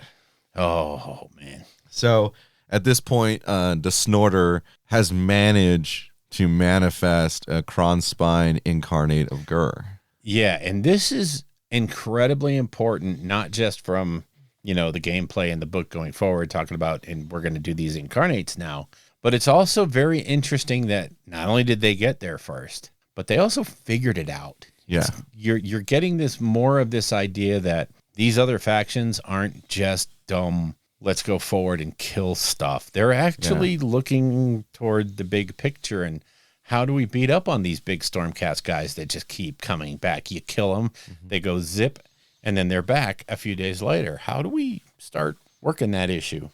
Oh, man. So at this point, the Snorter has managed to manifest a Kronspine incarnate of Gur. Yeah, and this is incredibly important, not just from, the gameplay and the book going forward, talking about, and we're going to do these incarnates now, but it's also very interesting that not only did they get there first, but they also figured it out. Yeah. You're getting this more of this idea that these other factions aren't just dumb, let's go forward and kill stuff. They're actually looking toward the big picture and how do we beat up on these big Stormcast guys that just keep coming back? You kill them, they go zip, and then they're back a few days later. How do we start working that issue?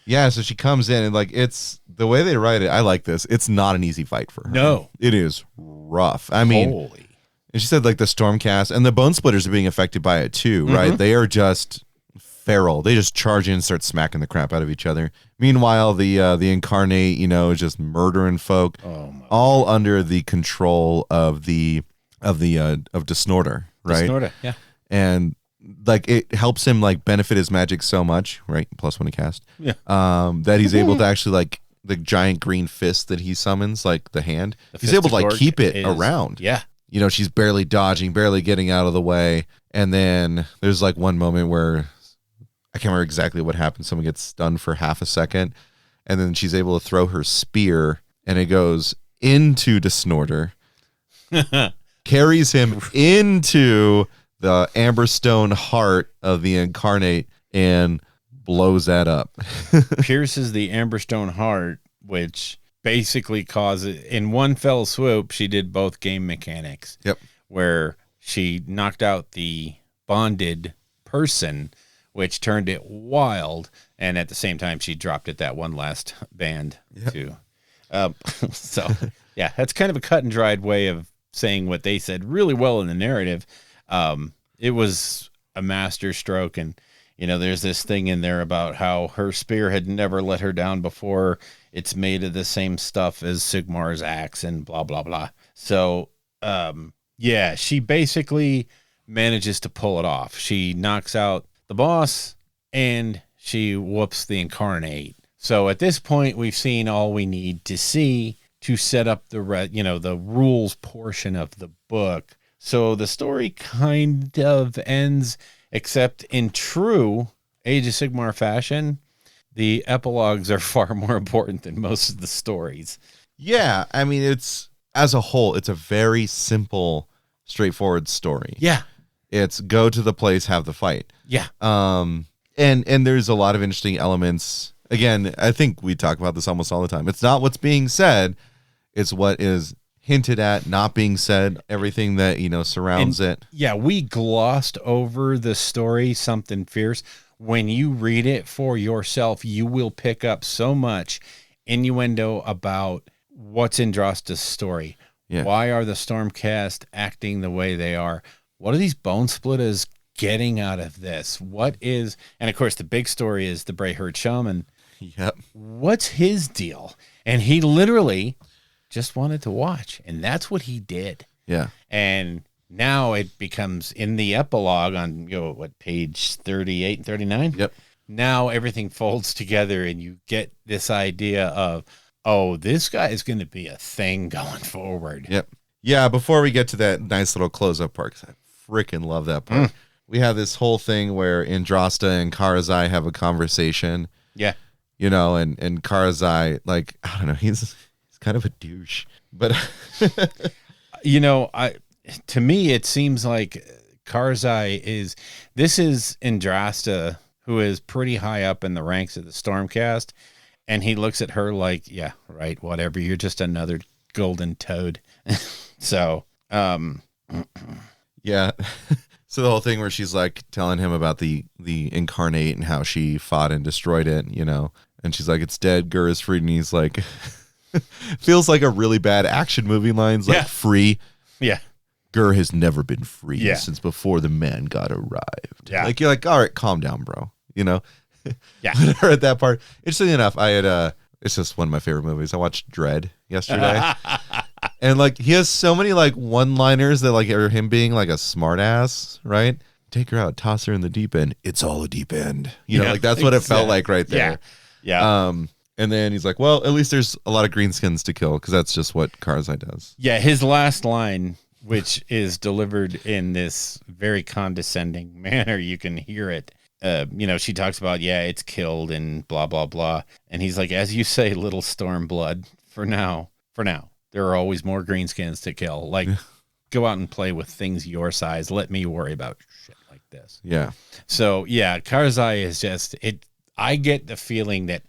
Yeah, so she comes in and like it's the way they write it. I like this. It's not an easy fight for her. No, it is rough. I mean, and she said like the Stormcast and the Bone Splitters are being affected by it too, right? They are just feral. They just charge in and start smacking the crap out of each other. Meanwhile, the Incarnate, is just murdering folk, all under the control of the Snorter, right? Snorter, yeah. And like it helps him like benefit his magic so much, right? +1 to cast. Yeah. That he's able to actually like the giant green fist that he summons, like the hand. He's able to like keep it around. Yeah. She's barely dodging, barely getting out of the way. And then there's like one moment where I can't remember exactly what happened. Someone gets stunned for half a second, and then she's able to throw her spear, and it goes into the Snorter, carries him into the Amberstone heart of the Incarnate, and blows that up. Pierces the Amberstone heart, which basically causes, in one fell swoop, she did both game mechanics. Yep. Where she knocked out the bonded person, which turned it wild, and at the same time, she dropped it that one last band too. So, yeah, that's kind of a cut and dried way of saying what they said really well in the narrative. It was a master stroke, and there's this thing in there about how her spear had never let her down before. It's made of the same stuff as Sigmar's axe, and blah blah blah. So, she basically manages to pull it off. She knocks out the boss, and she whoops the Incarnate So at this point, we've seen all we need to see to set up the the rules portion of the book. So the story kind of ends, except in true Age of Sigmar fashion, the epilogues are far more important than most of the stories. Yeah, I mean, it's as a whole, it's a very simple, straightforward story. Yeah. It's go to the place, have the fight. Yeah. And there's a lot of interesting elements. Again, I think we talk about this almost all the time. It's not what's being said, it's what is hinted at, not being said, everything that, surrounds it. Yeah, we glossed over the story, Something Fierce. When you read it for yourself, you will pick up so much innuendo about what's in Drosta's story. Yeah. Why are the Stormcast acting the way they are? What are these bone splitters getting out of this? And of course, the big story is the Brayherd Shaman. Yep. What's his deal? And he literally just wanted to watch, and that's what he did. Yeah. And now it becomes in the epilogue on page 38 and 39. Yep. Now everything folds together, and you get this idea of, oh, this guy is going to be a thing going forward. Yep. Yeah. Before we get to that nice little close up part, 'cause I freaking love that part. We have this whole thing where Andrasta and Karazai have a conversation. Yeah. And Karazai, like, I don't know, he's kind of a douche, but to me, it seems like Karzai is Andrasta, who is pretty high up in the ranks of the Stormcast. And he looks at her like, yeah, right, whatever. You're just another golden toad. So, yeah. So the whole thing where she's like telling him about the incarnate and how she fought and destroyed it, and she's like, it's dead, Gur is freed. And he's like, feels like a really bad action movie lines, like free. Yeah. Gur has never been free since before the man god arrived. Yeah. Like, you're like, all right, calm down, bro. Yeah. When I heard that part, interestingly enough, I had it's just one of my favorite movies. I watched Dread yesterday. And like, he has so many like one-liners that like are him being like a smart ass, right? Take her out, toss her in the deep end. It's all a deep end. Like that's what it felt like right there. Yeah. And then he's like, well, at least there's a lot of greenskins to kill, because that's just what Karzai does. Yeah, his last line, which is delivered in this very condescending manner, you can hear it. She talks about, it's killed and blah, blah, blah. And he's like, as you say, little Stormblood, for now, there are always more greenskins to kill. Like, go out and play with things your size. Let me worry about shit like this. Yeah. So, yeah, Karzai is just, I get the feeling that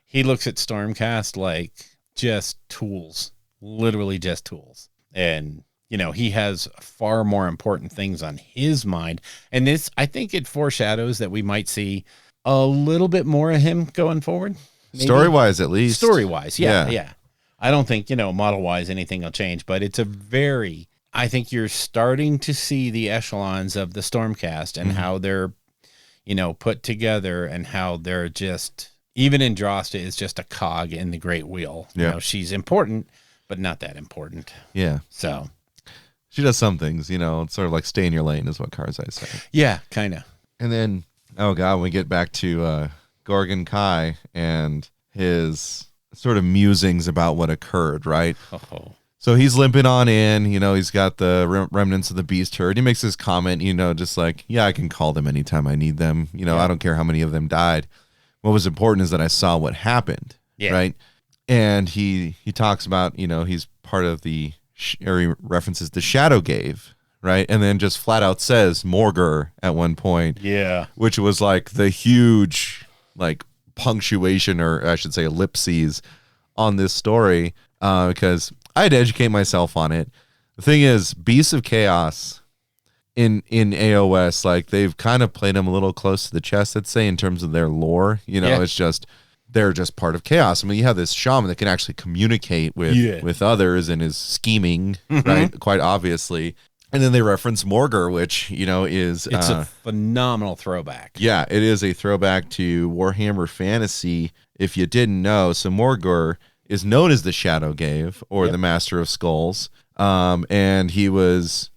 he looks at Stormcast like just tools, literally just tools. And, he has far more important things on his mind. And this, I think it foreshadows that we might see a little bit more of him going forward. Maybe. Story-wise, at least. Story-wise, yeah. I don't think, model-wise anything will change, but it's I think you're starting to see the echelons of the Stormcast and how they're, put together, and how they're just, even Andrasta is just a cog in the great wheel. Yeah. She's important, but not that important. Yeah. So she does some things, it's sort of like stay in your lane is what Karzai said. Yeah, kind of. And then, oh God, when we get back to Gorgon Kai and his sort of musings about what occurred, right? Oh. So he's limping on in, he's got the remnants of the beast herd. He makes his comment, just like, yeah, I can call them anytime I need them. I don't care how many of them died. What was important is that I saw what happened, right? And he talks about, he's part of the, or he references the Shadow Gave, right? And then just flat out says Morgur at one point. Yeah. Which was like the huge, like, punctuation, or I should say ellipses on this story, because I had to educate myself on it. The thing is, Beasts of Chaos in AOS, like, they've kind of played them a little close to the chest, let's say, in terms of their lore. It's just, they're just part of chaos. I mean, you have this shaman that can actually communicate with others and is scheming, right? Quite obviously. And then they reference Morgur, which, is... It's a phenomenal throwback. Yeah, it is a throwback to Warhammer Fantasy, if you didn't know. So Morgur is known as the Shadow Gave, or the Master of Skulls. And he was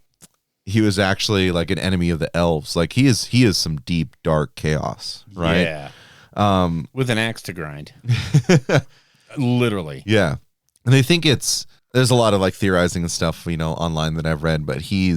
actually like an enemy of the elves. Like, he is some deep, dark chaos, right? Yeah. With an axe to grind. Literally. Yeah. And they think there's a lot of like theorizing and stuff, online that I've read, but he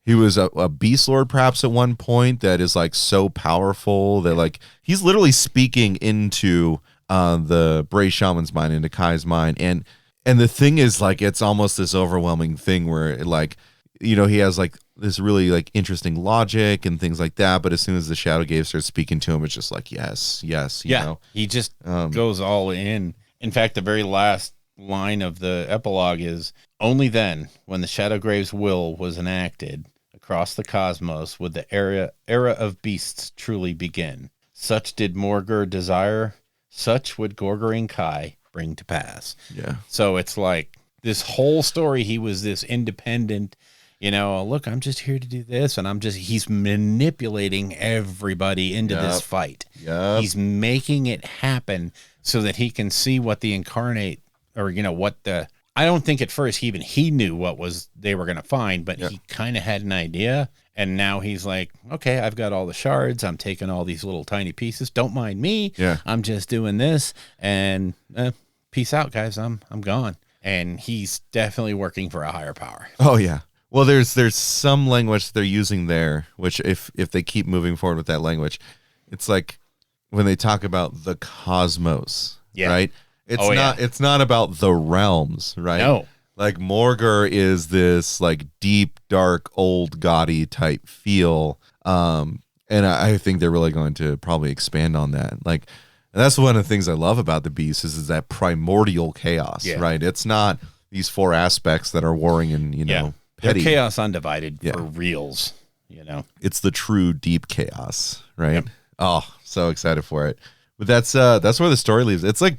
was a beast lord perhaps at one point that is like so powerful that like he's literally speaking into the Bray shaman's mind, into Kai's mind. And the thing is like, it's almost this overwhelming thing where like, he has like this really like interesting logic and things like that. But as soon as the Shadow Gate starts speaking to him, it's just like, yes, you know? He just goes all in. In fact, the very last line of the epilogue is, only then, when the Shadowgrave's will was enacted across the cosmos, would the era of beasts truly begin. Such did Morgur desire, such would Gorgering Kai bring to pass. Yeah. So it's like this whole story, he was this independent, look, I'm just here to do this, and he's manipulating everybody into this fight. Yep. He's making it happen so that he can see what the incarnate, or I don't think at first he knew what they were going to find, but he kind of had an idea. And now he's like, okay, I've got all the shards. I'm taking all these little tiny pieces. Don't mind me. Yeah. I'm just doing this, and peace out, guys. I'm gone. And he's definitely working for a higher power. Oh yeah. Well, there's some language they're using there, which if they keep moving forward with that language, it's like when they talk about the cosmos, right? It's not about the realms, right? No. Like Morgur is this like deep, dark, old gaudy type feel. And I think they're really going to probably expand on that. Like, and that's one of the things I love about the Beast is that primordial chaos, right? It's not these four aspects that are warring and, petty. They're chaos undivided for reals, It's the true deep chaos, right? Yep. Oh, so excited for it. But that's where the story leaves. It's like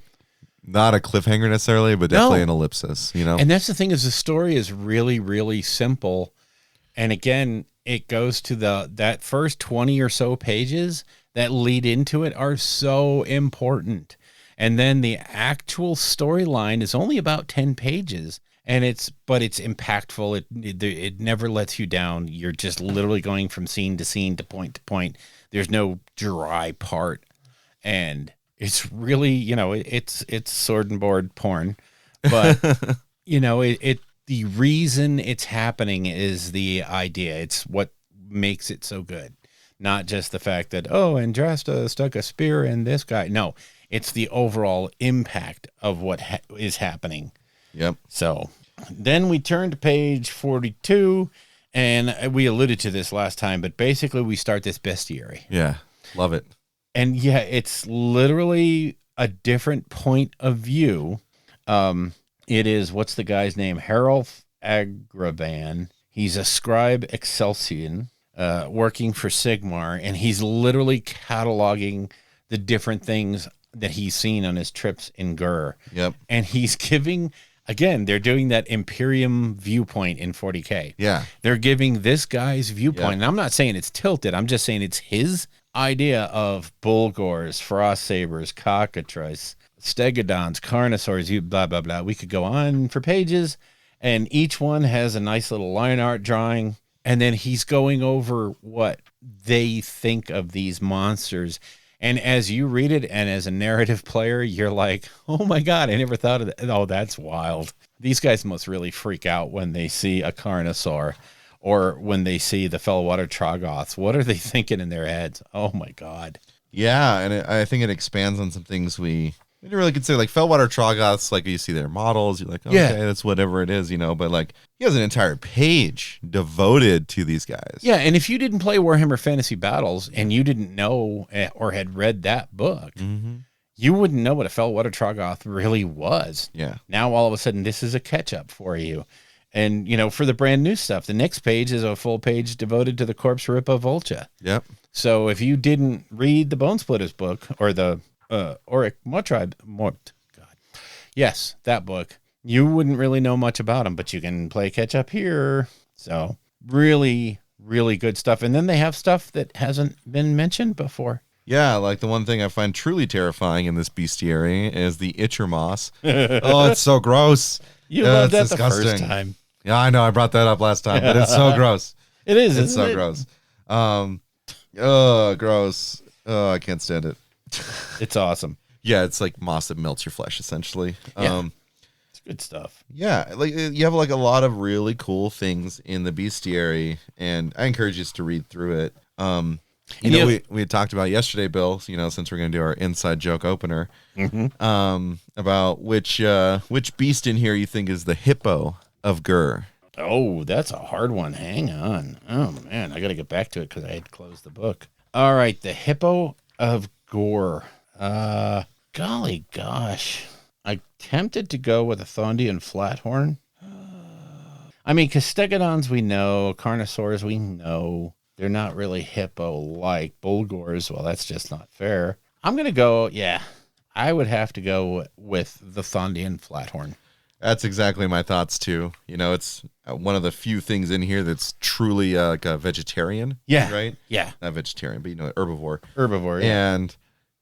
not a cliffhanger necessarily, but definitely an ellipsis, And that's the thing, is the story is really, really simple. And again, it goes to that first 20 or so pages that lead into it are so important. And then the actual storyline is only about 10 pages. And it's impactful. It never lets you down. You're just literally going from scene to scene, to point. There's no dry part. And it's really, it's sword and board porn, but the reason it's happening is the idea. It's what makes it so good. Not just the fact that, Andrasta stuck a spear in this guy. No, it's the overall impact of what is happening. Yep. So then we turn to page 42, and we alluded to this last time, but basically we start this bestiary. Yeah. Love it. And it's literally a different point of view. It is, what's the guy's name? Harolf Agravan. He's a scribe Excelsian, working for Sigmar, and he's literally cataloging the different things that he's seen on his trips in Gur. Yep. And he's giving, again, they're doing that Imperium viewpoint in 40K. Yeah. They're giving this guy's viewpoint, and I'm not saying it's tilted. I'm just saying it's his idea of Bulgors, Frost Sabers, Cockatrice, Stegodons, Carnosaurs, blah, blah, blah. We could go on for pages, and each one has a nice little line art drawing, and then he's going over what they think of these monsters. And as you read it, and as a narrative player, you're like, oh my God, I never thought of that. Oh, that's wild. These guys must really freak out when they see a Carnosaur, or when they see the Fellwater Troggoths. What are they thinking in their heads? Oh my God. Yeah, and I think it expands on some things we didn't really consider, like Fellwater Troggoths. Like you see their models, you're like, okay, that's whatever it is, But like, he has an entire page devoted to these guys. Yeah, and if you didn't play Warhammer Fantasy Battles and you didn't know or had read that book, you wouldn't know what a Fellwater Troggoth really was. Yeah. Now all of a sudden, this is a catch-up for you. And, for the brand new stuff, the next page is a full page devoted to the Corpse Ripa Volcha. Yep. So if you didn't read the Bone Splitters book, or the Auric Motribe, yes, that book, you wouldn't really know much about them, but you can play catch up here. So really, really good stuff. And then they have stuff that hasn't been mentioned before. Yeah, like the one thing I find truly terrifying in this bestiary is the Itcher Moss. Oh, it's so gross. You loved that disgusting. the first time. Yeah, I know. I brought that up last time, but it's so gross. It is. It's so gross. Gross. Oh, I can't stand it. It's awesome. Yeah, it's like moss that melts your flesh, essentially. Yeah. It's good stuff. Yeah, like you have like a lot of really cool things in the bestiary, and I encourage you to read through it. We had talked about yesterday, Bill. Since we're going to do our inside joke opener, about which beast in here you think is the hippo of Gur. Oh, that's a hard one. Hang on. Oh man, I got to get back to it because I had closed the book. All right, the hippo of Gore. Golly gosh. I tempted to go with a Thondian flathorn. I mean, because stegodons we know, carnosaurs we know. They're not really hippo-like. Bulgurs, well, that's just not fair. I'm going to go, I would have to go with the Thondian flathorn. That's exactly my thoughts, too. It's one of the few things in here that's truly like a vegetarian. Yeah. Right? Yeah. Not vegetarian, but, herbivore. Herbivore, yeah. And,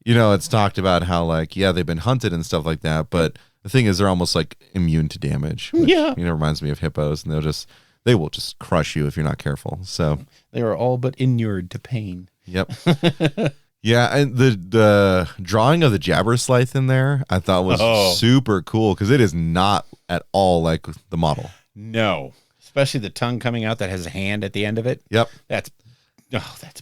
it's talked about how, like, they've been hunted and stuff like that, but the thing is they're almost, like, immune to damage. Which, reminds me of hippos, and they will just crush you if you're not careful. So they are all but inured to pain. Yep. Yeah, and the drawing of the Jabberslythe in there I thought was super cool because it is not at all like the model. No, especially the tongue coming out that has a hand at the end of it. Yep. That's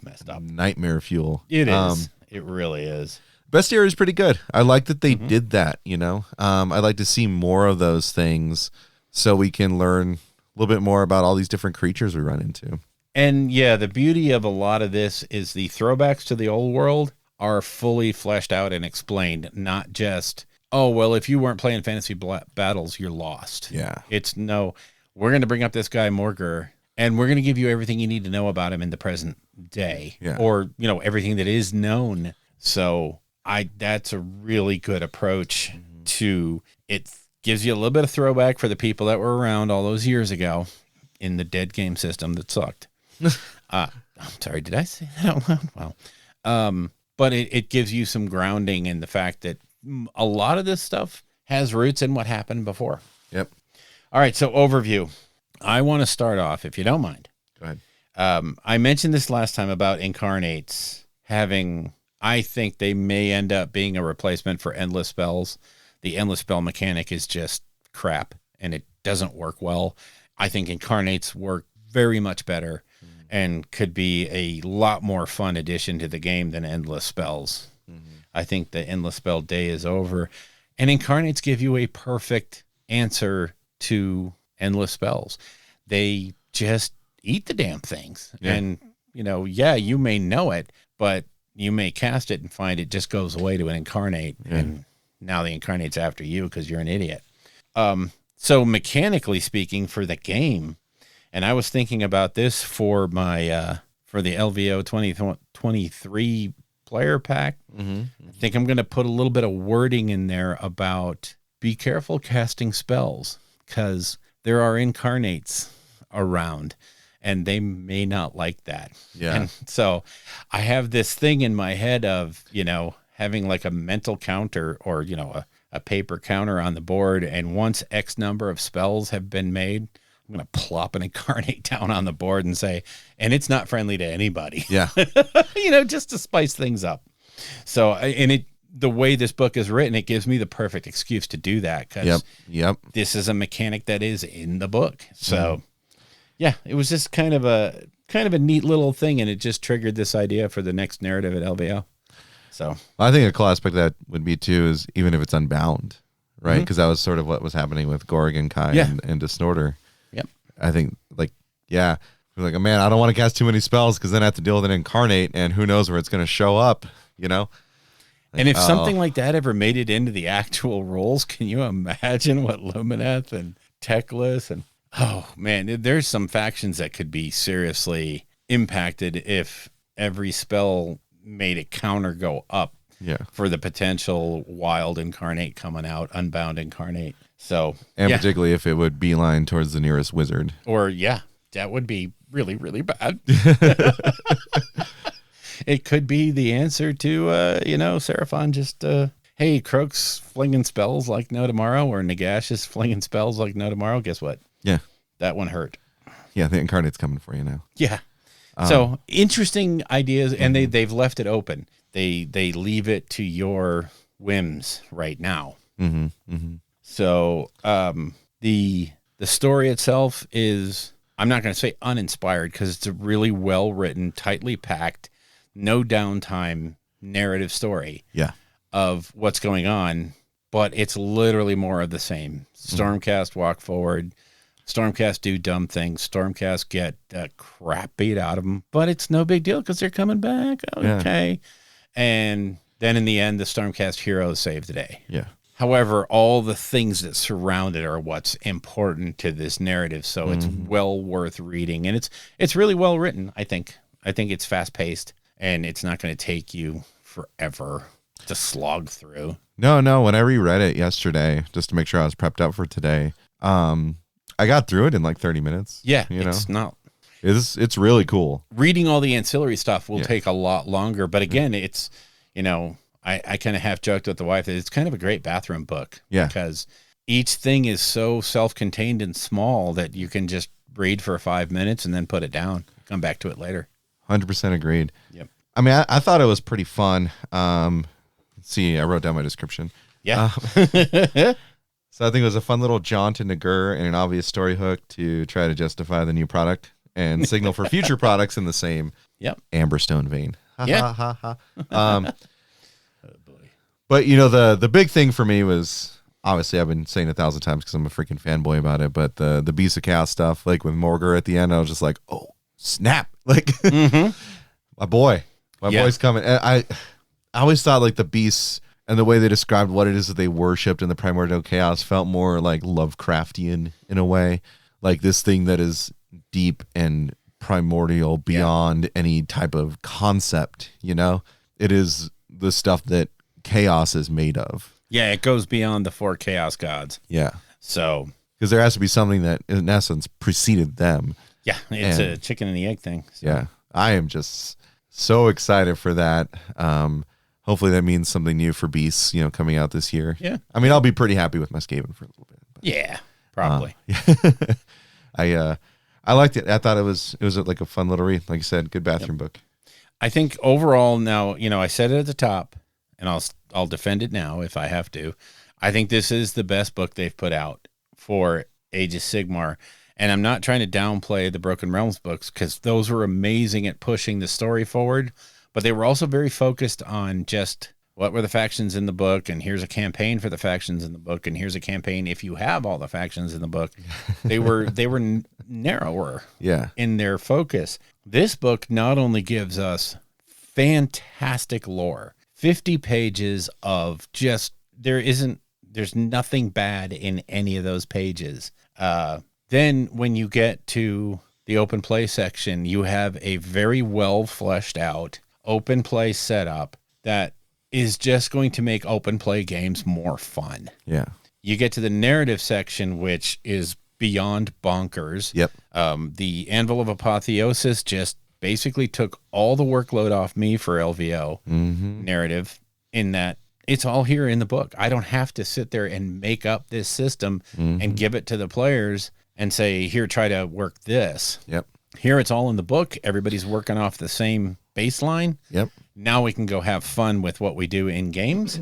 messed up. Nightmare fuel. It is. It really is. Bestiary is pretty good. I like that they did that, I'd like to see more of those things so we can learn a little bit more about all these different creatures we run into. And yeah, the beauty of a lot of this is the throwbacks to the old world are fully fleshed out and explained, not just, if you weren't playing fantasy battles, you're lost. Yeah. It's no, we're going to bring up this guy Morgur, and we're going to give you everything you need to know about him in the present day, or, everything that is known. So that's a really good approach to it. Gives you a little bit of throwback for the people that were around all those years ago in the dead game system that sucked. I'm sorry, did I say that out loud? Wow. But it gives you some grounding in the fact that a lot of this stuff has roots in what happened before. Yep. All right, so overview. I want to start off, if you don't mind. Go ahead. I mentioned this last time about incarnates having, I think they may end up being a replacement for endless spells. The endless spell mechanic is just crap, and it doesn't work well. I think incarnates work very much better and could be a lot more fun addition to the game than endless spells. I think the endless spell day is over, and incarnates give you a perfect answer to endless spells. They just eat the damn things. Yeah. And, you may know it, but you may cast it and find it just goes away to an incarnate. Yeah. And now the incarnate's after you because you're an idiot. So mechanically speaking for the game, and I was thinking about this for my, for the LVO 2023 player pack. I think I'm going to put a little bit of wording in there about be careful casting spells because there are incarnates around and they may not like that. Yeah. And so I have this thing in my head of, having like a mental counter or, a paper counter on the board. And once X number of spells have been made, I'm going to plop an incarnate down on the board and say, and it's not friendly to anybody. Yeah. Just to spice things up. So, the way this book is written, it gives me the perfect excuse to do that because this is a mechanic that is in the book. So it was just kind of a neat little thing. And it just triggered this idea for the next narrative at LVO. So I think a cool aspect of that would be too, is even if it's unbound, right? Because that was sort of what was happening with Gorgon Kai and Disnorder. Yep. I think like man, I don't want to cast too many spells because then I have to deal with an incarnate and who knows where it's going to show up, And if something like that ever made it into the actual roles, can you imagine what Lumineth and Teclis and there's some factions that could be seriously impacted if every spell made a counter go up for the potential wild incarnate coming out, unbound incarnate. So particularly if it would beeline towards the nearest wizard. Or that would be really, really bad. It could be the answer to, Seraphon just, hey, Croak's flinging spells like no tomorrow, or Nagash is flinging spells like no tomorrow. Guess what? Yeah. That one hurt. Yeah, the incarnate's coming for you now. Yeah. So interesting ideas, and they've left it open. They leave it to your whims right now. Mm-hmm. Mm-hmm. So the story itself is, I'm not going to say uninspired, because it's a really well written, tightly packed, no downtime narrative story. Yeah. Of what's going on, but it's literally more of the same. Stormcast walk forward, Stormcast do dumb things, Stormcast get crap beat out of them, but it's no big deal because they're coming back. Okay. Yeah. And then in the end, the Stormcast heroes save the day. Yeah. However, all the things that surround it are what's important to this narrative, so it's well worth reading, and it's really well written. I think it's fast paced, and it's not going to take you forever to slog through. No. When I reread it yesterday, just to make sure I was prepped up for today, I got through it in like 30 minutes. Yeah, It's really cool. Reading all the ancillary stuff will take a lot longer, but again, it's, I kind of half joked with the wife that it's kind of a great bathroom book. Yeah, because each thing is so self-contained and small that you can just read for 5 minutes and then put it down, come back to it later. 100% agreed. Yep. I mean, I thought it was pretty fun. See, I wrote down my description. Yeah. So I think it was a fun little jaunt into Gur and an obvious story hook to try to justify the new product and signal for future products in the same Amberstone vein. Yeah. Oh boy. But the big thing for me was, obviously I've been saying it 1,000 times because I'm a freaking fanboy about it, but the Beast of Chaos stuff, like with Morgur at the end, I was just like, oh snap, like my boy's coming. And I always thought like the beasts and the way they described what it is that they worshipped in the primordial chaos felt more like Lovecraftian in a way, like this thing that is deep and primordial beyond any type of concept. It is the stuff that chaos is made of. Yeah, it goes beyond the 4 chaos gods. Yeah. So because there has to be something that in essence preceded them. Yeah, it's a chicken and the egg thing. So. Yeah, I am just so excited for that. Hopefully that means something new for Beasts, coming out this year. Yeah. I mean, I'll be pretty happy with my Skaven for a little bit. But, yeah, probably. I liked it. I thought it was like a fun little read. Like you said, good bathroom book. I think overall now, I said it at the top, and I'll defend it now if I have to. I think this is the best book they've put out for Age of Sigmar. And I'm not trying to downplay the Broken Realms books, because those were amazing at pushing the story forward. But they were also very focused on just what were the factions in the book, and here's a campaign for the factions in the book, and here's a campaign if you have all the factions in the book. They were narrower in their focus. This book not only gives us fantastic lore, 50 pages of just there's nothing bad in any of those pages. Then when you get to the open play section, you have a very well fleshed out open play setup that is just going to make open play games more fun. Yeah. You get to the narrative section, which is beyond bonkers. Yep. The Anvil of Apotheosis just basically took all the workload off me for LVO narrative, in that it's all here in the book. I don't have to sit there and make up this system and give it to the players and say, here, try to work this. Yep. Here it's all in the book. Everybody's working off the same baseline. Yep. Now we can go have fun with what we do in games.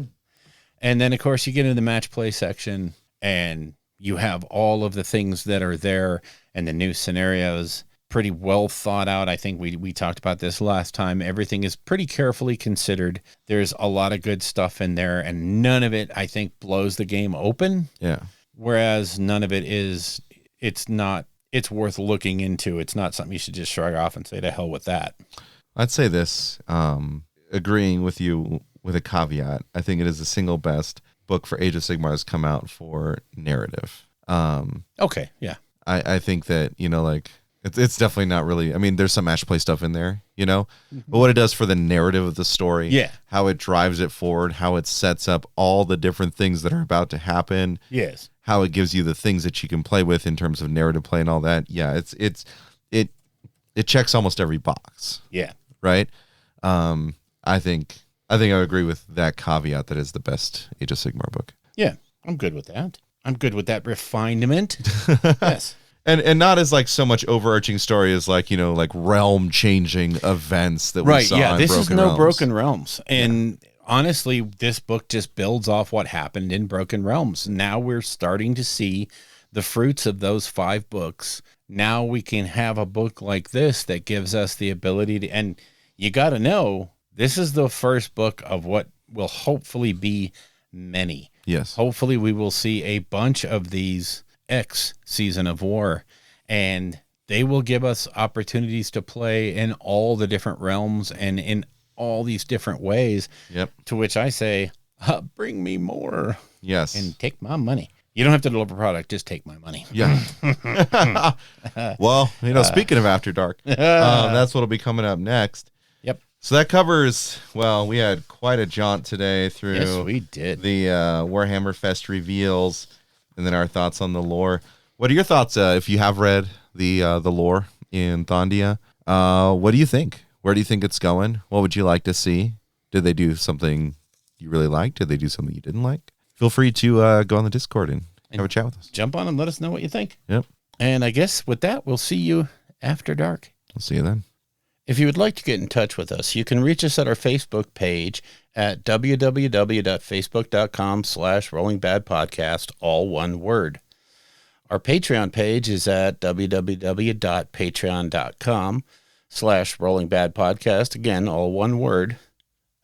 And then, of course, you get into the match play section, and you have all of the things that are there and the new scenarios pretty well thought out. I think we talked about this last time. Everything is pretty carefully considered. There's a lot of good stuff in there, and none of it, I think, blows the game open. Yeah. Whereas none of it is, it's worth looking into. It's not something you should just shrug off and say, to hell with that. I'd say this, agreeing with you with a caveat. I think it is the single best book for Age of Sigmar has come out for narrative. Okay. Yeah. I think that, it's definitely not really, I mean, there's some match play stuff in there, but what it does for the narrative of the story, how it drives it forward, how it sets up all the different things that are about to happen. Yes. How it gives you the things that you can play with in terms of narrative play and all that. Yeah, it checks almost every box. Yeah. Right? I think I would agree with that caveat that is the best Age of Sigmar book. Yeah, I'm good with that. I'm good with that refinement. Yes. And not as like so much overarching story as like, like realm changing events that we saw in this Broken is no Realms. Broken Realms. And honestly, this book just builds off what happened in Broken Realms. Now we're starting to see the fruits of those 5 books. Now we can have a book like this that gives us the ability to, and you got to know, this is the first book of what will hopefully be many. Yes. Hopefully we will see a bunch of these X Season of War, and they will give us opportunities to play in all the different realms and in all these different ways. Yep. To which I say, bring me more. Yes. And take my money. You don't have to deliver product, just take my money. Yeah. Well, speaking of After Dark, that's what'll be coming up next. Yep. So that covers, we had quite a jaunt today through Yes, we did. the Warhammer Fest reveals and then our thoughts on the lore. What are your thoughts if you have read the lore in Thondia? What do you think? Where do you think it's going? What would you like to see? Did they do something you really liked? Did they do something you didn't like? Feel free to go on the Discord and have a chat with us. Jump on and let us know what you think. Yep. And I guess with that, we'll see you after dark. We'll see you then. If you would like to get in touch with us, you can reach us at our Facebook page at www.facebook.com/rollingbadpodcast, all one word. Our Patreon page is at www.patreon.com/rollingbadpodcast, again, all one word.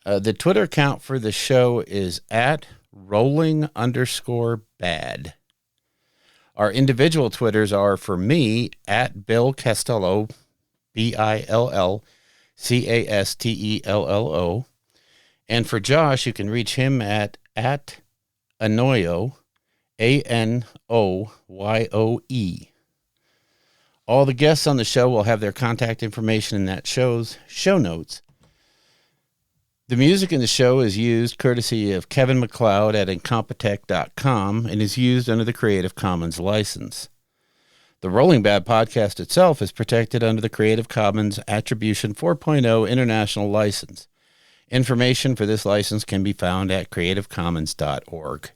The Twitter account for the show is at rolling_bad. Our individual Twitters are, for me, at Bill Castello, BILLCASTELLO. And for Josh, you can reach him at Anoyo, ANOYOE. All the guests on the show will have their contact information in that show's show notes. The music in the show is used courtesy of Kevin MacLeod at Incompetech.com and is used under the Creative Commons license. The Rolling Bad podcast itself is protected under the Creative Commons Attribution 4.0 International License. Information for this license can be found at creativecommons.org.